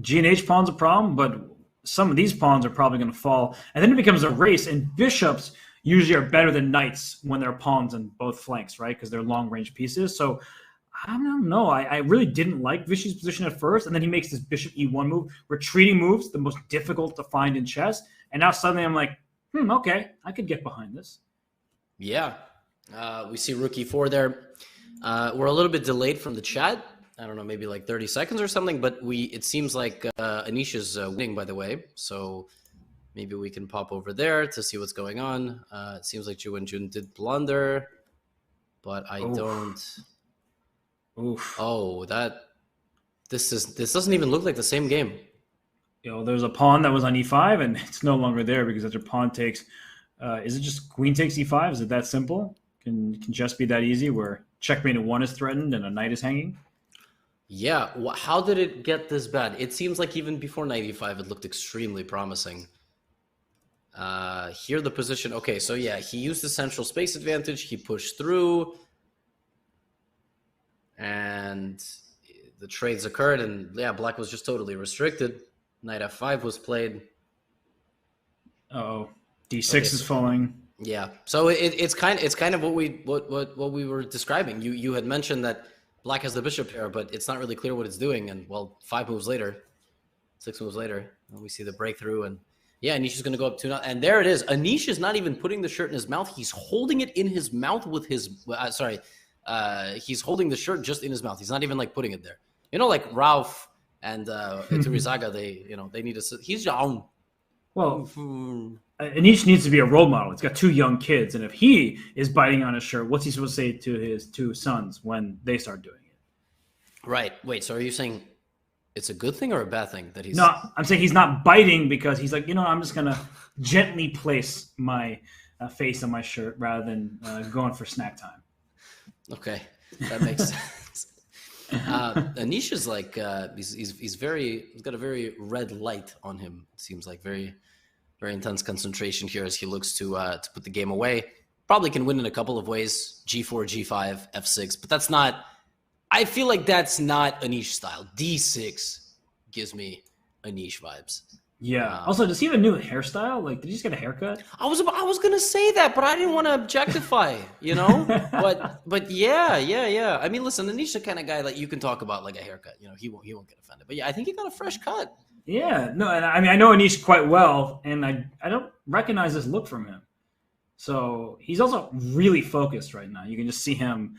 G and H pawn's a problem, but some of these pawns are probably going to fall. And then it becomes a race, and bishops usually are better than knights when they're pawns on both flanks, right? Because they're long-range pieces. So I don't know. I really didn't like Vishy's position at first, and then he makes this bishop e1 move, retreating moves, the most difficult to find in chess. And now suddenly I'm like, okay, I could get behind this. Yeah. We see rook e4 there. We're a little bit delayed from the chat. I don't know, maybe like 30 seconds or something, but it seems like Anish is winning, by the way. So maybe we can pop over there to see what's going on. It seems like Ju and Jun did blunder, but I don't. Oof. Oh, this doesn't even look like the same game. There's a pawn that was on e5, and it's no longer there because after pawn takes, is it just queen takes e5? Is it that simple? Can chess be that easy where checkmate at 1 is threatened and a knight is hanging? Yeah, how did it get this bad? It seems like even before knight e5, it looked extremely promising. Here the position, okay, so yeah, he used the central space advantage, he pushed through, and the trades occurred, and yeah, black was just totally restricted. Knight f5 was played. Uh-oh, d6 is falling. Yeah, so it's kind of what we were describing. You had mentioned that black has the bishop pair, but it's not really clear what it's doing. And well, 5 moves later, 6 moves later, we see the breakthrough, and yeah, Anish is going to go up 2-0, and there it is. Anish is not even putting the shirt in his mouth; he's holding it in his mouth with his. He's holding the shirt just in his mouth. He's not even like putting it there. Like Ralph and Turizaga, they need to. He's down. Well, Anish needs to be a role model. He's got 2 young kids, and if he is biting on his shirt, what's he supposed to say to his 2 sons when they start doing it? Right. Wait. So are you saying it's a good thing or a bad thing that he's? No, I'm saying he's not biting because he's like, I'm just gonna gently place my face on my shirt rather than going for snack time. Okay, that makes sense. Anish is like he's got a very red light on him. It seems like very, very intense concentration here as he looks to put the game away. Probably can win in a couple of ways: G4, G5, F6. But that's not. I feel like that's not Anish style. D6 gives me Anish vibes. Yeah. Also, does he have a new hairstyle? Like, did he just get a haircut? I was gonna say that, but I didn't want to objectify, But yeah. I mean, listen, Anish is the kind of guy that you can talk about like a haircut. He won't get offended. But yeah, I think he got a fresh cut. Yeah, no, and I mean I know Anish quite well, and I don't recognize this look from him. So he's also really focused right now. You can just see him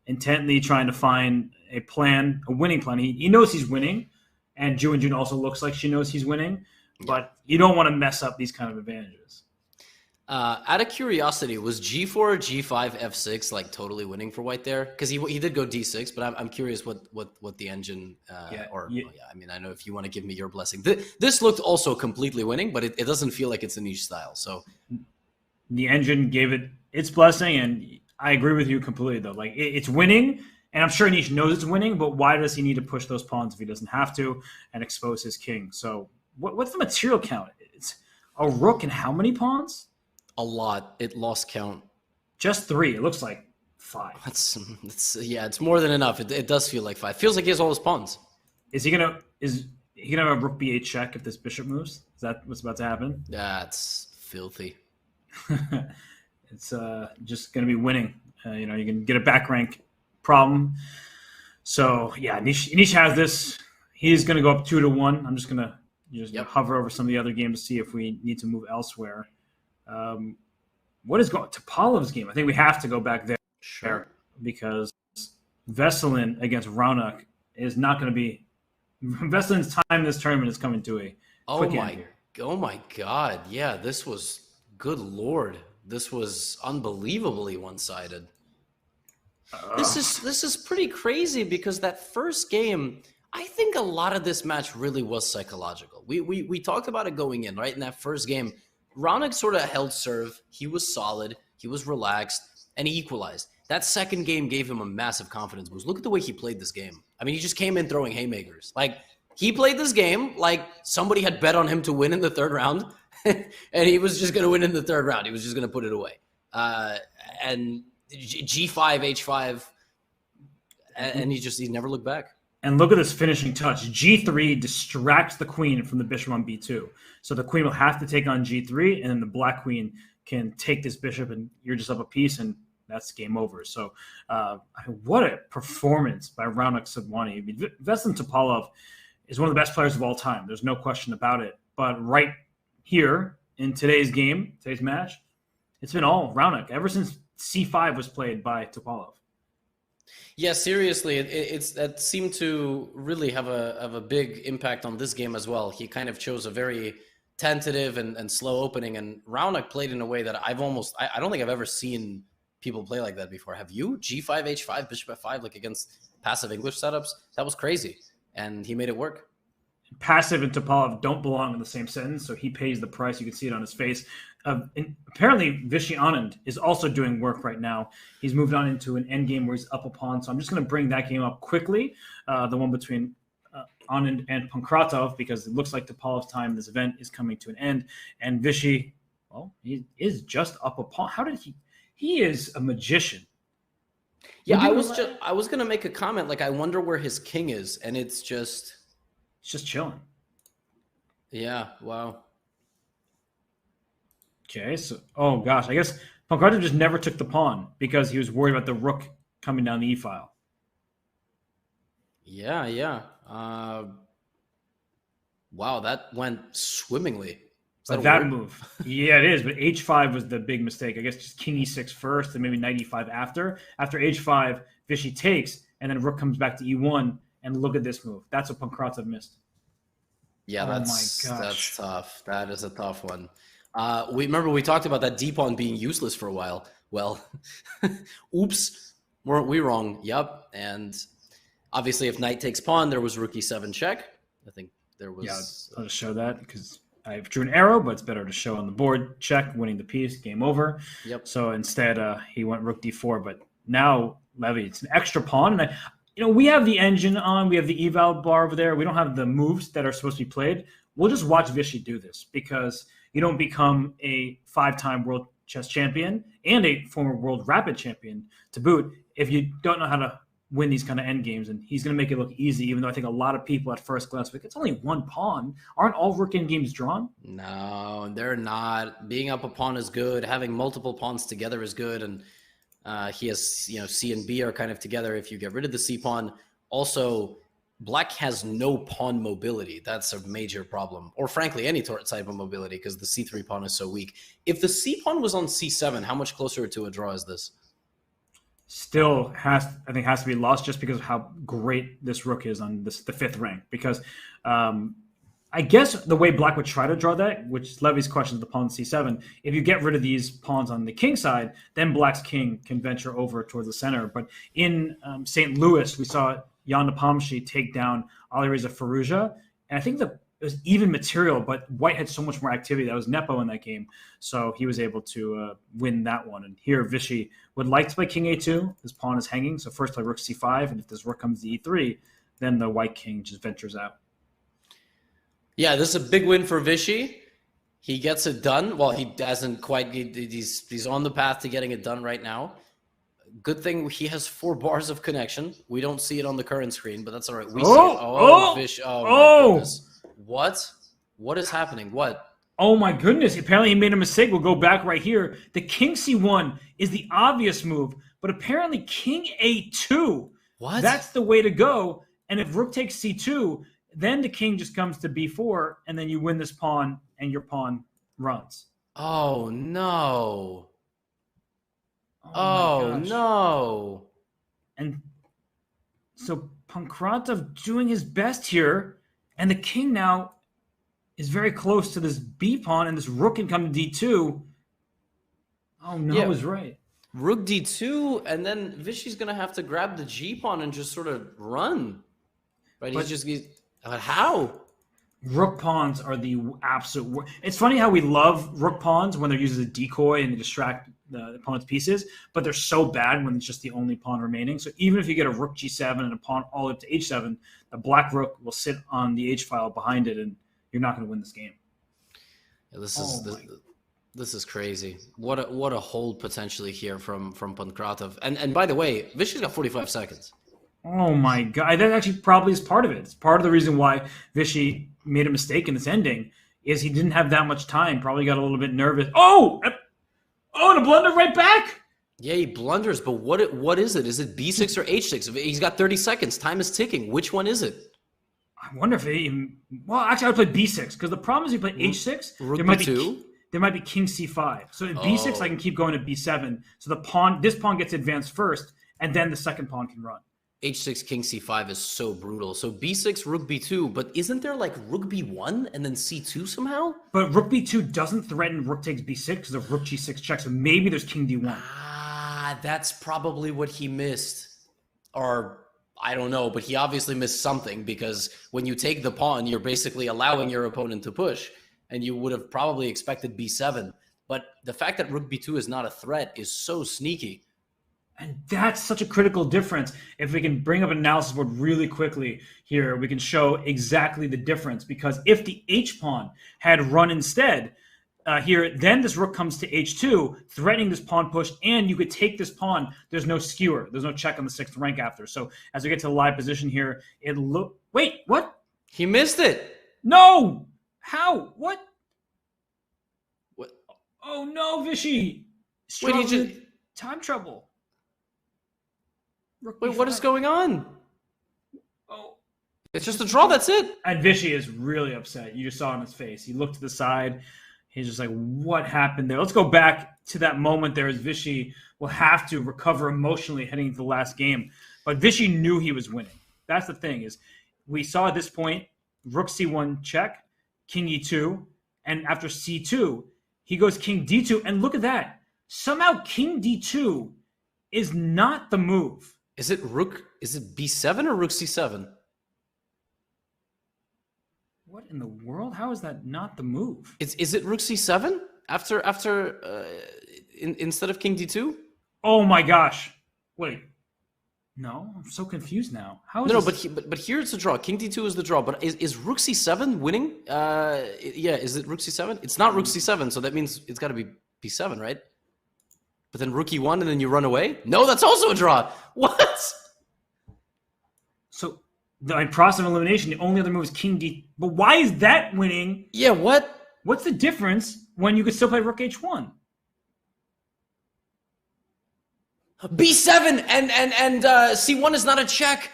intently trying to find a plan, a winning plan. He knows he's winning, and Ju and Jun also looks like she knows he's winning, but you don't want to mess up these kind of advantages. Out of curiosity, was G4, G5, F6 like totally winning for White there? Because he did go D6, but I'm curious what the engine I mean, I know if you want to give me your blessing. This looked also completely winning, but it doesn't feel like it's a niche style. So the engine gave it its blessing, and I agree with you completely though. Like it's winning, and I'm sure Anish knows it's winning, but why does he need to push those pawns if he doesn't have to and expose his king? So what's the material count? It's a rook and how many pawns? A lot. It lost count. Just 3. It looks like 5. It's more than enough. It does feel like 5. Feels like he has all his pawns. Is he gonna have a rook b8 check if this bishop moves? Is that what's about to happen? That's filthy. It's just gonna be winning. You can get a back rank problem. So yeah, Anish has this. He's gonna go up 2-1. I'm just gonna hover over some of the other games to see if we need to move elsewhere. What is going Topolov's game? I think we have to go back there. Sure. Because Veselin against Raunak is not going to be. Veselin's time in this tournament is coming to a quick end here. Oh my God! Yeah, this was good Lord. This was unbelievably one-sided. This is pretty crazy because that first game, I think a lot of this match really was psychological. We talked about it going in, right? In that first game, Raunak sort of held serve. He was solid. He was relaxed, and he equalized. That second game gave him a massive confidence boost. Look at the way he played this game. I mean, he just came in throwing haymakers. Like, he played this game like somebody had bet on him to win in the third round, and he was just going to win in the third round. He was just going to put it away. And G5, H5, and he never looked back. And look at this finishing touch. G3 distracts the queen from the bishop on B2. So the queen will have to take on G3, and then the black queen can take this bishop, and you're just up a piece, and that's game over. So what a performance by Raunak Sadhwani. I mean, Veselin Topalov is one of the best players of all time. There's no question about it. But right here in today's game, today's match, it's been all Raunak ever since C5 was played by Topalov. Yeah, seriously, that seemed to really have a big impact on this game as well. He kind of chose a very tentative and slow opening, and Raunak played in a way that I don't think I've ever seen people play like that before. Have you? G5, H5, Bishop F5, like against passive English setups? That was crazy, and he made it work. Passive and Topalov don't belong in the same sentence, so he pays the price. You can see it on his face. Apparently, Vishy Anand is also doing work right now. He's moved on into an endgame where he's up a pawn, so I'm just going to bring that game up quickly, the one between Anand and Pankratov, because it looks like Topalov's time in this event is coming to an end. And Vishy, well, he is just up a pawn. How did he is a magician. Yeah, I was going to make a comment, like, I wonder where his king is, and it's just chilling. Yeah, wow. Okay, so, oh gosh, I guess Pankratov just never took the pawn because he was worried about the rook coming down the e-file. Yeah. Wow, that went swimmingly. But that move, yeah, it is. But H5 was the big mistake. I guess just King E6 first, and maybe Knight E5 after. After H5, Vishy takes, and then Rook comes back to E1. And look at this move. That's what Pankratov missed. Yeah, that's tough. That is a tough one. We talked about that D pawn being useless for a while. Well, oops, weren't we wrong? Yep. And obviously, if Knight takes pawn, there was Rook E7 check. I think there was. Yeah, I'll just show that because I drew an arrow, but it's better to show on the board. Check, winning the piece, game over. Yep. So instead, he went Rook D4. But now, Levy, it's an extra pawn, and we have the engine on. We have the eval bar over there. We don't have the moves that are supposed to be played. We'll just watch Vishy do this because you don't become a 5-time world chess champion and a former world rapid champion to boot if you don't know how to win these kind of end games. And he's going to make it look easy, even though I think a lot of people at first glance think it's only one pawn. Aren't all rook end games drawn? No, they're not. Being up a pawn is good. Having multiple pawns together is good. And he has, C and B are kind of together if you get rid of the C pawn. Also, Black has no pawn mobility. That's a major problem. Or frankly, any type of mobility, because the c3 pawn is so weak. If the c pawn was on c7, how much closer to a draw is this? Still has to be lost just because of how great this rook is on the 5th rank. Because I guess the way Black would try to draw that, which is Levy's question, the pawn c7, if you get rid of these pawns on the king side, then Black's king can venture over towards the center. But in St. Louis, we saw Jan Nepomniachtchi take down Alireza Firouzja, and I think it was even material, but White had so much more activity. That was Nepo in that game, so he was able to win that one. And here, Vichy would like to play king a2. His pawn is hanging, so first play rook c5, and if this rook comes to e3, then the White king just ventures out. Yeah, this is a big win for Vichy. He gets it done. Well, he doesn't quite. He's on the path to getting it done right now. Good thing he has 4 bars of connection. We don't see it on the current screen, but that's all right. We see it. Fish. My goodness. What? What is happening? What? Oh my goodness. Apparently he made a mistake. We'll go back right here. The king c1 is the obvious move, but apparently king a2. What? That's the way to go. And if rook takes c2, then the king just comes to b4, and then you win this pawn, and your pawn runs. Oh, no. Oh no. And so Pankratov doing his best here, and the king now is very close to this b pawn, and this rook can come to d2. Oh no, I was right. Rook d2, and then Vichy's going to have to grab the g pawn and just sort of run. Right? How? Rook pawns are the absolute worst. It's funny how we love rook pawns when they're used as a decoy and they distract the opponent's pieces, but they're so bad when it's just the only pawn remaining. So even if you get a rook g7 and a pawn all the way up to h7, the black rook will sit on the h-file behind it, and you're not going to win this game. Yeah, this is crazy. What a hold potentially here from Pankratov. And by the way, Vichy's got 45 seconds. Oh my god, that actually probably is part of it. It's part of the reason why Vichy made a mistake in this ending is he didn't have that much time. Probably got a little bit nervous. And a blunder right back. Yeah, he blunders, but what is it? Is it b6 or h6? He's got 30 seconds. Time is ticking. Which one is it? I wonder if actually I would play b6 because the problem is you play h6. Rook there might be king c5. So in b6 I can keep going to b7. So this pawn gets advanced first, and then the second pawn can run. h6, king c5 is so brutal. So b6, rook b2, but isn't there like rook b1 and then c2 somehow? But rook b2 doesn't threaten rook takes b6 because of rook g6 checks. So maybe there's king d1. That's probably what he missed. Or I don't know, but he obviously missed something because when you take the pawn, you're basically allowing your opponent to push, and you would have probably expected b7. But the fact that rook b2 is not a threat is so sneaky. And that's such a critical difference. If we can bring up an analysis board really quickly here, we can show exactly the difference. Because if the h-pawn had run instead here, then this rook comes to h2, threatening this pawn push, and you could take this pawn. There's no skewer. There's no check on the 6th rank after. So as we get to the live position here, Wait, what? He missed it. No! How? What? What? Oh no, Vichy! Time trouble. Wait, what is going on? Oh, it's just a draw. That's it. And Vichy is really upset. You just saw on his face. He looked to the side. He's just like, what happened there? Let's go back to that moment there as Vichy will have to recover emotionally heading into the last game. But Vichy knew he was winning. That's the thing is we saw at this point, rook c1 check, king e2, and after c2, he goes king d2. And look at that. Somehow king d2 is not the move. Is it b7 or rook c7? What in the world? How is that not the move? Is it rook c7 instead of king d2? Oh my gosh! Wait, no, I'm so confused now. How is but here it's a draw. King d2 is the draw. But is rook c7 winning? Is it rook c7? It's not rook c7, so that means it's got to be b7, right? But then rook e1 and then you run away? No, that's also a draw. What? So the process of elimination, the only other move is king d. But why is that winning? Yeah, what? What's the difference when you could still play rook h1? b7 and c1 is not a check.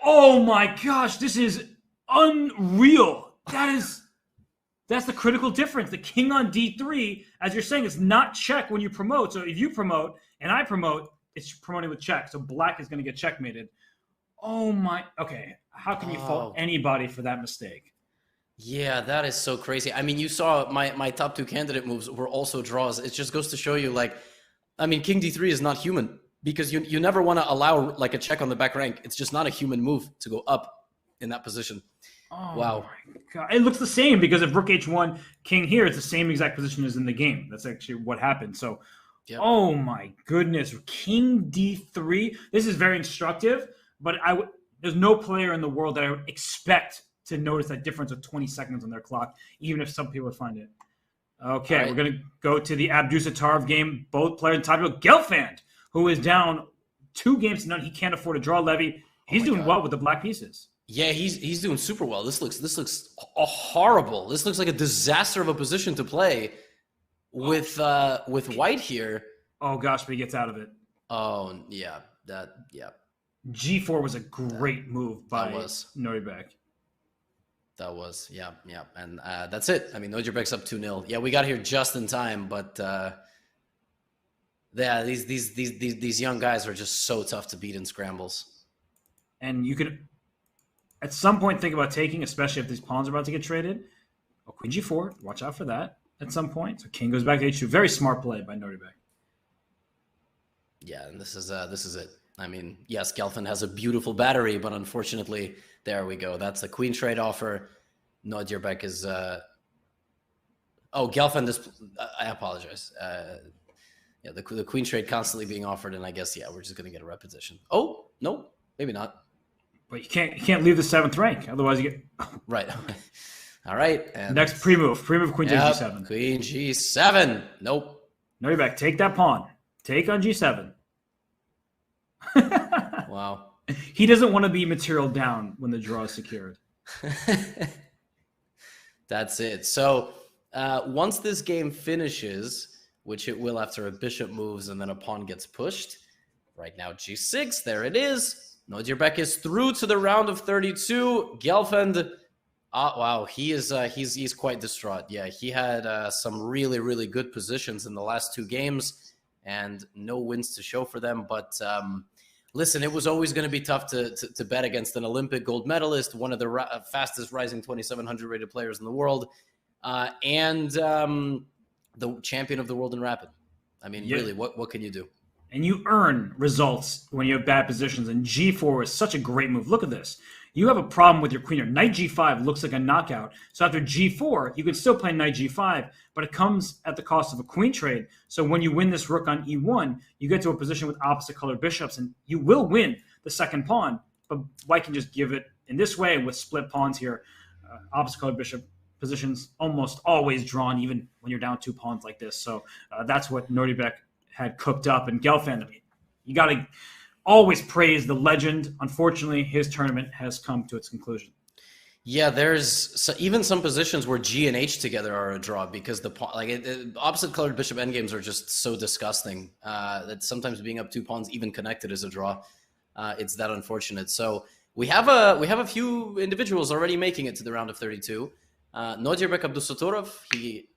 Oh my gosh, this is unreal. That's the critical difference. The king on d3, as you're saying, is not check when you promote. So if you promote and I promote, it's promoting with check. So black is going to get checkmated. Oh my. Okay. How can you fault anybody for that mistake? Yeah, that is so crazy. I mean, you saw my top 2 candidate moves were also draws. It just goes to show you, like, I mean, king d3 is not human, because you never want to allow like a check on the back rank. It's just not a human move to go up in that position. Oh, wow. My God. It looks the same, because if rook h1, king here, it's the same exact position as in the game. That's actually what happened. So, yep. Oh my goodness. King d3. This is very instructive, but there's no player in the world that I would expect to notice that difference of 20 seconds on their clock, even if some people would find it. Okay, right. We're going to go to the Abdusattorov game. Both players tied with Gelfand, who is down 2 games to none. He can't afford to draw Levy. He's doing well with the black pieces. Yeah, he's doing super well. This looks horrible. This looks like a disaster of a position to play with white here. Oh gosh, but he gets out of it. Oh yeah, G4 was a great move by Nordjebek. That was, yeah. And that's it. I mean, Nordjebek's up 2-0. Yeah, we got here just in time, but yeah, these young guys are just so tough to beat in scrambles. And you could, at some point, think about taking, especially if these pawns are about to get traded. Oh, Queen G4, watch out for that at some point. So King goes back to H2. Very smart play by Nordjebek. Yeah, and this is it. I mean, yes, Gelfand has a beautiful battery, but unfortunately, there we go. That's a queen trade offer. Nordjebek is... Gelfand is... I apologize. Yeah, the queen trade constantly being offered, and I guess, yeah, we're just going to get a repetition. Oh, no, maybe not. But you can't leave the 7th rank, otherwise you get... Right. All right. And next pre-move. Pre-move queen takes G7. Queen G7. Nope. Nordjebek, take that pawn. Take on G7. Wow. He doesn't want to be material down when the draw is secured. That's it. So once this game finishes, which it will after a bishop moves and then a pawn gets pushed, right now G6, there it is. Nordjebek is through to the round of 32. Gelfand, wow, he's quite distraught. Yeah, he had some really, really good positions in the last 2 games and no wins to show for them, but listen, it was always going to be tough to bet against an Olympic gold medalist, one of the fastest rising 2,700 rated players in the world, and the champion of the world in rapid. I mean, really, what can you do? And you earn results when you have bad positions, and G4 is such a great move. Look at this. You have a problem with your queen here. Knight G5 looks like a knockout. So after G4, you can still play Knight G5, but it comes at the cost of a queen trade. So when you win this rook on E1, you get to a position with opposite colored bishops, and you will win the second pawn, but white can just give it in this way with split pawns here. Opposite colored bishop positions almost always drawn, even when you're down 2 pawns like this. So that's what Nordjebek had cooked up. And Gelfand, I mean, you got to always praise the legend. Unfortunately, his tournament has come to its conclusion. Yeah, there's even some positions where G and H together are a draw because opposite colored bishop endgames are just so disgusting that sometimes being up 2 pawns, even connected, is a draw. It's that unfortunate. So we have a few individuals already making it to the round of 32. Nordjebek Abdusattorov, he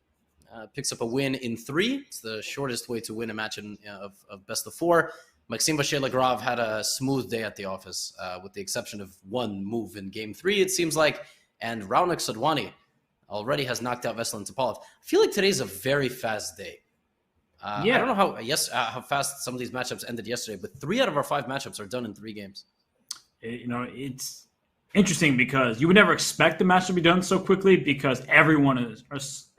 picks up a win in 3. It's the shortest way to win a match of best of 4. Maxime Vachier-Lagrave had a smooth day at the office, with the exception of one move in game 3, it seems like. And Raunak Sadwani already has knocked out Veselin Topalov. I feel like today's a very fast day. I don't know how fast some of these matchups ended yesterday, but 3 out of our 5 matchups are done in 3 games. It's interesting because you would never expect the match to be done so quickly because everyone is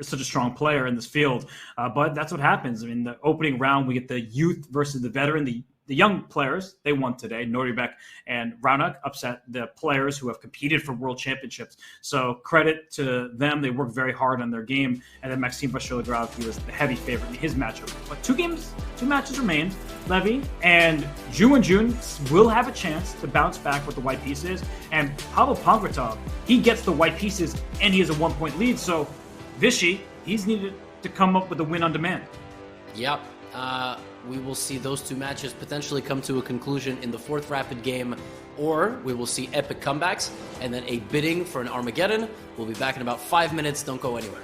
such a strong player in this field. But that's what happens. I mean, the opening round, we get the youth versus the veteran. The young players, they won today. Nordjebek and Raunak upset the players who have competed for world championships. So credit to them. They worked very hard on their game. And then Maxime Vachier-Lagrave, he was the heavy favorite in his matchup. But 2 matches remain. Levy and Jun will have a chance to bounce back with the white pieces. And Pavel Pankratov, he gets the white pieces and he has a 1-point lead. So Vichy, he's needed to come up with a win on demand. Yep. We will see those 2 matches potentially come to a conclusion in the 4th rapid game or we will see epic comebacks and then a bidding for an Armageddon. We'll be back in about 5 minutes. Don't go anywhere.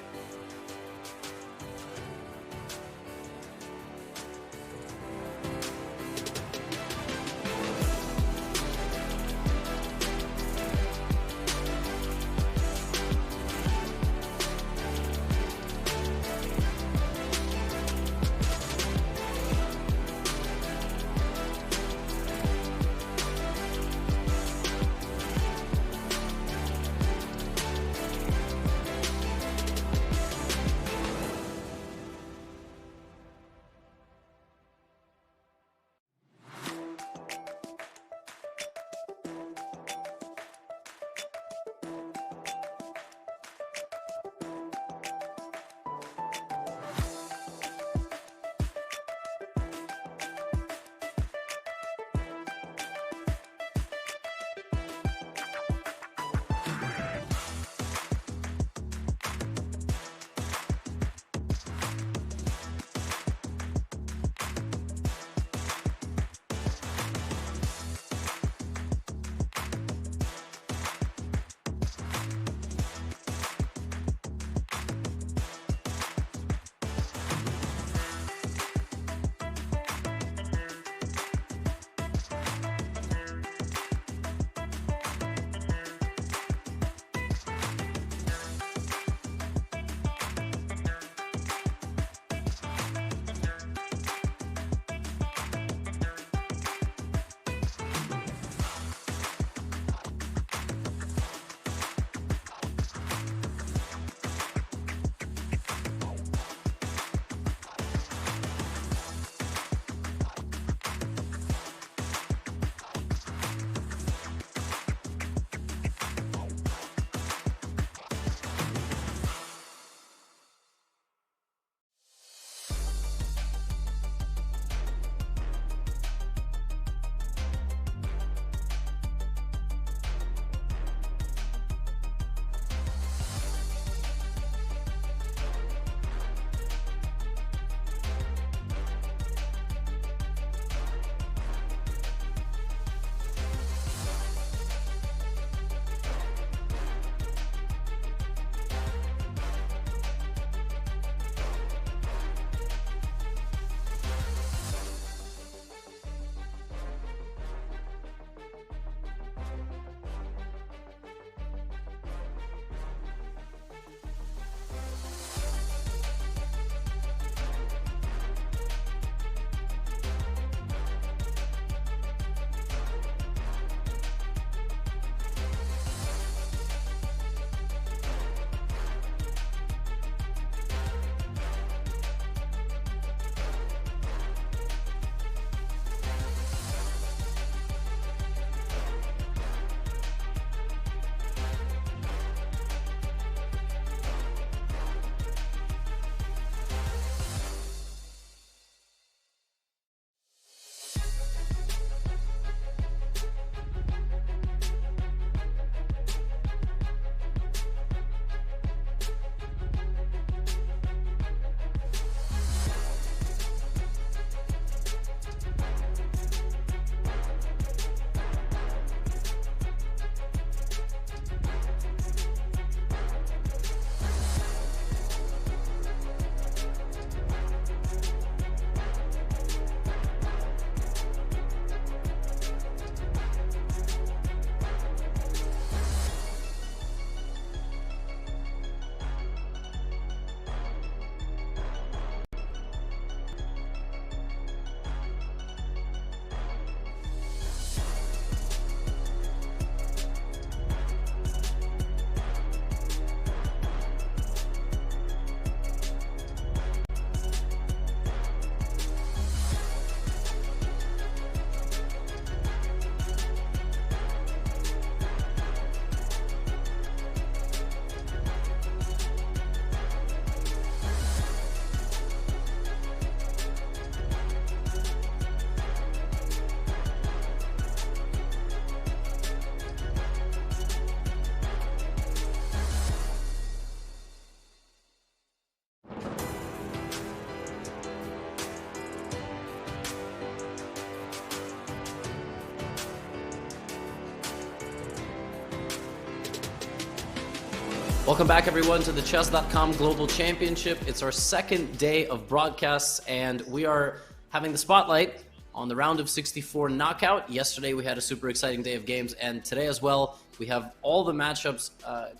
Welcome back, everyone, to the Chess.com Global Championship. It's our second day of broadcasts, and we are having the spotlight on the round of 64 knockout. Yesterday, we had a super exciting day of games, and today as well, we have all the matchups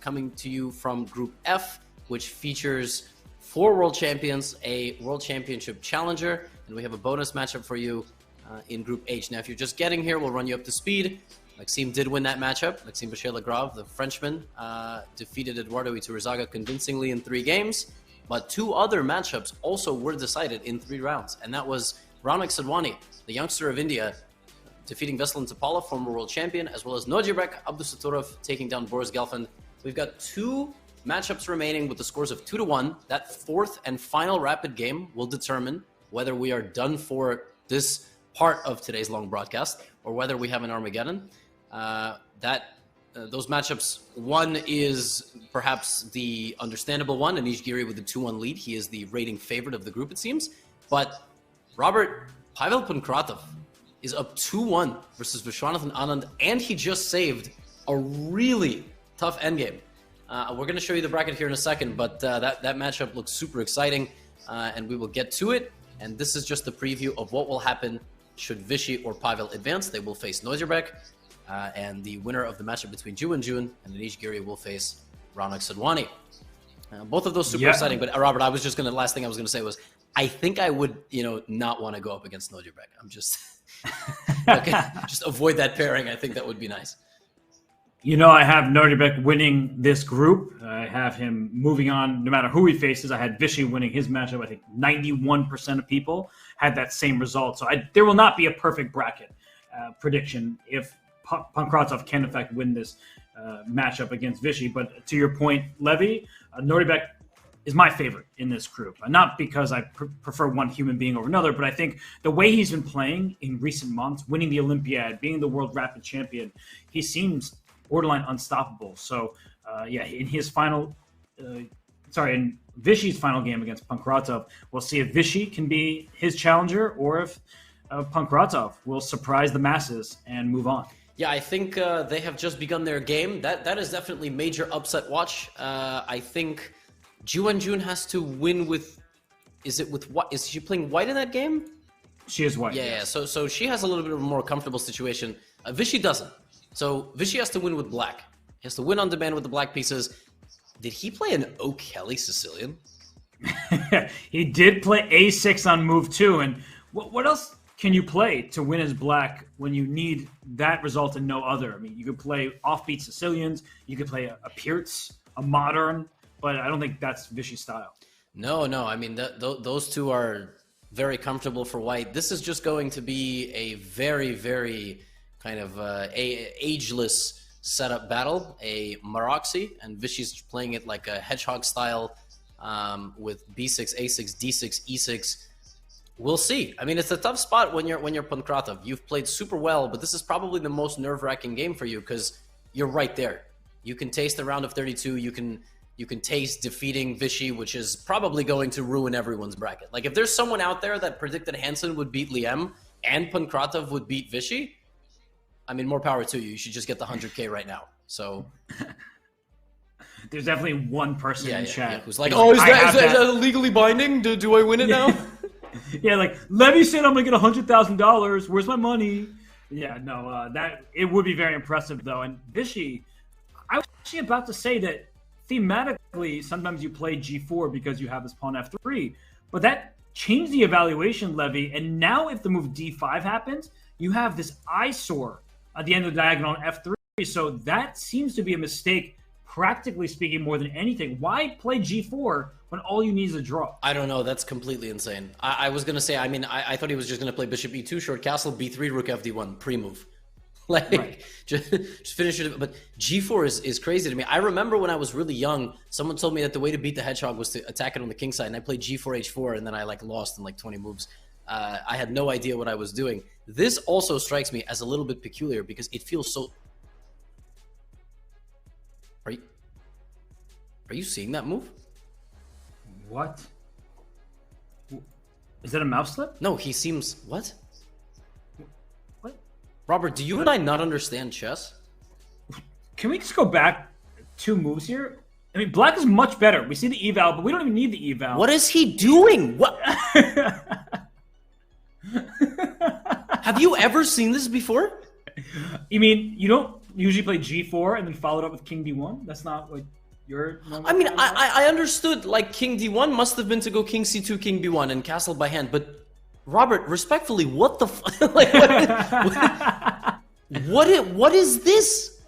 coming to you from Group F, which features 4 world champions, a world championship challenger, and we have a bonus matchup for you in Group H. Now, if you're just getting here, we'll run you up to speed. Maxime did win that matchup. Maxime Boucher-Lagrave, the Frenchman, defeated Eduardo Iturrizaga convincingly in 3 games. But 2 other matchups also were decided in 3 rounds. And that was Raunak Sadhwani, the youngster of India, defeating Veselin Topalov, former world champion, as well as Nodirbek Abdusatorov taking down Boris Gelfand. We've got 2 matchups remaining with the scores of 2-1. That 4th and final rapid game will determine whether we are done for this part of today's long broadcast or whether we have an Armageddon. Those matchups, one is perhaps the understandable one, Anish Giri with the 2-1 lead. He is the rating favorite of the group, it seems. But Pavel Pankratov is up 2-1 versus Vishwanathan Anand, and he just saved a really tough endgame. We're going to show you the bracket here in a second, but that matchup looks super exciting, and we will get to it. And this is just the preview of what will happen should Vishy or Pavel advance. They will face Nodirbek. And the winner of the matchup between Ju and Anish Giri will face Raunak Sadhwani. Both of those super exciting, but Robert, last thing I was gonna say was, I think I would, not want to go up against Nodirbek. I'm just, just avoid that pairing. I think that would be nice. I have Nodirbek winning this group. I have him moving on no matter who he faces. I had Vishy winning his matchup. I think 91% of people had that same result. So there will not be a perfect bracket prediction if Pankratov can, in fact, win this matchup against Vishy. But to your point, Levy, Nodirbek is my favorite in this group. Not because I prefer one human being over another, but I think the way he's been playing in recent months, winning the Olympiad, being the world rapid champion, he seems borderline unstoppable. So, in his in Vishy's final game against Pankratov, we'll see if Vishy can be his challenger or if Pankratov will surprise the masses and move on. Yeah, I think they have just begun their game. That is definitely major upset watch. I think Ju has to win with. Is she playing white in that game? She is white. Yeah. Yes. So she has a little bit of a more comfortable situation. Vishy doesn't. So Vishy has to win with black. He has to win on demand with the black pieces. Did he play an O'Kelly Sicilian? He did play A6 on move 2, and what else can you play to win as black when you need that result and no other? I mean, you could play offbeat Sicilians, you could play a Pirtz, a modern, but I don't think that's Vishy's style. No. I mean, those 2 are very comfortable for white. This is just going to be a very, very kind of ageless setup battle, a Maroxy, and Vishy's playing it like a hedgehog style with B6, A6, D6, E6. We'll see. I mean, it's a tough spot when you're Pankratov. You've played super well, but this is probably the most nerve-wracking game for you because you're right there. You can taste the round of 32. You can taste defeating Vishy, which is probably going to ruin everyone's bracket. Like, if there's someone out there that predicted Hansen would beat Liem and Pankratov would beat Vishy, I mean, more power to you. You should just get the 100K right now. So there's definitely one person in chat who's like, "Oh, is that legally binding? Do I win it now?" Yeah, like Levy said, I'm gonna get $100,000. Where's my money? Yeah, no, that it would be very impressive though. And Vishy, I was actually about to say that thematically, sometimes you play G4 because you have this pawn F3, but that changed the evaluation, Levy. And now, if the move D5 happens, you have this eyesore at the end of the diagonal on F3. So that seems to be a mistake, practically speaking, more than anything. Why play G4 when all you need is a draw? I don't know. That's completely insane. I was going to say, I thought he was just going to play Bishop E2, short castle, B3, Rook FD1, pre-move. Just finish it. But G4 is crazy to me. I remember when I was really young, someone told me that the way to beat the hedgehog was to attack it on the king side, and I played G4, H4, and then I lost in 20 moves. I had no idea what I was doing. This also strikes me as a little bit peculiar because it feels so... Are you seeing that move? What? Is that a mouse slip? No, he seems... What? What? Robert, do you and I not understand chess? Can we just go back 2 moves here? I mean, black is much better. We see the eval, but we don't even need the eval. What is he doing? What? Have you ever seen this before? You mean you don't usually play G4 and then follow it up with King D1? That's not what your normal I mean, plan was? I understood, like, King D1 must have been to go King C2, King B1, and castle by hand, but Robert, respectfully, what the like, what is this?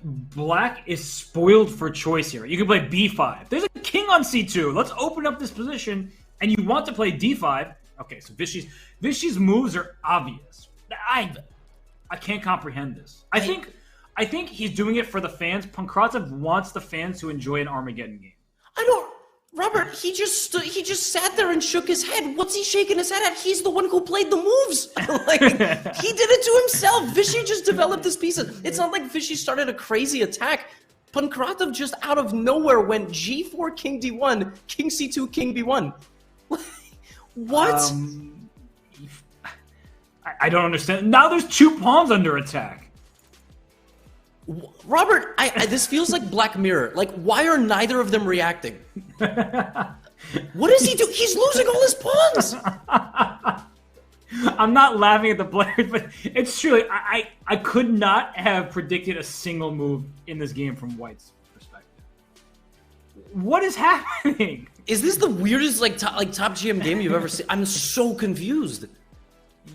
Black is spoiled for choice here. You can play B5. There's a king on C2. Let's open up this position, and you want to play D5. Okay, so Vishy's moves are obvious. I can't comprehend this. I think he's doing it for the fans. Pankratov wants the fans to enjoy an Armageddon game. Robert, he just sat there and shook his head. What's he shaking his head at? He's the one who played the moves. Like, he did it to himself. Vishy just developed this piece. It's not like Vishy started a crazy attack. Pankratov just out of nowhere went G4, King D1, King C2, King B1. What? I don't understand. Now there's 2 pawns under attack. Robert, this feels like Black Mirror. Like, why are neither of them reacting? What is he doing? He's losing all his pawns. I'm not laughing at the players, but it's true. I could not have predicted a single move in this game from White's perspective. What is happening? Is this the weirdest top GM game you've ever seen? I'm so confused.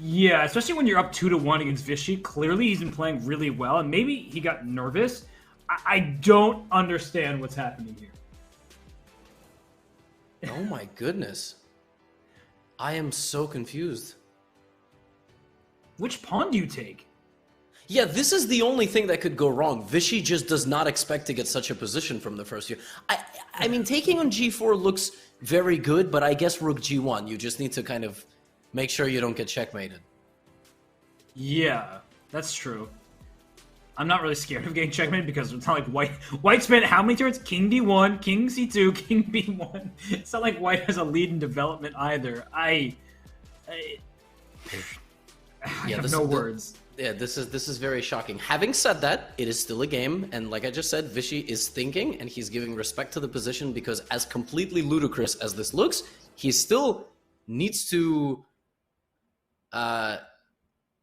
Yeah, especially when you're up 2-1 against Vishy. Clearly, he's been playing really well, and maybe he got nervous. I don't understand what's happening here. Oh my goodness. I am so confused. Which pawn do you take? Yeah, this is the only thing that could go wrong. Vishy just does not expect to get such a position from the first year. I mean, taking on G4 looks very good, but I guess Rook G1, you just need to kind of make sure you don't get checkmated. Yeah, that's true. I'm not really scared of getting checkmated because it's not like White spent how many turns? King D1, King C2, King B1. It's not like White has a lead in development either. I have no words. Yeah, this is very shocking. Having said that, it is still a game, and like I just said, Vishy is thinking, and he's giving respect to the position because as completely ludicrous as this looks, he still needs to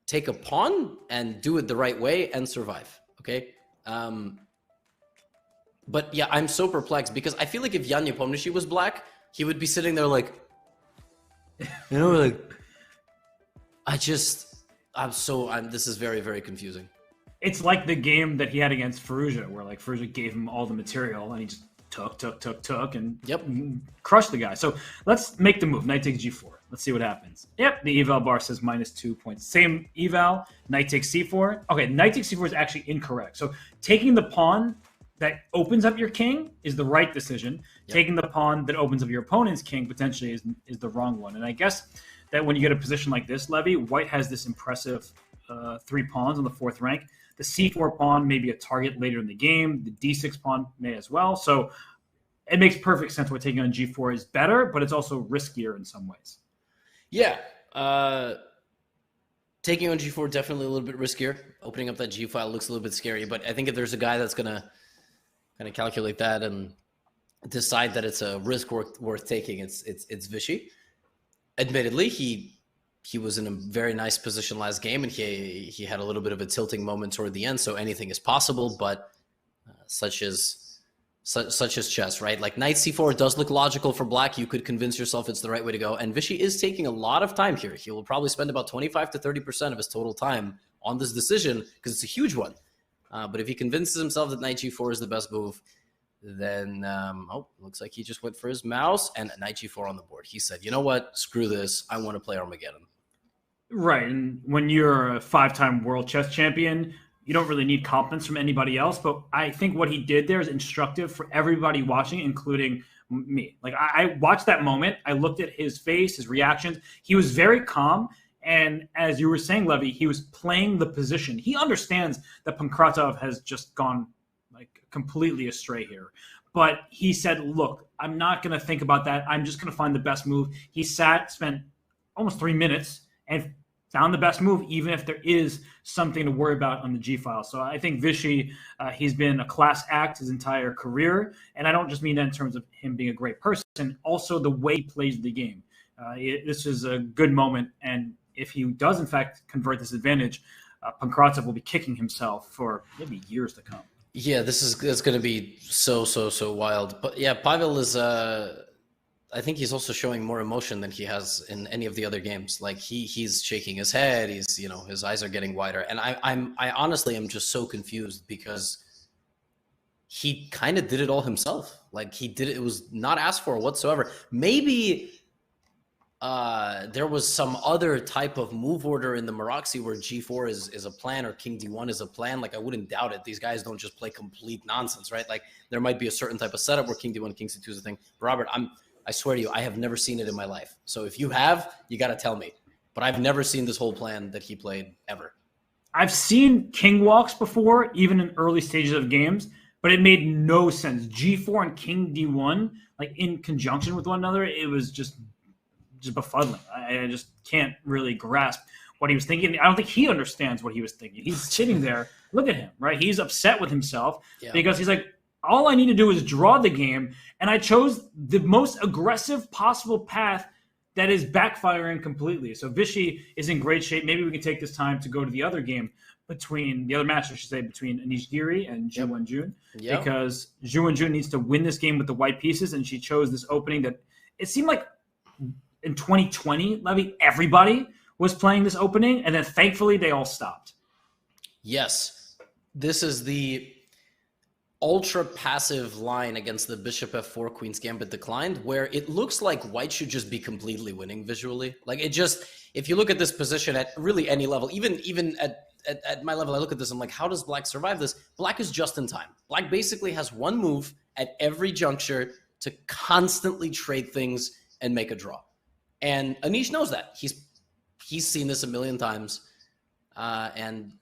take a pawn and do it the right way and survive, okay? But yeah, I'm so perplexed because I feel like if Jan Nepomniachtchi was black, he would be sitting there like, you know, like, this is very, very confusing. It's like the game that he had against Firouzja, where like Firouzja gave him all the material and he just took, and crushed the guy. So let's make the move. Knight takes G4. Let's see what happens. Yep, the eval bar says -2 points. Same eval. Knight takes C4. Okay, knight takes C4 is actually incorrect. So taking the pawn that opens up your king is the right decision. Yep. Taking the pawn that opens up your opponent's king potentially is the wrong one. And I guess that when you get a position like this, Levy, White has this impressive 3 pawns on the 4th rank. The C4 pawn may be a target later in the game. The D6 pawn may as well. So it makes perfect sense why taking on G4 is better, but it's also riskier in some ways. Yeah. Taking on G4 definitely a little bit riskier. Opening up that G file looks a little bit scary, but I think if there's a guy that's going to kind of calculate that and decide that it's a risk worth taking, it's Vishy. Admittedly, he was in a very nice position last game, and he had a little bit of a tilting moment toward the end, so anything is possible, but such as chess, right? Like knight c4 does look logical for black. You could convince yourself it's the right way to go, and Vishy is taking a lot of time here. He will probably spend about 25 to 30% of his total time on this decision because it's a huge one. But if he convinces himself that knight g4 is the best move, then, looks like he just went for his mouse and knight g4 on the board. He said, you know what? Screw this. I want to play Armageddon. Right. And when you're a 5-time world chess champion, you don't really need compliments from anybody else. But I think what he did there is instructive for everybody watching, including me. Like, I watched that moment. I looked at his face, his reactions. He was very calm. And as you were saying, Levy, he was playing the position. He understands that Pankratov has just gone like completely astray here. But he said, look, I'm not going to think about that. I'm just going to find the best move. He spent almost 3 minutes and found the best move, even if there is something to worry about on the G file. So I think Vichy, he's been a class act his entire career. And I don't just mean that in terms of him being a great person, also the way he plays the game. This is a good moment. And if he does, in fact, convert this advantage, Pankratov will be kicking himself for maybe years to come. Yeah, this is going to be so wild. But yeah, Pavel is... I think he's also showing more emotion than he has in any of the other games. Like he's shaking his head. He's, his eyes are getting wider. And I honestly am just so confused because he kind of did it all himself. Like it was not asked for whatsoever. Maybe there was some other type of move order in the Maroxy where G4 is a plan or King D1 is a plan. Like I wouldn't doubt it. These guys don't just play complete nonsense, right? Like there might be a certain type of setup where King D1, King C2 is a thing. But Robert, I swear to you, I have never seen it in my life. So if you have, you got to tell me. But I've never seen this whole plan that he played ever. I've seen king walks before, even in early stages of games, but it made no sense. G4 and King D1, like in conjunction with one another, it was just befuddling. I just can't really grasp what he was thinking. I don't think he understands what he was thinking. He's sitting there. Look at him, right? He's upset with himself because he's like, all I need to do is draw the game, and I chose the most aggressive possible path that is backfiring completely. So Vichy is in great shape. Maybe we can take this time to go to the other game between Anish Giri and Zhu Wenjun, because Zhu Wenjun needs to win this game with the white pieces, and she chose this opening that it seemed like in 2020, Levy, everybody was playing this opening, and then thankfully they all stopped. Yes, this is the ultra passive line against the bishop f4 queen's gambit declined, where it looks like white should just be completely winning visually. Like it just, if you look at this position at really any level, even at my level, I look at this, I'm like, how does black survive this? Black is just in time. Black basically has one move at every juncture to constantly trade things and make a draw. And Anish knows that. He's seen this a million times. And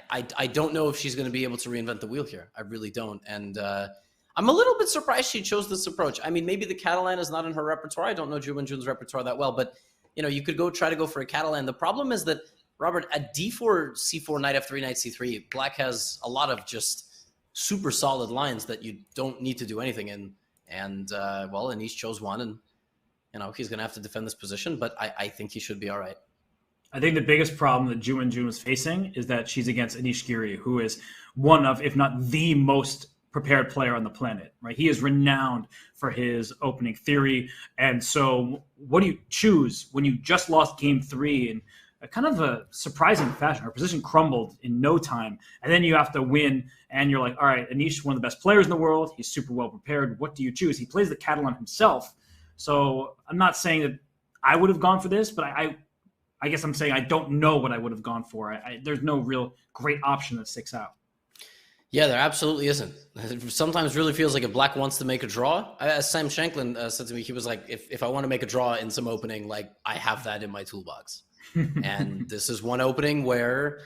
I don't know if she's going to be able to reinvent the wheel here. I really don't. And I'm a little bit surprised she chose this approach. I mean, maybe the Catalan is not in her repertoire. I don't know Zhu Wenjun's repertoire that well, but you could try to go for a Catalan. The problem is that, Robert, at D4, C4, knight F3, knight C3, black has a lot of just super solid lines that you don't need to do anything in. And, well, Anish chose one, and, he's going to have to defend this position, but I think he should be all right. I think the biggest problem that Zhu Wenjun was facing is that she's against Anish Giri, who is one of, if not the most prepared player on the planet, right? He is renowned for his opening theory. And so what do you choose when you just lost game 3 in a kind of a surprising fashion? Her position crumbled in no time. And then you have to win. And you're like, all right, Anish, one of the best players in the world. He's super well prepared. What do you choose? He plays the Catalan himself. So I'm not saying that I would have gone for this, but I guess I'm saying I don't know what I would have gone for. There's no real great option that sticks out. Yeah, there absolutely isn't. It sometimes really feels like if black wants to make a draw. As Sam Shanklin said to me, he was like, if I want to make a draw in some opening, like I have that in my toolbox. And this is one opening where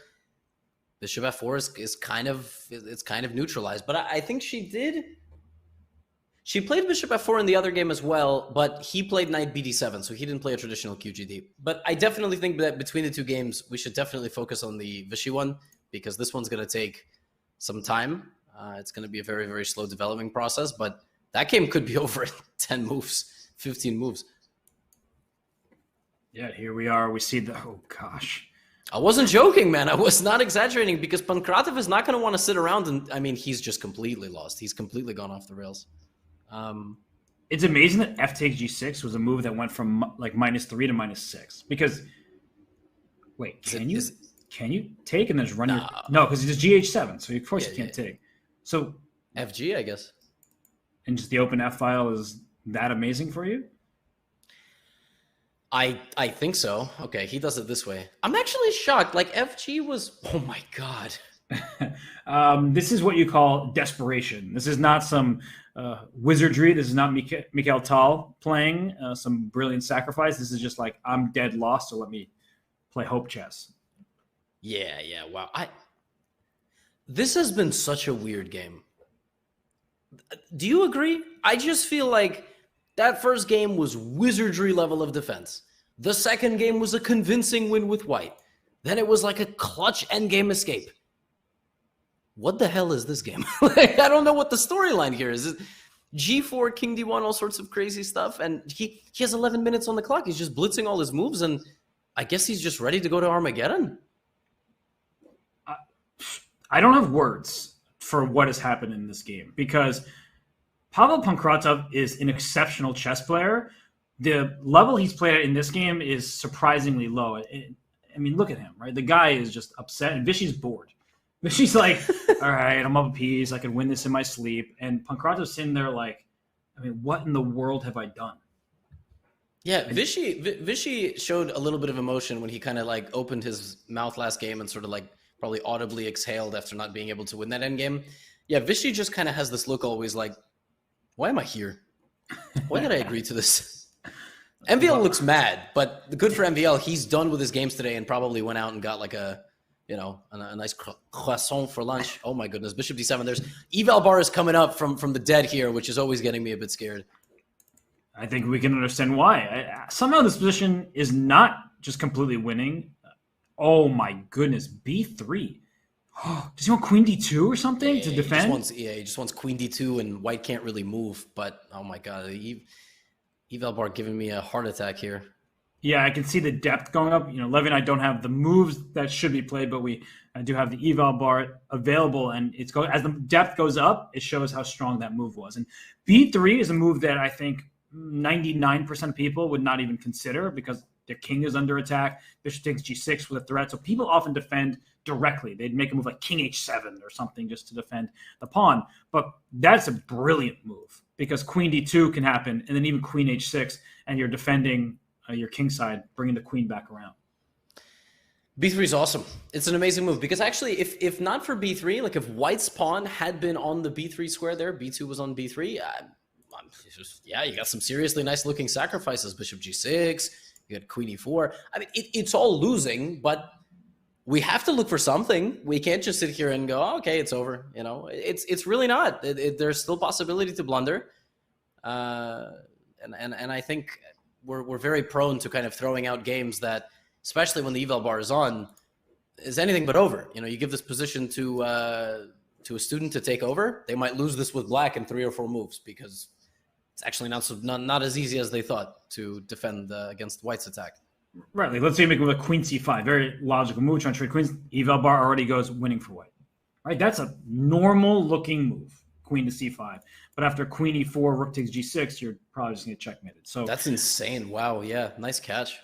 bishop f4 is kind of neutralized. But I think she played bishop f4 in the other game as well, but he played knight bd7, so he didn't play a traditional QGD. But I definitely think that between the two games, we should definitely focus on the Vichy one, because this one's going to take some time. It's going to be a very, very slow developing process, but that game could be over in 10 moves, 15 moves. Yeah, here we are. We see oh gosh. I wasn't joking, man. I was not exaggerating, because Pankratov is not going to want to sit around and, he's just completely lost. He's completely gone off the rails. It's amazing that f takes g6 was a move that went from like -3 to -6, because wait, can you take and then just run your because it's gh7, so of course you can't take. So FG, I guess. And just the open f file is that amazing for you? I think so. Okay, he does it this way. I'm actually shocked. Like FG was, oh my god. This is what you call desperation. This is not some wizardry. This is not Mikhail Tal playing some brilliant sacrifice. This is just like, I'm dead lost, so let me play hope chess. Yeah, wow. This has been such a weird game. Do you agree? I just feel like that first game was wizardry level of defense. The second game was a convincing win with white. Then it was like a clutch endgame escape. What the hell is this game? Like, I don't know what the storyline here is. G4, King D1, all sorts of crazy stuff. And he has 11 minutes on the clock. He's just blitzing all his moves. And I guess he's just ready to go to Armageddon. I don't have words for what has happened in this game because Pavel Pankratov is an exceptional chess player. The level he's played at in this game is surprisingly low. I mean, look at him, right? The guy is just upset, and Vishy's bored. Vishy's like, all right, I'm up a piece. I can win this in my sleep. And Pankratov's sitting there like, I mean, what in the world have I done? Yeah, Vishy showed a little bit of emotion when he kind of like opened his mouth last game and sort of like probably audibly exhaled after not being able to win that endgame. Yeah, Vishy just kind of has this look always like, why am I here? Why did I agree to this? MVL looks mad, but good for MVL. He's done with his games today and probably went out and got like a nice croissant for lunch. Oh my goodness, Bishop D7. There's eval bar is coming up from the dead here, which is always getting me a bit scared. I think we can understand why. Somehow this position is not just completely winning. Oh my goodness, B3. Does he want Queen D2 or something to defend? He just wants Queen D2 and white can't really move. But oh my god, eval bar giving me a heart attack here. Yeah, I can see the depth going up. You know, Levy and I don't have the moves that should be played, but we do have the eval bar available, and as the depth goes up, it shows how strong that move was. And B3 is a move that I think 99% of people would not even consider because their king is under attack. Bishop takes G6 with a threat, so people often defend directly. They'd make a move like King H7 or something just to defend the pawn. But that's a brilliant move because Queen D2 can happen, and then even Queen H6, and you're defending your king side, bringing the queen back around. B3 is awesome. It's an amazing move because actually, if not for B3, like if white's pawn had been on the B3 square there, B2 was on B3, you got some seriously nice looking sacrifices. Bishop G6, you got Queen E4. I mean, it's all losing, but we have to look for something. We can't just sit here and go, oh, okay, it's over. You know, it's really not. There's still possibility to blunder, and I think we're very prone to kind of throwing out games that, especially when the eval bar is on, is anything but over. You know, you give this position to a student to take over, they might lose this with black in 3 or 4 moves because it's actually not as easy as they thought to defend against white's attack. Right, like let's say you make with a Queen C5, very logical move, trying to trade queens. Eval bar already goes winning for white. Right, that's a normal looking move, Queen to C5. But after Queen E4, Rook takes G6, you're probably just going to checkmate it. So that's insane. Wow, yeah, nice catch.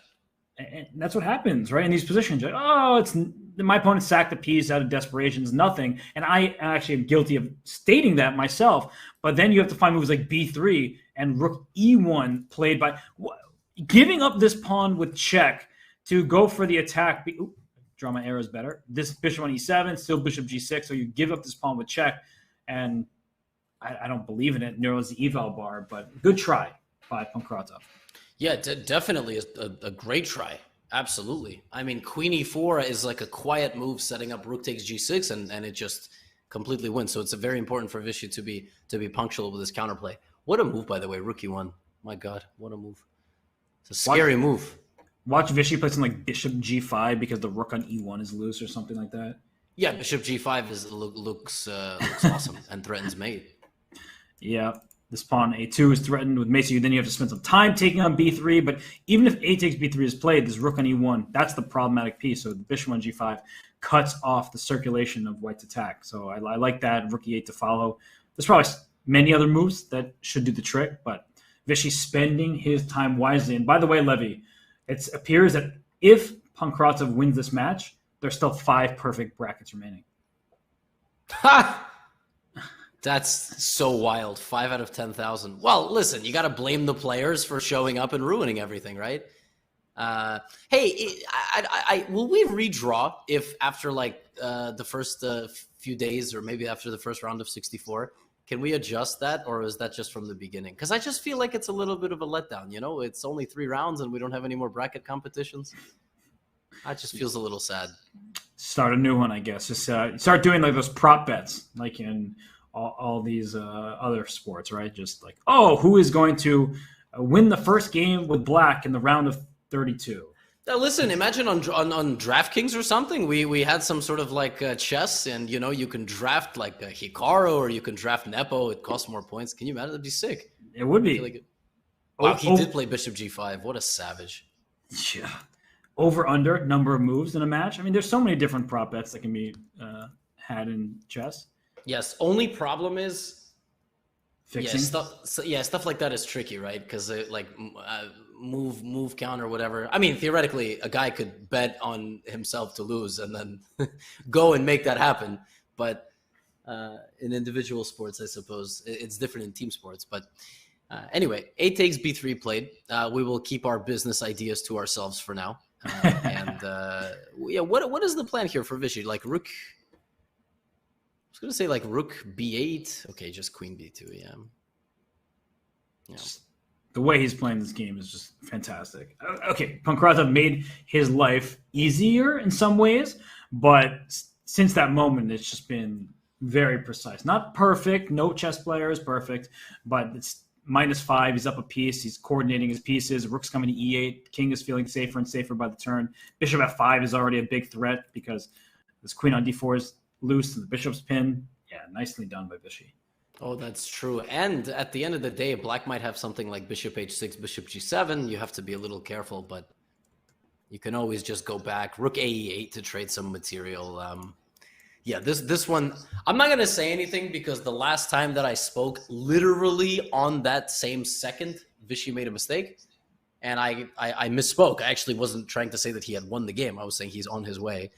And that's what happens, right? In these positions, like, oh, it's my opponent sacked a piece out of desperation, it's nothing. And I actually am guilty of stating that myself. But then you have to find moves like B3 and Rook E1 played by giving up this pawn with check to go for the attack. Draw my arrows better. This bishop on E7, still bishop G6. So you give up this pawn with check, and I don't believe in it. Narrows the eval bar, but good try by Pankratov. Yeah, definitely a great try. Absolutely. I mean, Queen E4 is like a quiet move setting up Rook takes G6, and it just completely wins. So it's very important for Vishy to be punctual with his counterplay. What a move, by the way, Rook E1. My God, what a move. It's a scary move. Watch Vishy play something like Bishop G5 because the Rook on E1 is loose or something like that. Yeah, Bishop G5 looks awesome and threatens mate. Yeah, this pawn A2 is threatened with mate, so then you have to spend some time taking on B3, but even if A takes B3 is played, this Rook on E1, that's the problematic piece. So the Bishop on G5 cuts off the circulation of white's attack. So I like that, Rook E8 to follow. There's probably many other moves that should do the trick, but Vishy's spending his time wisely. And by the way, Levy, it appears that if Pankratov wins this match, there's still 5 perfect brackets remaining. Ha! That's so wild. 5 out of 10,000. Well, listen, you got to blame the players for showing up and ruining everything, right? Hey, will we redraw if after like the first few days or maybe after the first round of 64? Can we adjust that, or is that just from the beginning? Because I just feel like it's a little bit of a letdown. You know, it's only 3 rounds and we don't have any more bracket competitions. That just feels a little sad. Start a new one, I guess. Just start doing like those prop bets, like in all these other sports, right? Just like, oh, who is going to win the first game with black in the round of 32. Now listen, imagine on DraftKings or something, we had some sort of like chess, and you can draft like a Hikaru or you can draft Nepo. It costs more points. Can you imagine? That'd be sick. It would be. Wow, he did play Bishop G5. What a savage. Yeah. Over under number of moves in a match. I mean, there's so many different prop bets that can be had in chess. Yes. Only problem is fixing stuff like that is tricky, right? Because move count or whatever. I mean, theoretically, a guy could bet on himself to lose and then go and make that happen. But in individual sports, I suppose it's different in team sports. But anyway, A takes B3 played. We will keep our business ideas to ourselves for now. What is the plan here for Vishy? Like rook. I was gonna say like rook B8. Okay, just queen B2. Yeah. The way he's playing this game is just fantastic. Okay, Pankratov made his life easier in some ways, but since that moment, it's just been very precise. Not perfect. No chess player is perfect, but it's -5. He's up a piece. He's coordinating his pieces. Rook's coming to E8. King is feeling safer and safer by the turn. Bishop F5 is already a big threat because this queen on D4 is loose and the bishop's pinned. Yeah, nicely done by Vishy. Oh, that's true. And at the end of the day, black might have something like bishop h6, bishop g7. You have to be a little careful, but you can always just go back. Rook a8 to trade some material. This one, I'm not going to say anything because the last time that I spoke, literally on that same second, Vishy made a mistake. And I misspoke. I actually wasn't trying to say that he had won the game. I was saying he's on his way.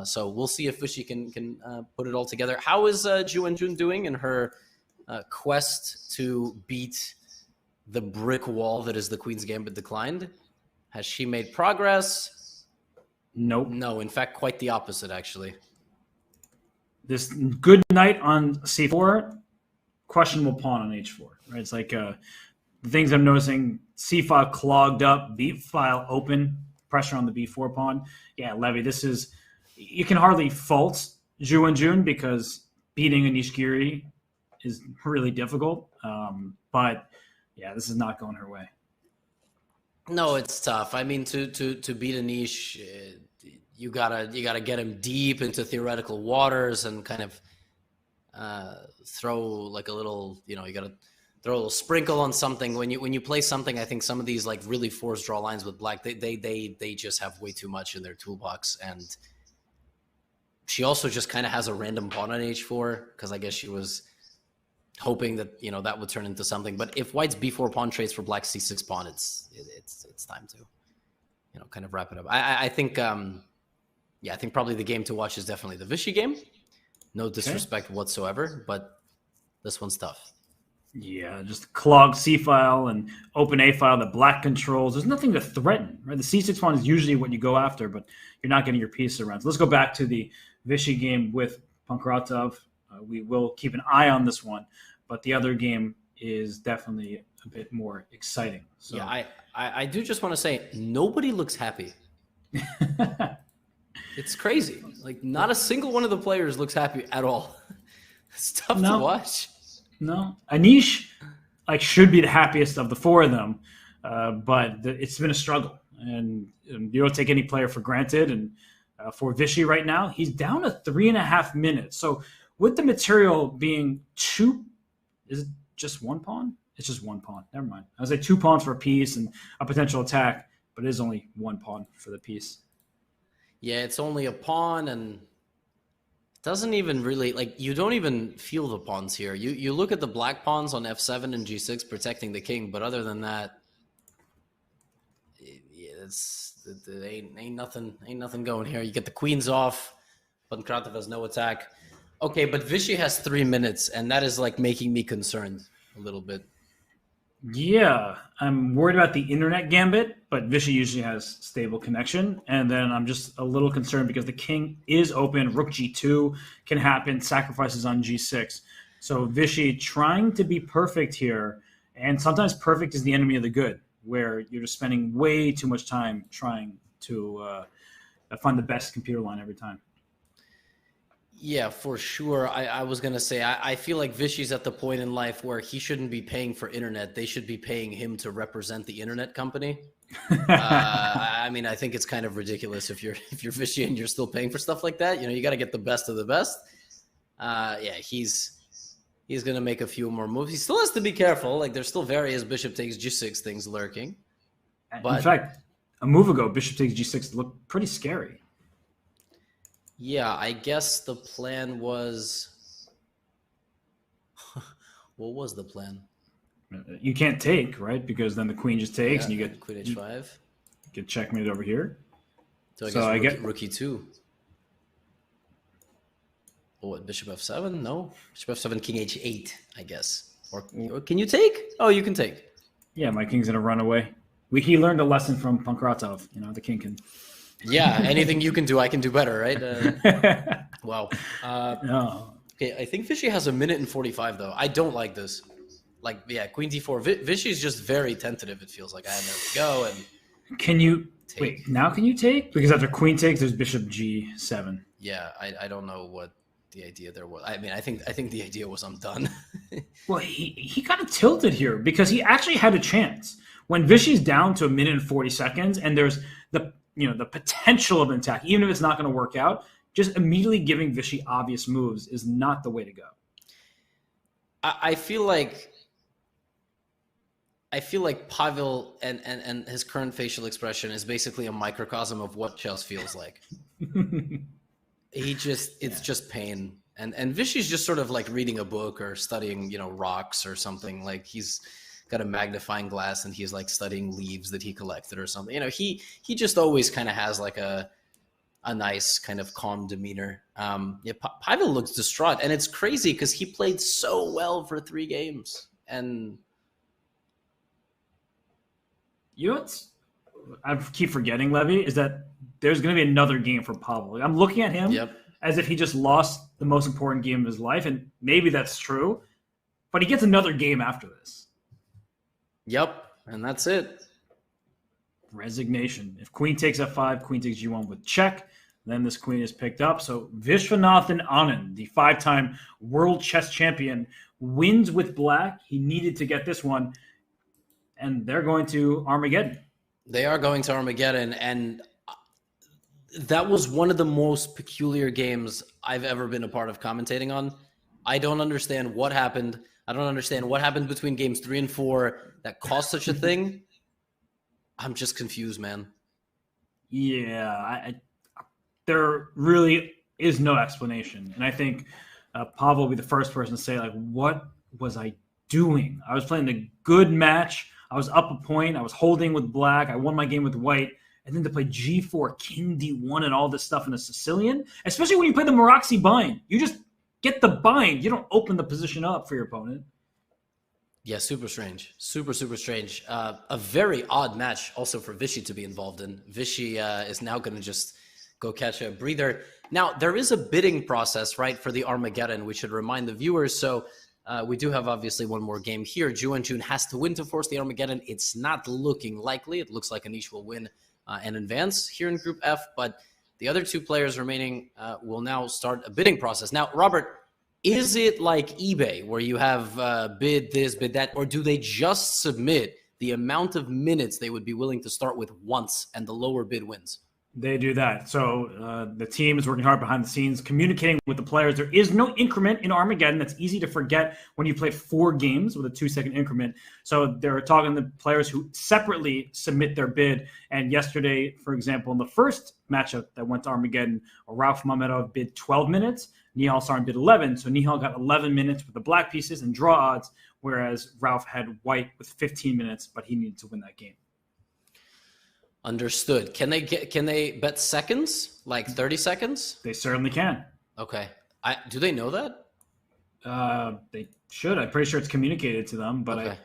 So we'll see if Vishy can put it all together. How is Ju Wenjun doing in her quest to beat the brick wall that is the Queen's Gambit declined? Has she made progress? Nope. No, in fact, quite the opposite, actually. This good knight on c4, questionable pawn on h4. Right? It's like the things I'm noticing: c file clogged up, b file open, pressure on the b4 pawn. Yeah, Levy, this is, you can hardly fault Ju Wenjun because beating Anish Giri is really difficult. But yeah, this is not going her way. No, it's tough. I mean, to beat Anish, you gotta get him deep into theoretical waters and kind of throw like a little, you gotta throw a little sprinkle on something. When you play something, I think some of these like really forced draw lines with black, they just have way too much in their toolbox. And she also just kind of has a random pawn on h4 because I guess she was hoping that that would turn into something. But if white's b4 pawn trades for black's c6 pawn, it's time to kind of wrap it up. I think I think probably the game to watch is definitely the Vishy game. No disrespect whatsoever, but this one's tough. Yeah, just clogged C file and open A file that black controls. There's nothing to threaten, right? The C6 pawn is usually what you go after, but you're not getting your piece around. So let's go back to the Vishy game with Pankratov. We will keep an eye on this one, but the other game is definitely a bit more exciting. So yeah, I do just want to say nobody looks happy. It's crazy. Like not a single one of the players looks happy at all. It's tough to watch. No, Anish should be the happiest of the four of them, but it's been a struggle, and you don't take any player for granted. And for Vishy right now, he's down to 3.5 minutes. So with the material being two, is it just one pawn? It's just one pawn. Never mind. I was like 2 pawns for a piece and a potential attack, but it is only 1 pawn for the piece. Yeah, it's only a pawn, and it doesn't even really, you don't even feel the pawns here. You look at the black pawns on f7 and g6 protecting the king, but other than that, ain't nothing going here. You get the queens off, Pankratov has no attack. Okay, but Vishy has 3 minutes, and that is making me concerned a little bit. Yeah, I'm worried about the internet gambit, but Vishy usually has stable connection. And then I'm just a little concerned because the king is open. Rook g2 can happen. Sacrifices on g6. So Vishy trying to be perfect here. And sometimes perfect is the enemy of the good, where you're just spending way too much time trying to find the best computer line every time. Yeah, for sure. I was going to say, I feel like Vishy's at the point in life where he shouldn't be paying for internet. They should be paying him to represent the internet company. I mean, I think it's kind of ridiculous if you're Vishy and you're still paying for stuff like that. You know, you got to get the best of the best. Yeah, he's going to make a few more moves. He still has to be careful. Like, there's still various bishop takes G6 things lurking. But, in fact, a move ago, bishop takes G6 looked pretty scary. Yeah, I guess the plan was... What was the plan? You can't take, right? Because then the queen just takes, and you get queen h5. You get checkmated over here. So I guess rook e2. Oh, what, bishop f7? No. Bishop f7, king h8, I guess. Or can you take? Oh, you can take. Yeah, my king's gonna run away. He learned a lesson from Pankratov. You know, the king can. Yeah, anything you can do, I can do better, right? Wow. No. Okay, I think Vishy has 1:45 though. I don't like this. Like, yeah, queen d4. Vishy's just very tentative. It feels like. There we go. And can you take. Wait? Now can you take? Because after queen takes, there's bishop g7. Yeah, I don't know what the idea there was. I mean, I think the idea was I'm done. Well, he kind of tilted here because he actually had a chance when Vishy's down to 1:40 seconds, and there's the potential of an attack, even if it's not going to work out. Just immediately giving Vishy obvious moves is not the way to go. I feel like Pavel and his current facial expression is basically a microcosm of what chess feels like. It's just pain. And Vishy's just sort of like reading a book or studying, rocks or something. Like he's got a magnifying glass and he's like studying leaves that he collected or something. He just always kind of has like a nice kind of calm demeanor. Pavel looks distraught, and it's crazy because he played so well for 3 games. And you know what I keep forgetting, Levy, is that there's going to be another game for Pavel. I'm looking at him as if he just lost the most important game of his life, and maybe that's true, but he gets another game after this. Yep, and that's it. Resignation. If queen takes f5, queen takes g1 with check, then this queen is picked up. So Vishwanathan Anand, the 5-time world chess champion, wins with black. He needed to get this one, and they're going to Armageddon. They are going to Armageddon, and that was one of the most peculiar games I've ever been a part of commentating on. I don't understand what happened. I don't understand what happened between games 3 and 4 that caused such a thing. I'm just confused, man. Yeah, there really is no explanation. And I think Pavel will be the first person to say, like, what was I doing? I was playing a good match. I was up a point. I was holding with black. I won my game with white. And then to play g4, king d1, and all this stuff in a Sicilian, especially when you play the Moroxi bind. You just get the bind. You don't open the position up for your opponent. Yeah, super strange. Super, super strange. A very odd match also for Vishy to be involved in. Vishy is now going to just go catch a breather. Now, there is a bidding process, right, for the Armageddon. We should remind the viewers. So we do have, obviously, one more game here. Ju and Jun has to win to force the Armageddon. It's not looking likely. It looks like Anish will win and advance here in Group F. But the other 2 players remaining will now start a bidding process. Now, Robert, is it like eBay where you have bid this, bid that, or do they just submit the amount of minutes they would be willing to start with once and the lower bid wins? They do that. So the team is working hard behind the scenes, communicating with the players. There is no increment in Armageddon. That's easy to forget when you play 4 games with a 2-second increment. So they're talking to players who separately submit their bid. And yesterday, for example, in the first matchup that went to Armageddon, Rauf Mamedov bid 12 minutes. Nihal Sarin bid 11. So Nihal got 11 minutes with the black pieces and draw odds, whereas Rauf had white with 15 minutes, but he needed to win that game. Understood. Can they bet seconds, like 30 seconds? They certainly can. Okay. Do they know that? They should. I'm pretty sure it's communicated to them, but okay.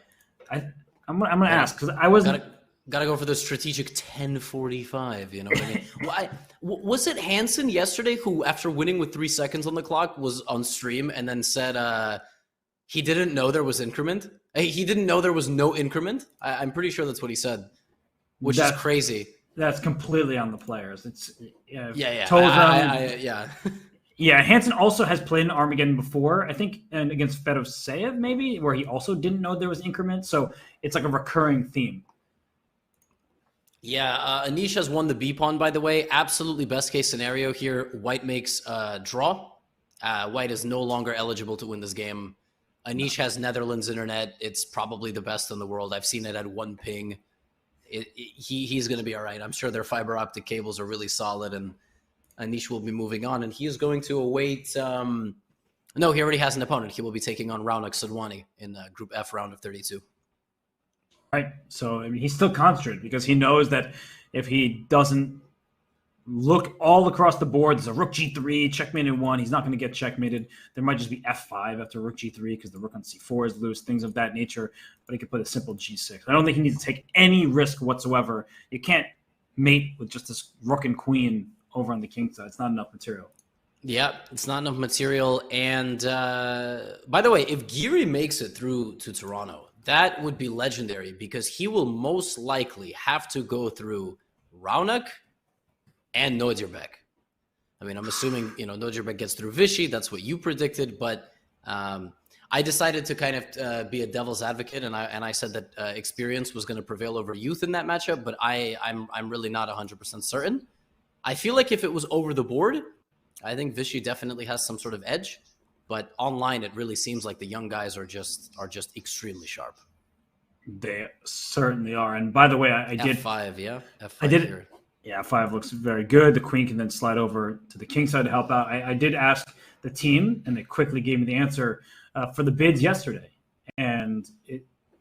I'm gonna ask because I wasn't. Gotta go for the strategic 10:45. You know what I mean? Was it Hansen yesterday who, after winning with 3 seconds on the clock, was on stream and then said he didn't know there was increment? He didn't know there was no increment. I'm pretty sure that's what he said. Which is crazy. That's completely on the players. It's yeah. Told them, yeah. Yeah, Hansen also has played in Armageddon before, I think, and against Fedoseev maybe, where he also didn't know there was increment. So it's like a recurring theme. Yeah, Anish has won the B pawn, by the way. Absolutely best case scenario here. White makes draw. White is no longer eligible to win this game. Anish has Netherlands internet. It's probably the best in the world. I've seen it at 1 ping. He's going to be all right. I'm sure their fiber optic cables are really solid, and Anish will be moving on. And he is going to await... no, he already has an opponent. He will be taking on Raunak Sudwani in Group F round of 32. Right. So I mean, he's still concentrated because he knows that if he doesn't look all across the board, there's a rook g3, checkmate in 1. He's not going to get checkmated. There might just be f5 after rook g3 because the rook on c4 is loose, things of that nature. But he could put a simple g6. I don't think he needs to take any risk whatsoever. You can't mate with just this rook and queen over on the king side. It's not enough material. Yeah, it's not enough material. And by the way, if Giri makes it through to Toronto, that would be legendary because he will most likely have to go through Raunak and Nodirbek. I mean, I'm assuming, Nodirbek gets through Vichy. That's what you predicted. But I decided to kind of be a devil's advocate, and I said that experience was going to prevail over youth in that matchup. But I'm really not 100% certain. I feel like if it was over the board, I think Vichy definitely has some sort of edge. But online, it really seems like the young guys are just extremely sharp. They certainly are. And by the way, I did F5, yeah. F5 I did. here. Yeah, 5 looks very good. The queen can then slide over to the king side to help out. I did ask the team, and they quickly gave me the answer for the bids yesterday. And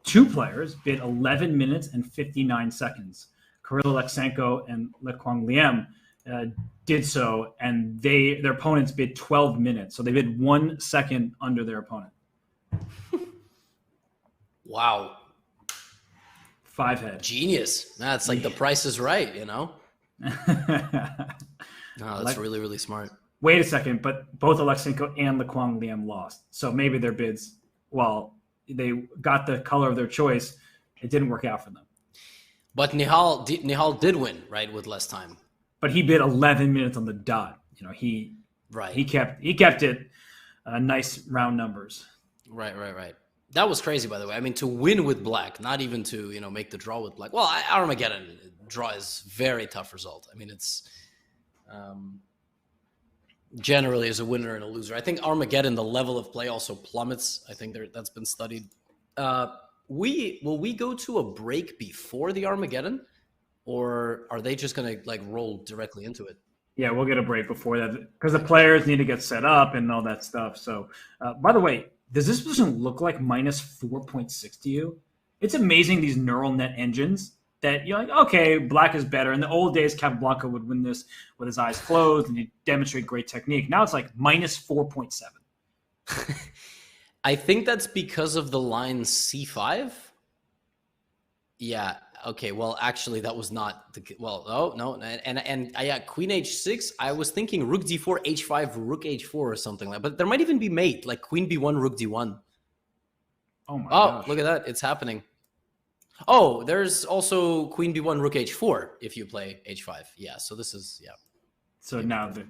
2 players bid 11 minutes and 59 seconds. Kirill Aleksenko and Le Quang Liem did so, and their opponents bid 12 minutes. So they bid 1 second under their opponent. Wow. 5 head. Genius. That's like the price is right, No, that's really, really smart. Wait a second, but both Aleksenko and Le Quang Liem lost. So maybe their bids, while they got the color of their choice, it didn't work out for them. But Nihal did win, right, with less time. But he bid 11 minutes on the dot. He kept it nice round numbers. Right. That was crazy, by the way. I mean, to win with black, not even to make the draw with black. Well, Armageddon draw is very tough result. I mean, it's generally is a winner and a loser. I think Armageddon, the level of play also plummets. I think that's been studied. Will we go to a break before the Armageddon, or are they just gonna roll directly into it? Yeah, we'll get a break before that because the players need to get set up and all that stuff. So, by the way, does this position look like minus 4.6 to you? It's amazing, these neural net engines that you're like, okay, black is better. In the old days, Capablanca would win this with his eyes closed and he'd demonstrate great technique. Now it's like minus 4.7. I think that's because of the line C5. Yeah. Okay. Well, actually, that was not the no. And yeah, Queen H6. I was thinking Rook D4, H5, Rook H4, or something like that. But there might even be mate, like Queen B1, Rook D1. Oh my gosh. Look at that! It's happening. Oh, there's also Queen B1, Rook H4 if you play H5. Yeah. So this is So now the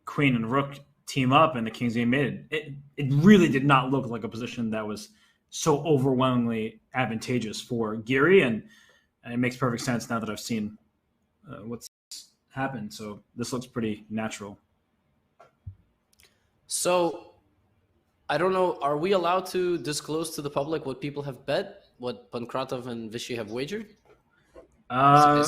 Queen and Rook team up and the King's being made. It really did not look like a position that was so overwhelmingly advantageous for Giri, and it makes perfect sense now that I've seen what's happened. So this looks pretty natural. So I don't know. Are we allowed to disclose to the public what people have bet? What Pankratov and Vichy have wagered? I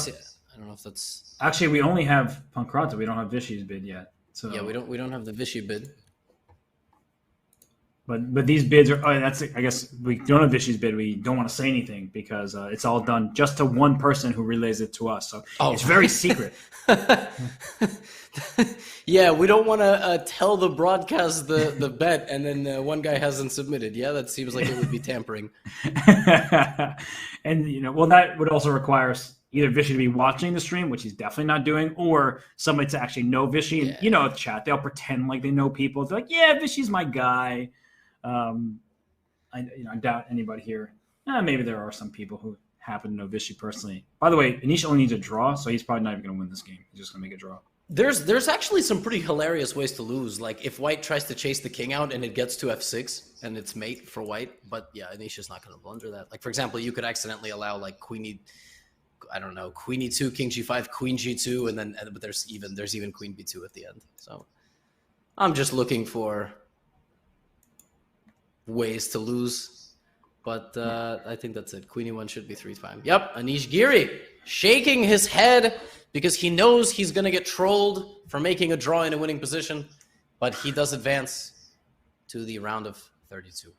don't know if that's actually, we only have Pankratov. We don't have Vichy's bid yet. So yeah, we don't have the Vichy bid. But these bids are, that's, I guess we don't have Vichy's bid. We don't want to say anything because it's all done just to one person who relays it to us. So it's very secret. Yeah, we don't want to tell the broadcast the bet and then one guy hasn't submitted. Yeah, that seems like it would be tampering. And, that would also require either Vichy to be watching the stream, which he's definitely not doing, or somebody to actually know Vichy. And, the chat, they'll pretend like they know people. They're like, yeah, Vichy's my guy. I doubt anybody here. Maybe there are some people who happen to know Vichy personally. By the way, Anish only needs a draw, so he's probably not even going to win this game. He's just going to make a draw. There's actually some pretty hilarious ways to lose. Like if White tries to chase the king out and it gets to f6 and it's mate for White, but yeah, Anish is not going to blunder that. Like for example, you could accidentally allow like queen e2, king g5, queen g2, and then but there's even queen b2 at the end. So I'm just looking for ways to lose, but I think that's it. Queen e1 should be 3-5. Yep, Anish Giri shaking his head because he knows he's going to get trolled for making a draw in a winning position, but he does advance to the round of 32.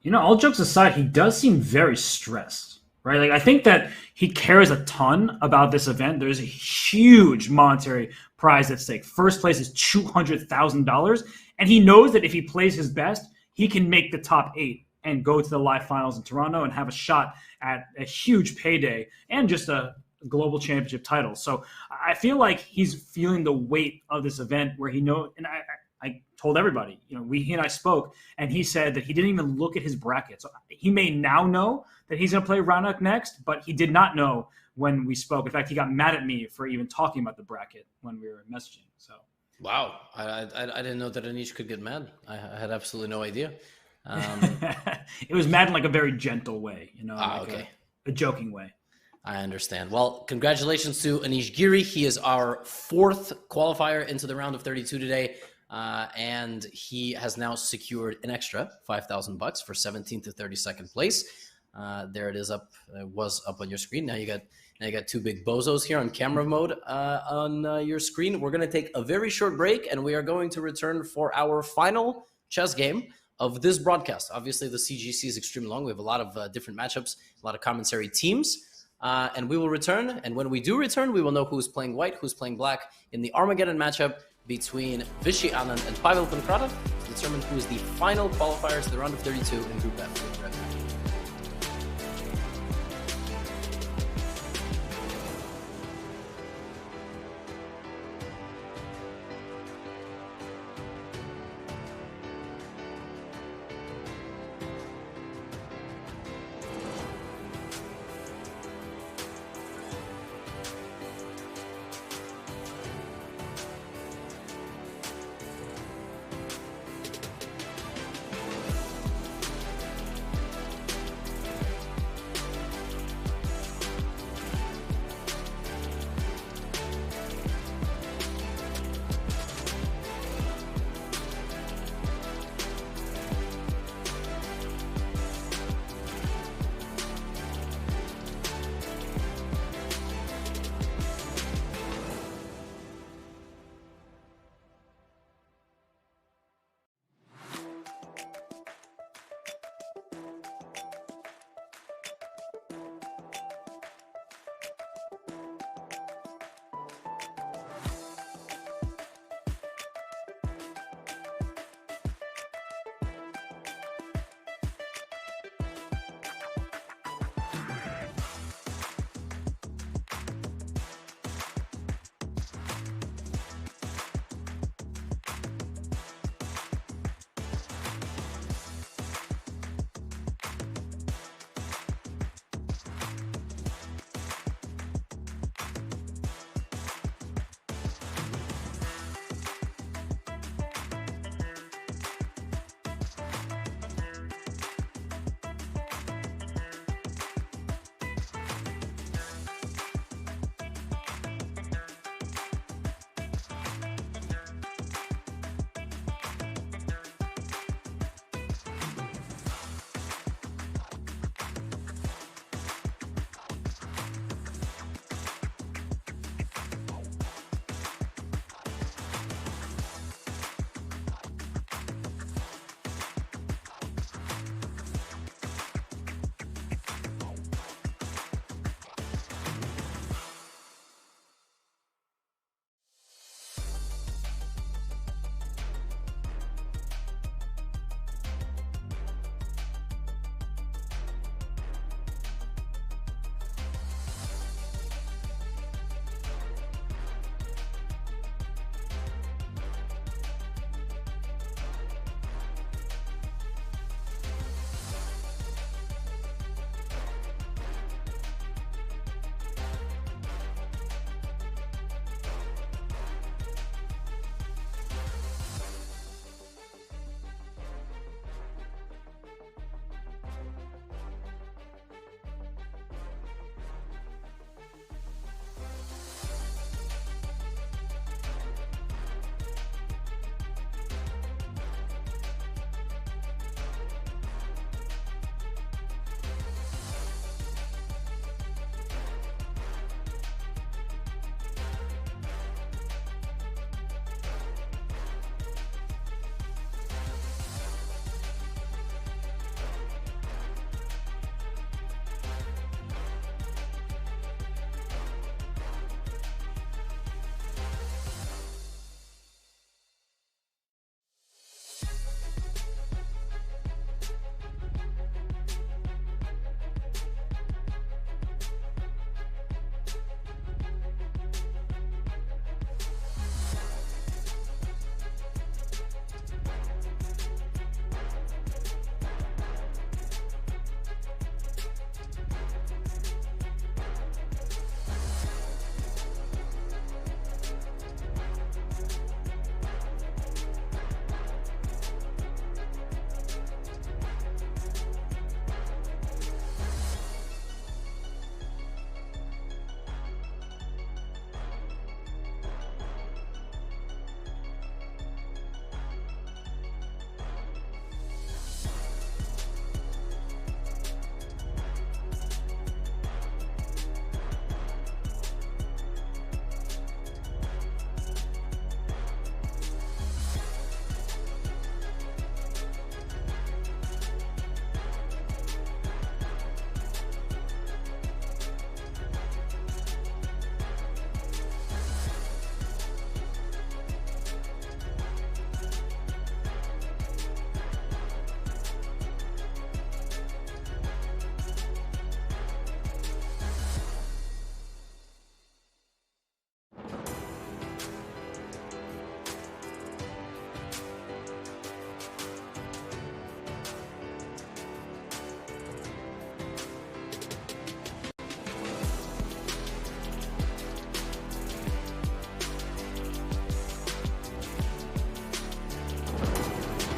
You know, all jokes aside, he does seem very stressed, right? Like I think that he cares a ton about this event. There's a huge monetary prize at stake. First place is $200,000, and he knows that if he plays his best, he can make the top 8 and go to the live finals in Toronto and have a shot at a huge payday and just a global championship title. So I feel like he's feeling the weight of this event where he knows, and I told everybody, you know, he and I spoke, and he said that he didn't even look at his bracket. So he may now know that he's going to play Raunak next, but he did not know when we spoke. In fact, he got mad at me for even talking about the bracket when we were messaging. So wow, I didn't know that Anish could get mad. I had absolutely no idea. It was mad in like a very gentle way, you know, like okay. a joking way. I understand. Well, congratulations to Anish Giri. He is our 4th qualifier into the round of 32 today. And he has now secured an extra $5,000 for 17th to 32nd place. There it is up, was up on your screen. Now you got 2 big bozos here on camera mode on your screen. We're going to take a very short break, and we are going to return for our final chess game of this broadcast. Obviously, the CGC is extremely long. We have a lot of different matchups, a lot of commentary teams. And we will return, and when we do return, we will know who's playing white, who's playing black in the Armageddon matchup between Vishy Anand and Pavel Pankrata to determine who is the final qualifier to the round of 32 in Group F. We'll be right back.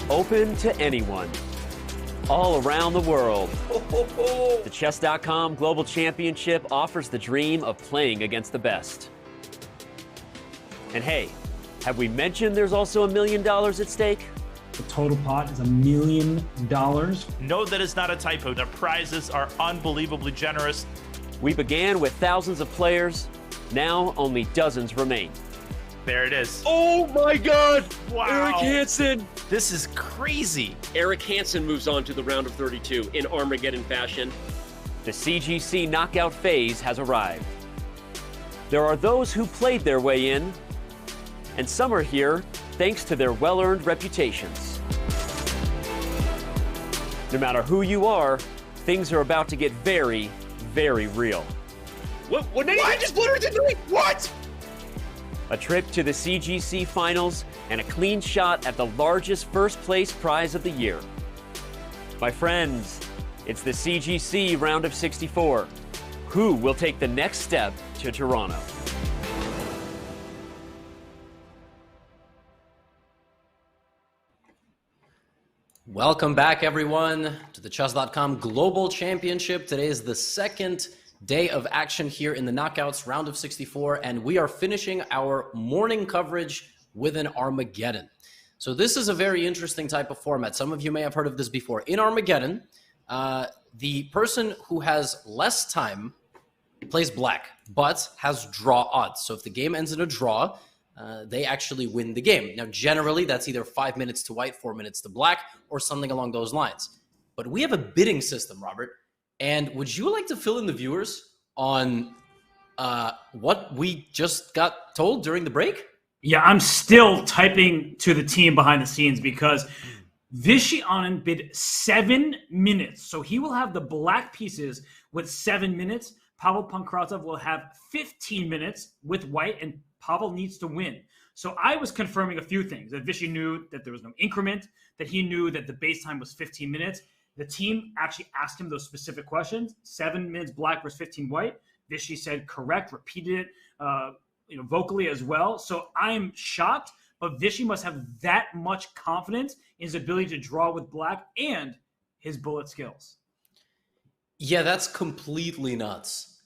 open to anyone, all around the world. The Chess.com Global Championship offers the dream of playing against the best. And hey, have we mentioned there's also $1 million at stake? The total pot is $1 million. No, that is not a typo. The prizes are unbelievably generous. We began with thousands of players. Now only dozens remain. There it is. Oh my God! Wow. Eric Hansen! This is crazy. Eric Hansen moves on to the round of 32 in Armageddon fashion. The CGC knockout phase has arrived. There are those who played their way in, and some are here thanks to their well-earned reputations. No matter who you are, things are about to get very, very real. What did you just literally did? What? A trip to the CGC finals and a clean shot at the largest first place prize of the year. My friends, it's the CGC round of 64. Who will take the next step to Toronto? Welcome back, everyone, to the Chess.com Global Championship. Today is the second day of action here in the knockouts round of 64, and we are finishing our morning coverage with an Armageddon. So this is a very interesting type of format. Some of you may have heard of this before. In Armageddon, the person who has less time plays black, but has draw odds. So if the game ends in a draw, they actually win the game. Now, generally, that's either 5 minutes to white, 4 minutes to black, or something along those lines. But we have a bidding system, Robert. And would you like to fill in the viewers on what we just got told during the break? Yeah, I'm still typing to the team behind the scenes because Vishy Anand bid 7 minutes. So he will have the black pieces with 7 minutes. Pavel Pankratov will have 15 minutes with white, and Pavel needs to win. So I was confirming a few things. That Vishy knew that there was no increment, that he knew that the base time was 15 minutes. The team actually asked him those specific questions. 7 minutes black versus 15 white. Vishy said correct, repeated it vocally as well. So I'm shocked, but Vishy must have that much confidence in his ability to draw with black and his bullet skills. Yeah, that's completely nuts.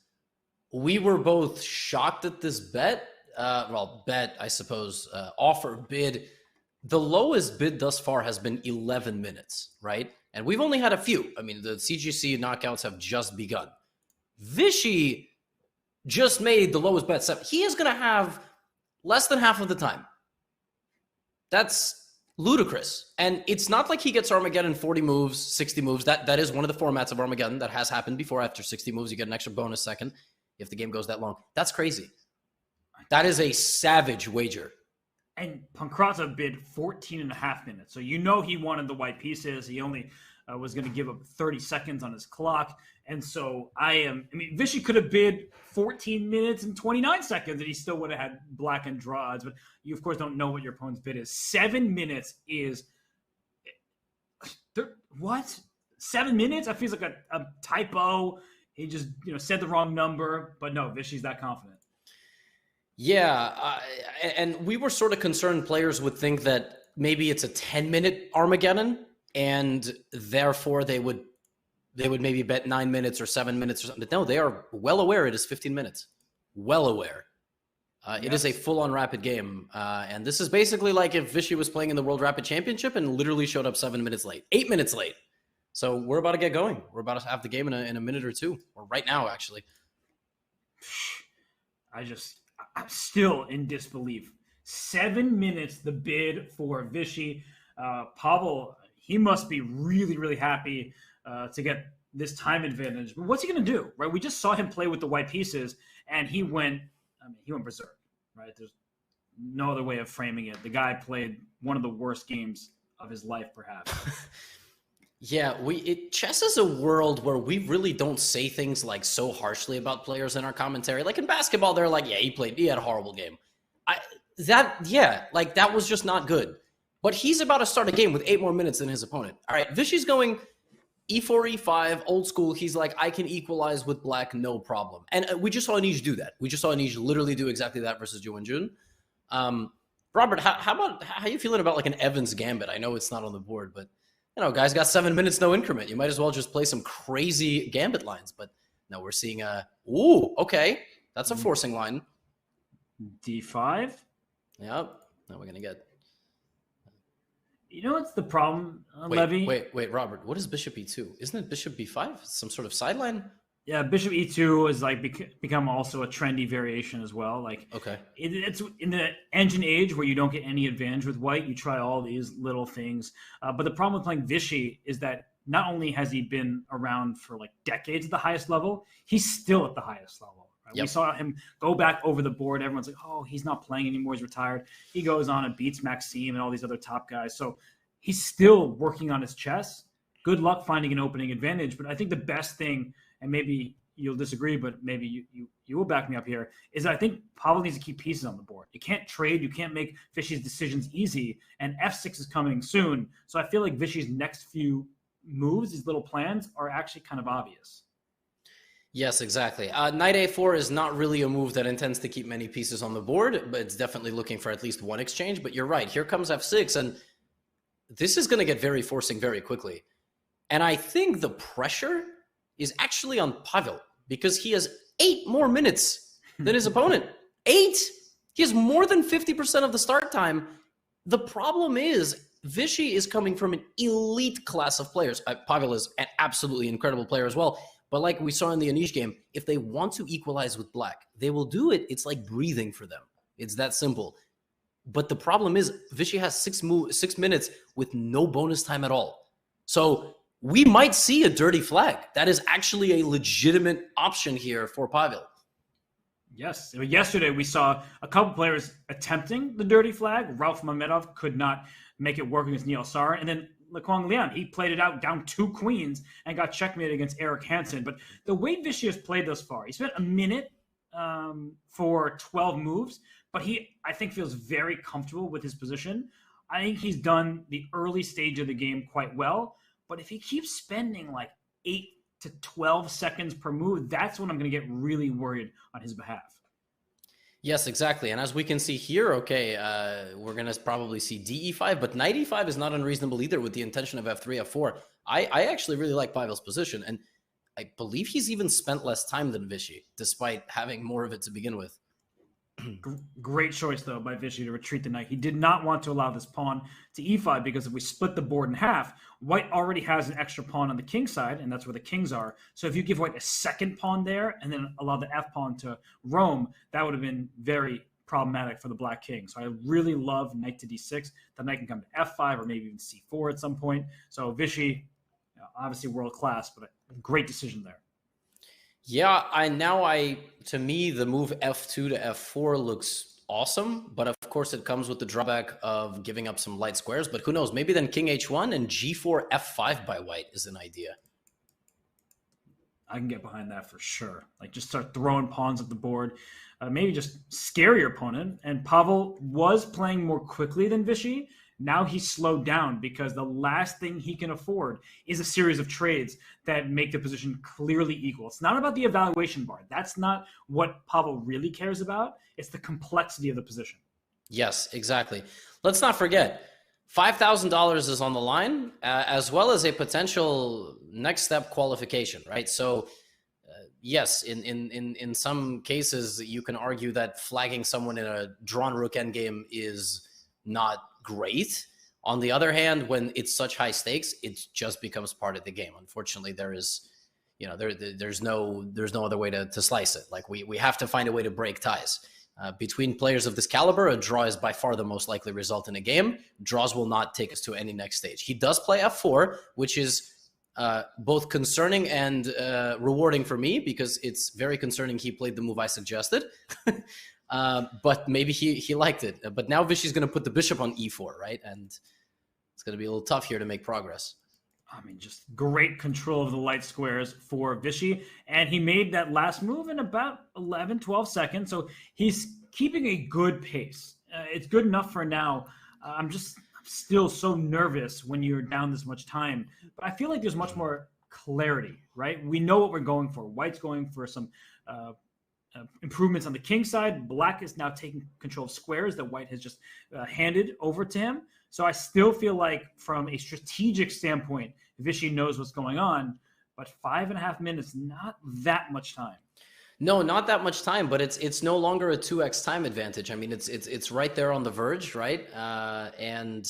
We were both shocked at this bet. Bet, I suppose, offer, bid. The lowest bid thus far has been 11 minutes, right? And we've only had a few. I mean, the CGC knockouts have just begun. Vishy just made the lowest bet 7. He is going to have less than half of the time. That's ludicrous. And it's not like he gets Armageddon 40 moves, 60 moves. That is one of the formats of Armageddon that has happened before. After 60 moves, you get an extra bonus second if the game goes that long. That's crazy. That is a savage wager. And Pankratov bid 14 and a half minutes. So you know he wanted the white pieces. He only was going to give up 30 seconds on his clock. And so Vishy could have bid 14 minutes and 29 seconds and he still would have had black and draw odds. But you, of course, don't know what your opponent's bid is. 7 minutes is... What? 7 minutes? That feels like a typo. He just said the wrong number. But no, Vishy's that confident. Yeah, and we were sort of concerned players would think that maybe it's a 10-minute Armageddon, and therefore they would maybe bet 9 minutes or 7 minutes or something. But no, they are well aware it is 15 minutes. Well aware. It is a full-on rapid game, and this is basically like if Vishy was playing in the World Rapid Championship and literally showed up 7 minutes late, 8 minutes late. So we're about to get going. We're about to have the game in a minute or two, or right now, actually. I'm still in disbelief. 7 minutes, the bid for Vishy. Pavel, he must be really, really happy to get this time advantage. But what's he going to do, right? We just saw him play with the white pieces, and he went berserk, right? There's no other way of framing it. The guy played one of the worst games of his life, perhaps. Yeah, chess is a world where we really don't say things like so harshly about players in our commentary. Like in basketball, they're like, yeah, he had a horrible game. That was just not good. But he's about to start a game with 8 more minutes than his opponent. All right, Vishy's going E4, E5, old school. He's like, I can equalize with black, no problem. And we just saw Anish do that. We just saw Anish literally do exactly that versus Jo and Jun. Robert, how you feeling about like an Evans gambit? I know it's not on the board, but guys got 7 minutes, no increment. You might as well just play some crazy gambit lines. But no, we're seeing okay, that's a forcing line. D5. Yep. Now we're gonna get. What's the problem, Levy? Wait, Robert. What is Bishop E2? Isn't it Bishop B5? Some sort of sideline? Yeah, Bishop E2 is like become also a trendy variation as well. Like, okay, it's in the engine age where you don't get any advantage with white. You try all these little things, but the problem with playing Vichy is that not only has he been around for like decades at the highest level, he's still at the highest level. Right? Yep. We saw him go back over the board. Everyone's like, "Oh, he's not playing anymore. He's retired." He goes on and beats Maxime and all these other top guys. So he's still working on his chess. Good luck finding an opening advantage. But I think the best thing, and maybe you'll disagree, but maybe you will back me up here, is that I think Pavel needs to keep pieces on the board. You can't trade. You can't make Vichy's decisions easy. And F6 is coming soon. So I feel like Vichy's next few moves, these little plans, are actually kind of obvious. Yes, exactly. Knight A4 is not really a move that intends to keep many pieces on the board, but it's definitely looking for at least one exchange. But you're right. Here comes F6, and this is going to get very forcing very quickly. And I think the pressure is actually on Pavel because he has 8 more minutes than his opponent. 8! He has more than 50% of the start time. The problem is Vichy is coming from an elite class of players. Pavel is an absolutely incredible player as well. But like we saw in the Anish game, if they want to equalize with black, they will do it. It's like breathing for them. It's that simple. But the problem is Vichy has 6 minutes with no bonus time at all. So we might see a dirty flag. That is actually a legitimate option here for Pavel. Yes. Yesterday, we saw a couple players attempting the dirty flag. Ralph Mamedov could not make it work against Nihal Sarin. And then Lequang Lian, he played it out down 2 queens and got checkmated against Eric Hansen. But the way Vichy has played thus far, he spent a minute for 12 moves, but he, I think, feels very comfortable with his position. I think he's done the early stage of the game quite well. But if he keeps spending like 8 to 12 seconds per move, that's when I'm going to get really worried on his behalf. Yes, exactly. And as we can see here, okay, we're going to probably see DE5, but Knight E5 is not unreasonable either with the intention of F3, F4. I actually really like Pavel's position, and I believe he's even spent less time than Vichy, despite having more of it to begin with. Great choice, though, by Vichy to retreat the knight. He did not want to allow this pawn to e5 because if we split the board in half, white already has an extra pawn on the king side, and that's where the kings are. So if you give white a second pawn there and then allow the f pawn to roam, that would have been very problematic for the black king. So I really love knight to d6. The knight can come to f5 or maybe even c4 at some point. So Vichy, obviously world class, but a great decision there. Yeah, to me, the move f2 to f4 looks awesome, but of course it comes with the drawback of giving up some light squares, but who knows, maybe then king h1 and g4 f5 by white is an idea. I can get behind that for sure. Like, just start throwing pawns at the board, maybe just scare your opponent. And Pavel was playing more quickly than Vichy. Now he's slowed down because the last thing he can afford is a series of trades that make the position clearly equal. It's not about the evaluation bar. That's not what Pavel really cares about. It's the complexity of the position. Yes, exactly. Let's not forget, $5,000 is on the line, as well as a potential next step qualification, right? So, yes, in some cases, you can argue that flagging someone in a drawn rook endgame is not great. On the other hand, when it's such high stakes, it just becomes part of the game. Unfortunately, there's no other way to slice it. Like we have to find a way to break ties. Between players of this caliber, a draw is by far the most likely result in a game. Draws will not take us to any next stage. He does play f4, which is both concerning and rewarding for me, because it's very concerning he played the move I suggested. But maybe he liked it. But now Vichy's going to put the bishop on e4, right? And it's going to be a little tough here to make progress. I mean, just great control of the light squares for Vichy. And he made that last move in about 11, 12 seconds. So he's keeping a good pace. It's good enough for now. I'm still so nervous when you're down this much time. But I feel like there's much more clarity, right? We know what we're going for. White's going for some improvements on the king side. Black is now taking control of squares that white has just handed over to him. So I still feel like from a strategic standpoint, Vichy knows what's going on, but 5.5 minutes, not that much time. No, not that much time, but it's no longer a 2x time advantage. I mean, it's right there on the verge, right? And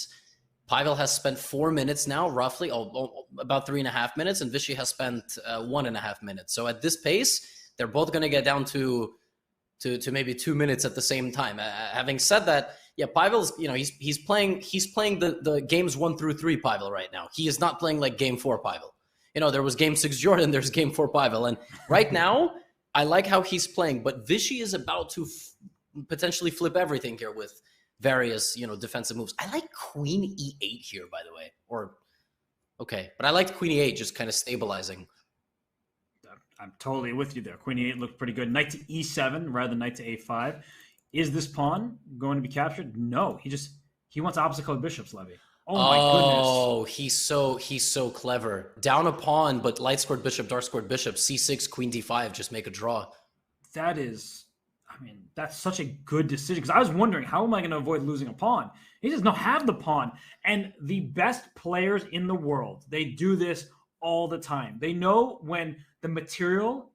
Pavel has spent 4 minutes now, roughly, about 3.5 minutes, and Vichy has spent 1.5 minutes. So at this pace, they're both going to get down to maybe 2 minutes at the same time. Having said that, yeah, Pavel's, he's playing the games 1 through 3 Pavel right now. He is not playing like game 4 Pavel. There was game 6 Jordan, there's game 4 Pavel, and right now I like how he's playing. But Vichy is about to potentially flip everything here with various defensive moves. I like Queen E8 here, by the way. But I liked Queen E8 just kind of stabilizing. I'm totally with you there. Queen E8 looked pretty good. Knight to E7 rather than knight to A5. Is this pawn going to be captured? No. He wants opposite colored bishops, Levy. Oh my goodness. Oh, he's so clever. Down a pawn, but light scored bishop, dark scored bishop, C6, Queen D5, just make a draw. That's such a good decision, because I was wondering, how am I going to avoid losing a pawn? He does not have the pawn. And the best players in the world, they do this all the time. They know when the material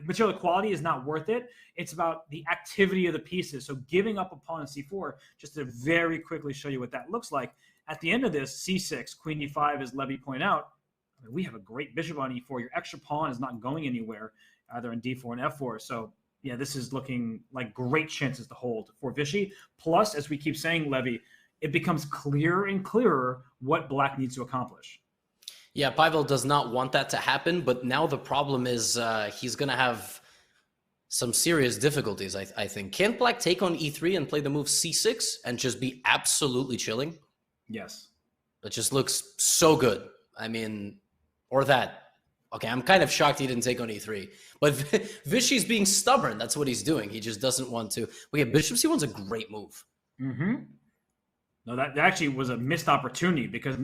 equality is not worth it. It's about the activity of the pieces. So giving up a pawn in C4, just to very quickly show you what that looks like. At the end of this, C6, Queen E5, as Levy pointed out, we have a great bishop on E4. Your extra pawn is not going anywhere, either in D4 and F4. So yeah, this is looking like great chances to hold for Vichy. Plus, as we keep saying, Levy, it becomes clearer and clearer what Black needs to accomplish. Yeah, Pavel does not want that to happen, but now the problem is he's going to have some serious difficulties, I think. Can't Black take on E3 and play the move C6 and just be absolutely chilling? Yes. It just looks so good. I mean, or that. Okay, I'm kind of shocked he didn't take on E3. But Vichy's being stubborn. That's what he's doing. He just doesn't want to. Okay, bishop C1's a great move. Mm-hmm. No, that actually was a missed opportunity, because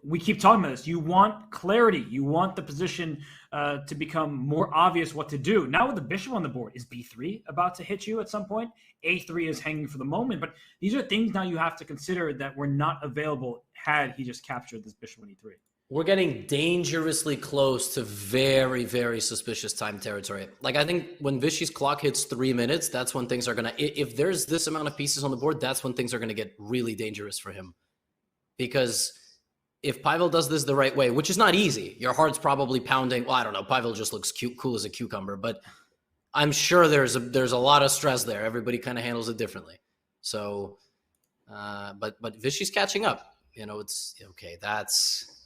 we keep talking about this. You want clarity. You want the position to become more obvious what to do. Now with the bishop on the board, is B3 about to hit you at some point? A3 is hanging for the moment. But these are things now you have to consider that were not available had he just captured this bishop on E3. We're getting dangerously close to very, very suspicious time territory. Like, I think when Vichy's clock hits 3 minutes, that's when things are going to... If there's this amount of pieces on the board, that's when things are going to get really dangerous for him. Because if Pavel does this the right way, which is not easy, your heart's probably pounding. Well, I don't know. Pavel just looks cool as a cucumber. But I'm sure there's a lot of stress there. Everybody kind of handles it differently. So, but Vichy's catching up. It's... Okay, that's...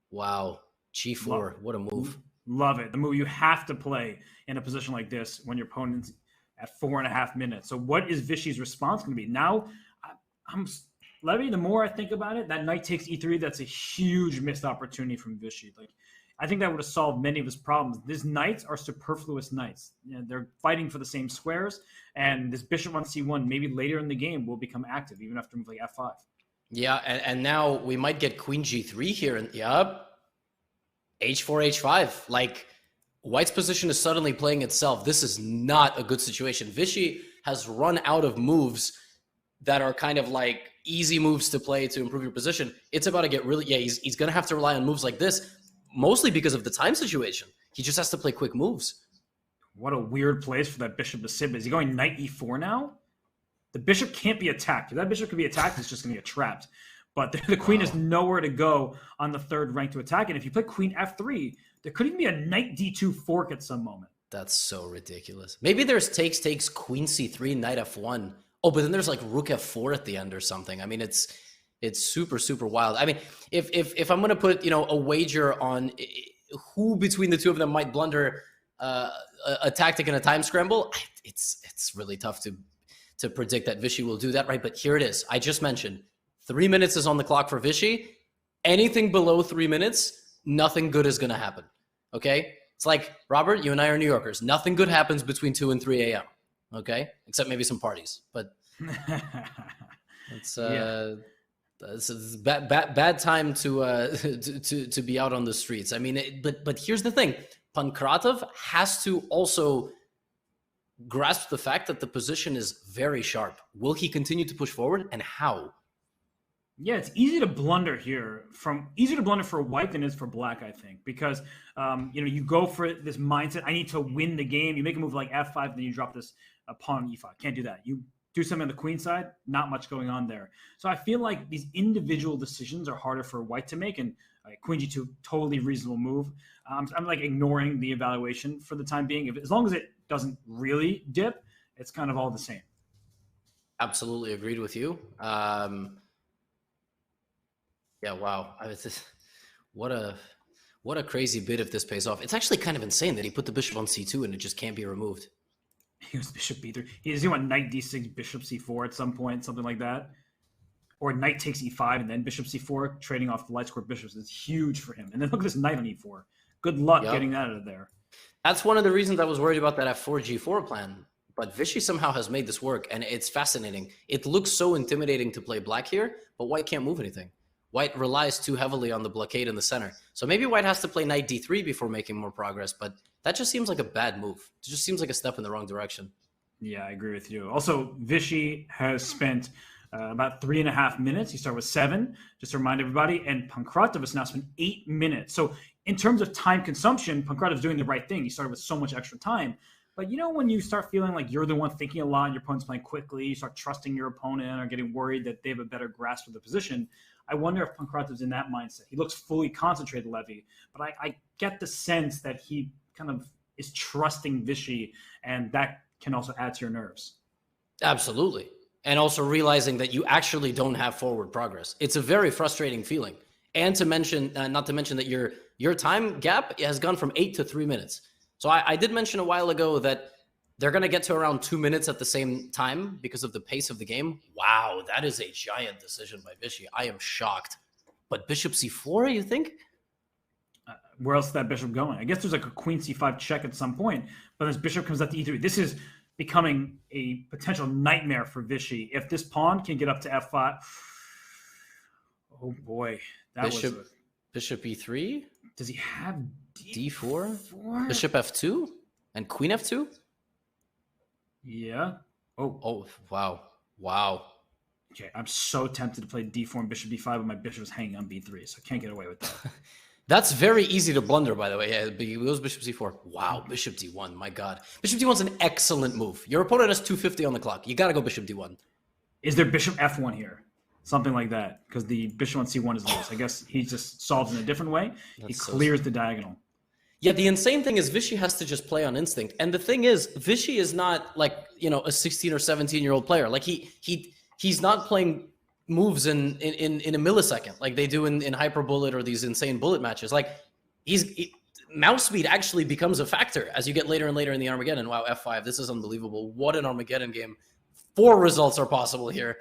Wow. G4. What a move. Love it. The move you have to play in a position like this when your opponent's at 4.5 minutes. So what is Vichy's response going to be? Now, Levy, the more I think about it, that knight takes E3, that's a huge missed opportunity from Vichy. Like, I think that would have solved many of his problems. These knights are superfluous knights. They're fighting for the same squares, and this bishop on C1 maybe later in the game will become active, even after move like F5. Yeah, and now we might get Queen G3 here. And H4, H5. Like, White's position is suddenly playing itself. This is not a good situation. Vichy has run out of moves that are kind of like easy moves to play to improve your position. It's about to get really... Yeah, he's going to have to rely on moves like this, mostly because of the time situation. He just has to play quick moves. What a weird place for that bishop to sit. Is he going knight E4 now? The bishop can't be attacked. If that bishop can be attacked, it's just going to get trapped. But the queen has nowhere to go on the third rank to attack. And if you play queen F3, there could even be a knight D2 fork at some moment. That's so ridiculous. Maybe there's takes, queen C3, knight F1. Oh, but then there's like rook F4 at the end or something. I mean, it's super, super wild. I mean, if I'm going to put, a wager on who between the two of them might blunder a tactic and a time scramble, it's really tough to predict that Vichy will do that, right? But here it is. I just mentioned 3 minutes is on the clock for Vichy. Anything below 3 minutes, nothing good is going to happen. Okay? It's like, Robert, you and I are New Yorkers. Nothing good happens between 2 and 3 a.m. Okay? Except maybe some parties. But it's a bad time to be out on the streets. I mean, but here's the thing. Pankratov has to also grasp the fact that the position is very sharp. Will he continue to push forward, and how? Yeah, it's easy to blunder here. Easier to blunder for white than it is for black, I think, because you go for this mindset. I need to win the game. You make a move like f5, then you drop this pawn on e5. Can't do that. You do something on the queen side. Not much going on there. So I feel like these individual decisions are harder for white to make, and queen g2, totally reasonable move. I'm like ignoring the evaluation for the time being. As long as it doesn't really dip, it's kind of all the same. Absolutely agreed with you. Yeah, wow. What a crazy bit if this pays off. It's actually kind of insane that he put the bishop on c2 and it just can't be removed. He was bishop b3. Does he want knight d6, bishop c4 at some point, something like that? Or knight takes e5 and then bishop c4, trading off the light square bishops is huge for him. And then look at this knight on e4. Good luck getting that out of there. That's one of the reasons I was worried about that f4 g4 plan. But Vishy somehow has made this work, and it's fascinating. It looks so intimidating to play black here, but white can't move anything. White relies too heavily on the blockade in the center. So maybe white has to play knight d3 before making more progress, but that just seems like a bad move. It just seems like a step in the wrong direction. Yeah, I agree with you. Also, Vishy has spent about 3.5 minutes. He started with 7, just to remind everybody, and Pankratov has now spent 8 minutes. So in terms of time consumption, Pankratov's doing the right thing. He started with so much extra time. But when you start feeling like you're the one thinking a lot, your opponent's playing quickly, you start trusting your opponent or getting worried that they have a better grasp of the position, I wonder if Pankratov's in that mindset. He looks fully concentrated, Levy, but I get the sense that he kind of is trusting Vishy, and that can also add to your nerves. Absolutely. And also realizing that you actually don't have forward progress. It's a very frustrating feeling. And to mention, not to mention that your time gap has gone from 8 to 3 minutes. So I did mention a while ago that they're going to get to around 2 minutes at the same time because of the pace of the game. Wow, that is a giant decision by Vishy. I am shocked. But bishop c4, you think? Where else is that bishop going? I guess there's like a queen c5 check at some point, but this bishop comes out to e3. This is becoming a potential nightmare for Vishy. If this pawn can get up to f5, oh boy, bishop e3. Does he have d4? Bishop f2 and queen f2. Yeah. Oh, wow. Okay, I'm so tempted to play d4 and bishop d5, but my bishop is hanging on b3, so I can't get away with that. That's very easy to blunder, by the way. Yeah, he goes bishop c4. Wow, bishop d1. My God, bishop d1 is an excellent move. Your opponent has 250 on the clock. You got to go bishop d1. Is there bishop f1 here? Something like that, because the bishop on c1 is loose. I guess he just solves in a different way. He clears the diagonal. Yeah, the insane thing is Vishy has to just play on instinct. And the thing is, Vishy is not like, a 16 or 17-year-old player. Like he's not playing moves in a millisecond like they do in Hyper Bullet or these insane bullet matches. Like mouse speed actually becomes a factor as you get later and later in the Armageddon. Wow, f5, this is unbelievable. What an Armageddon game. 4 results are possible here.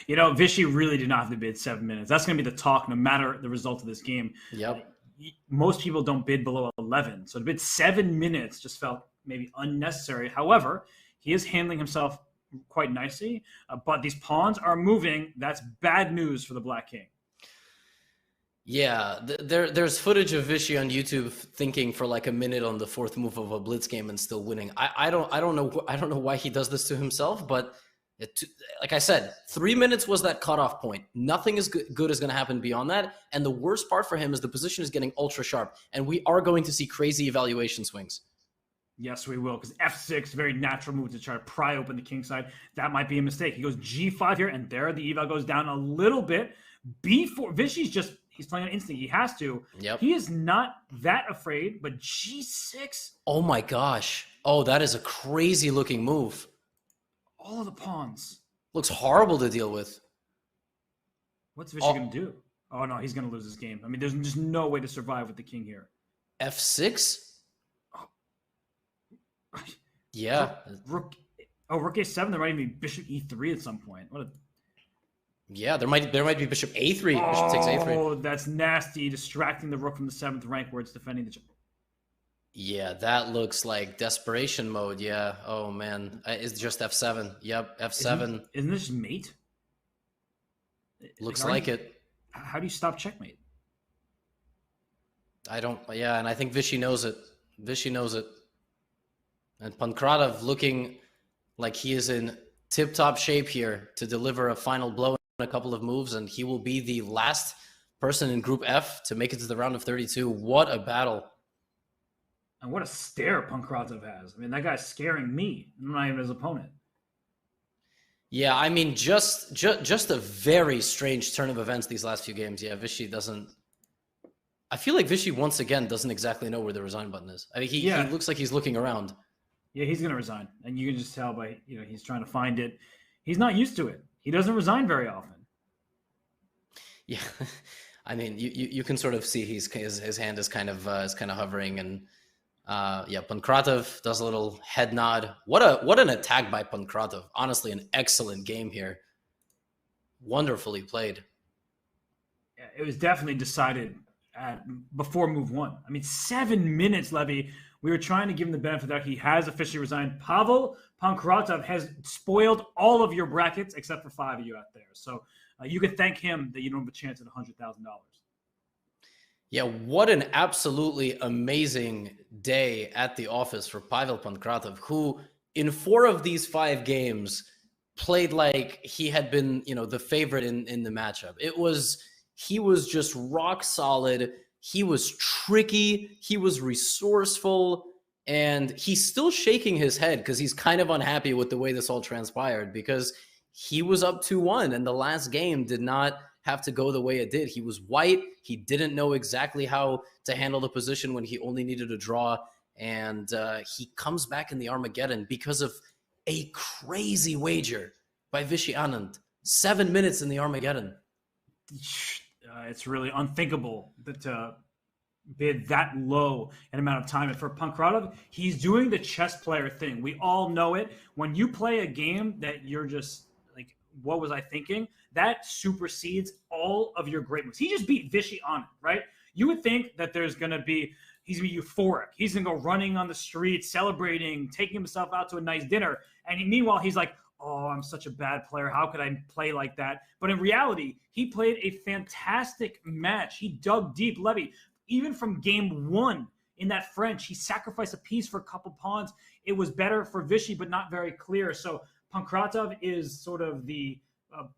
Vishy really did not have to bid 7 minutes. That's going to be the talk no matter the result of this game. Yep. Most people don't bid below 11. So to bid 7 minutes just felt maybe unnecessary. However, he is handling himself quite nicely, but these pawns are moving. That's bad news for the Black King. Yeah, there's footage of Vishy on YouTube thinking for like a minute on the 4th move of a blitz game and still winning. I don't know why he does this to himself, but like I said, 3 minutes was that cutoff point. Nothing is good is going to happen beyond that. And the worst part for him is the position is getting ultra sharp, and we are going to see crazy evaluation swings. Yes, we will, because f6, very natural move to try to pry open the king side. That might be a mistake. He goes g5 here, and there the eval goes down a little bit. b4, Vishy's he's playing on instinct. He has to. Yep. He is not that afraid, but g6. Oh my gosh. Oh, that is a crazy looking move. All of the pawns. Looks horrible to deal with. What's Vishy going to do? Oh, no, he's going to lose this game. I mean, there's just no way to survive with the king here. f6? Yeah. Rook a7. There might even be bishop e3 at some point. Yeah, there might be bishop a3. Bishop takes a3. Oh, that's nasty. Distracting the rook from the 7th rank where it's defending the... Yeah, that looks like desperation mode. Yeah. Oh, man. It's just f7. Yep, f7. Isn't this mate? Looks like it. How do you stop checkmate? I don't... Yeah, and I think Vishy knows it. Vishy knows it. And Pankratov looking like he is in tip-top shape here to deliver a final blow in a couple of moves, and he will be the last person in Group F to make it to the round of 32. What a battle. And what a stare Pankratov has. I mean, that guy's scaring me. I'm not even his opponent. Yeah, I mean, just a very strange turn of events these last few games. Yeah, Vishy doesn't... I feel like Vishy, once again, doesn't exactly know where the resign button is. I mean, he looks like he's looking around. Yeah, he's going to resign. And you can just tell by, he's trying to find it. He's not used to it. He doesn't resign very often. Yeah, I mean, you can sort of see his hand is kind of hovering, and Pankratov does a little head nod. What an attack by Pankratov. Honestly, an excellent game here. Wonderfully played. Yeah, it was definitely decided before move 1. I mean, 7 minutes, Levy. We were trying to give him the benefit that he has officially resigned. Pavel Pankratov has spoiled all of your brackets except for 5 of you out there. So you can thank him that you don't have a chance at $100,000. Yeah, what an absolutely amazing day at the office for Pavel Pankratov, who in 4 of these 5 games played like he had been, the favorite in the matchup. He was just rock solid. He was tricky. He was resourceful. And he's still shaking his head because he's kind of unhappy with the way this all transpired, because he was up 2-1 and the last game did not have to go the way it did. He was white. He didn't know exactly how to handle the position when he only needed a draw. And he comes back in the Armageddon because of a crazy wager by Vishy Anand. 7 minutes in the Armageddon. It's really unthinkable to bid that low an amount of time. And for Pankratov, he's doing the chess player thing. We all know it. When you play a game that you're just like, what was I thinking? That supersedes all of your great moves. He just beat Vishy Anand, right? You would think that he's going to be euphoric. He's going to go running on the street, celebrating, taking himself out to a nice dinner. And meanwhile, he's like, oh, I'm such a bad player. How could I play like that? But in reality, he played a fantastic match. He dug deep. Levy, even from game 1 in that French, he sacrificed a piece for a couple pawns. It was better for Vishy, but not very clear. So Pankratov is sort of the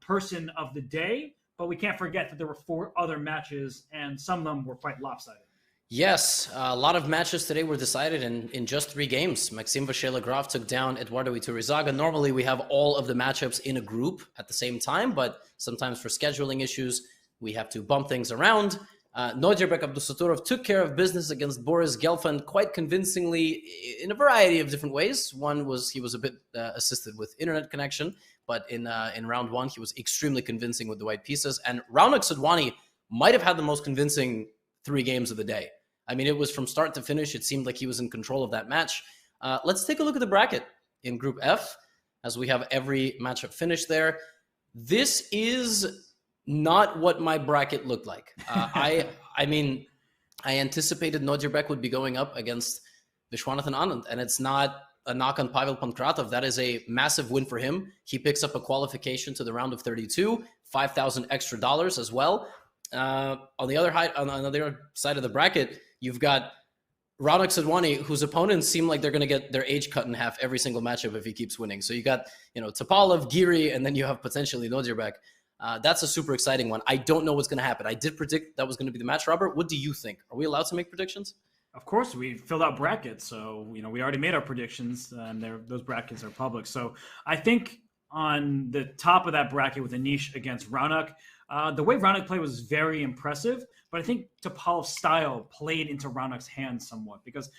person of the day, but we can't forget that there were 4 other matches, and some of them were quite lopsided. Yes, a lot of matches today were decided in just 3 games. Maxim Vachier-Lagrave took down Eduardo Iturrizaga. Normally, we have all of the matchups in a group at the same time, but sometimes for scheduling issues, we have to bump things around. Nodirbek Abdusaturov took care of business against Boris Gelfand quite convincingly in a variety of different ways. One was he was a bit assisted with internet connection, but in round 1, he was extremely convincing with the white pieces. And Raunak Sudwani might have had the most convincing 3 games of the day. I mean, it was from start to finish. It seemed like he was in control of that match. Let's take a look at the bracket in Group F, as we have every matchup finished there. This is not what my bracket looked like. I mean, I anticipated Nodirbek would be going up against Vishwanathan Anand, and it's not a knock on Pavel Pankratov. That is a massive win for him. He picks up a qualification to the round of 32, $5,000 extra as well. On the other side of the bracket, you've got Raunak Sudwani, whose opponents seem like they're going to get their age cut in half every single matchup if he keeps winning. So you got, Topalov, Giri, and then you have potentially Nodirbek. That's a super exciting one. I don't know what's going to happen. I did predict that was going to be the match, Robert. What do you think? Are we allowed to make predictions? Of course, we filled out brackets. So, we already made our predictions, and those brackets are public. So I think on the top of that bracket with Anish against Raunak, the way Raunak played was very impressive, but I think Topalov's style played into Raunak's hands somewhat, because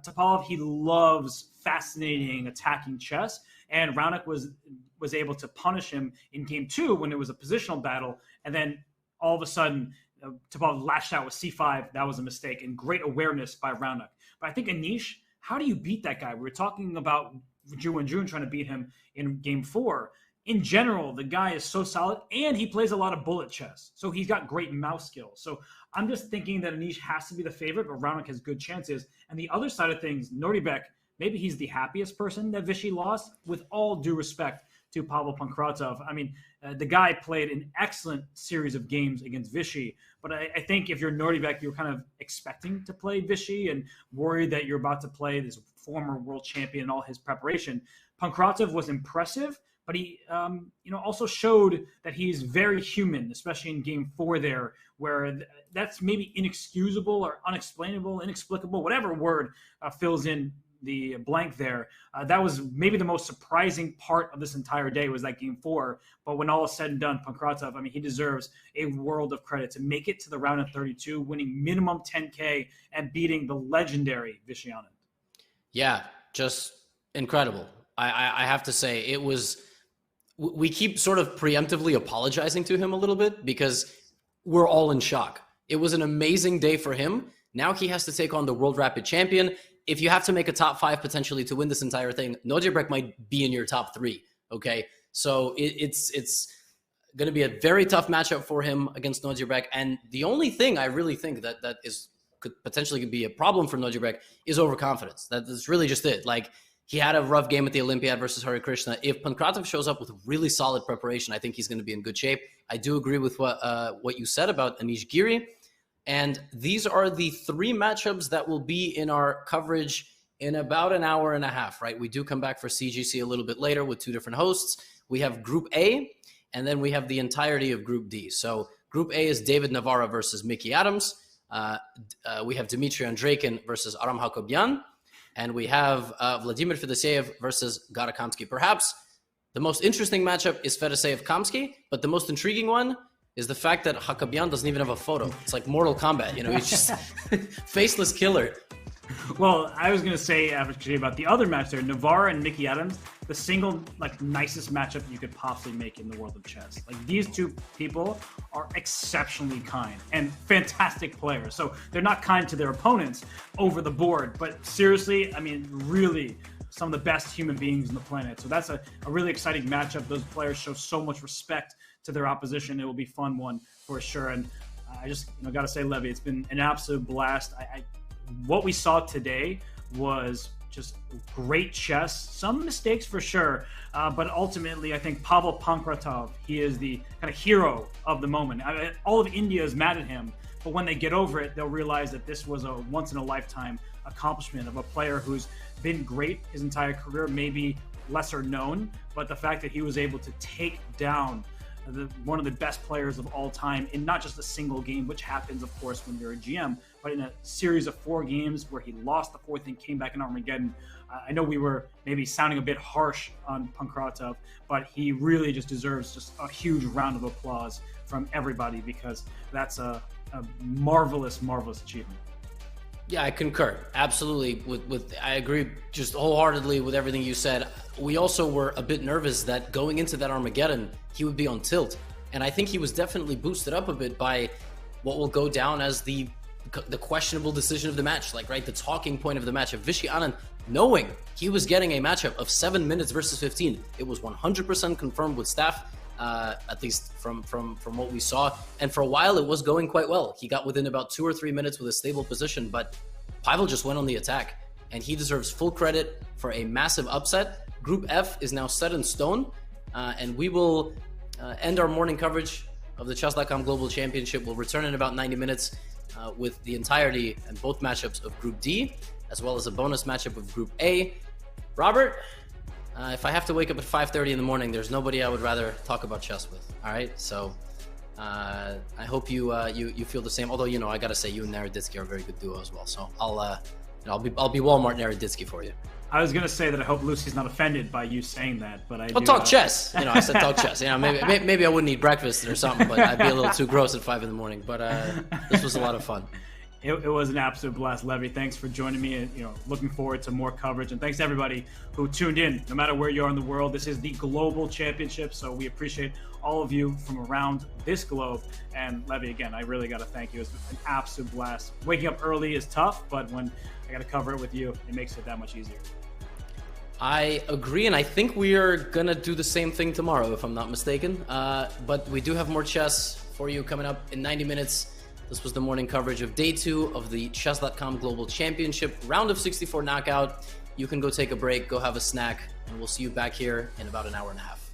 Topalov, he loves fascinating attacking chess, and Raunak was able to punish him in game 2 when it was a positional battle, and then all of a sudden Topalov lashed out with c5. That was a mistake, and great awareness by Raunak. But I think Anish, how do you beat that guy? We were talking about Ju Wenjun trying to beat him in game 4. In general, the guy is so solid, and he plays a lot of bullet chess. So he's got great mouse skills. So I'm just thinking that Anish has to be the favorite, but Raunak has good chances. And the other side of things, Nodirbek, maybe he's the happiest person that Vishy lost. With all due respect to Pavel Pankratov. I mean, the guy played an excellent series of games against Vichy, but I think if you're Nordjebek, you're kind of expecting to play Vichy and worried that you're about to play this former world champion and all his preparation. Pankratov was impressive, but he also showed that he's very human, especially in game 4 there, where that's maybe inexcusable or unexplainable, inexplicable, whatever word fills in the blank there. That was maybe the most surprising part of this entire day, was that game 4. But when all is said and done, Pankratov, I mean, he deserves a world of credit to make it to the round of 32, winning minimum 10K and beating the legendary Vichy Anand. Yeah, just incredible. I have to say, it was, we keep sort of preemptively apologizing to him a little bit because we're all in shock. It was an amazing day for him. Now he has to take on the world rapid champion. If you have to make a top 5 potentially to win this entire thing, Nordjebek might be in your top 3. Okay, so it's going to be a very tough matchup for him against Nordjebek. And the only thing I really think that could potentially be a problem for Nordjebek is overconfidence. That's really just it. Like, he had a rough game at the Olympiad versus Hare Krishna. If Pankratov shows up with really solid preparation, I think he's going to be in good shape. I do agree with what you said about Anish Giri. And these are the 3 matchups that will be in our coverage in about an hour and a half, right? We do come back for CGC a little bit later with 2 different hosts. We have Group A, and then we have the entirety of Group D. So Group A is David Navarra versus Mickey Adams. We have Dmitry Andreikin versus Aram Hakobyan. And we have Vladimir Fedoseev versus Gara Kamsky. Perhaps the most interesting matchup is Fedoseev-Kamsky, but the most intriguing one is the fact that Hakobyan doesn't even have a photo. It's like Mortal Kombat, he's just faceless killer. Well, I was going to say actually about the other match there, Navarra and Mickey Adams, the single nicest matchup you could possibly make in the world of chess. Like, these 2 people are exceptionally kind and fantastic players. So they're not kind to their opponents over the board, but seriously, I mean, really some of the best human beings on the planet. So that's a really exciting matchup. Those players show so much respect to their opposition. It will be a fun one for sure. And I just got to say, Levy, it's been an absolute blast. What we saw today was just great chess, some mistakes for sure, but ultimately I think Pavel Pankratov, he is the kind of hero of the moment. All of India is mad at him, but when they get over it, they'll realize that this was a once-in-a-lifetime accomplishment of a player who's been great his entire career, maybe lesser known, but the fact that he was able to take down one of the best players of all time in not just a single game, which happens, of course, when you're a GM, but in a series of 4 games where he lost the 4th and came back in Armageddon. I know we were maybe sounding a bit harsh on Pankratov, but he really just deserves just a huge round of applause from everybody, because that's a marvelous, marvelous achievement. Yeah, I concur. Absolutely. I agree just wholeheartedly with everything you said. We also were a bit nervous that going into that Armageddon, he would be on tilt. And I think he was definitely boosted up a bit by what will go down as the questionable decision of the match, the talking point of the match of Vichy Anand, knowing he was getting a matchup of 7 minutes versus 15. It was 100% confirmed with staff, at least from what we saw. And for a while, it was going quite well. He got within about 2 or 3 minutes with a stable position, but Pavel just went on the attack, and he deserves full credit for a massive upset. Group F is now set in stone, and we will end our morning coverage of the Chess.com Global Championship. We'll return in about 90 minutes with the entirety and both matchups of Group D, as well as a bonus matchup of Group A. Robert, if I have to wake up at 5:30 in the morning, there's nobody I would rather talk about chess with. All right, so I hope you feel the same. Although I gotta say, you and Naroditsky are a very good duo as well. So I'll be Walmart Naroditsky for you. I was gonna say that I hope Lucy's not offended by you saying that, but I'll talk chess. I said talk chess. Maybe I wouldn't eat breakfast or something, but I'd be a little too gross at 5 in the morning. But this was a lot of fun. It was an absolute blast, Levy. Thanks for joining me, and looking forward to more coverage. And thanks to everybody who tuned in, no matter where you are in the world. This is the Global Championship, so we appreciate all of you from around this globe. And Levy, again, I really got to thank you. It's an absolute blast. Waking up early is tough, but when I got to cover it with you, it makes it that much easier. I agree, and I think we are gonna do the same thing tomorrow, if I'm not mistaken. But we do have more chess for you coming up in 90 minutes. This was the morning coverage of Day 2 of the Chess.com Global Championship, round of 64 knockout. You can go take a break, go have a snack, and we'll see you back here in about an hour and a half.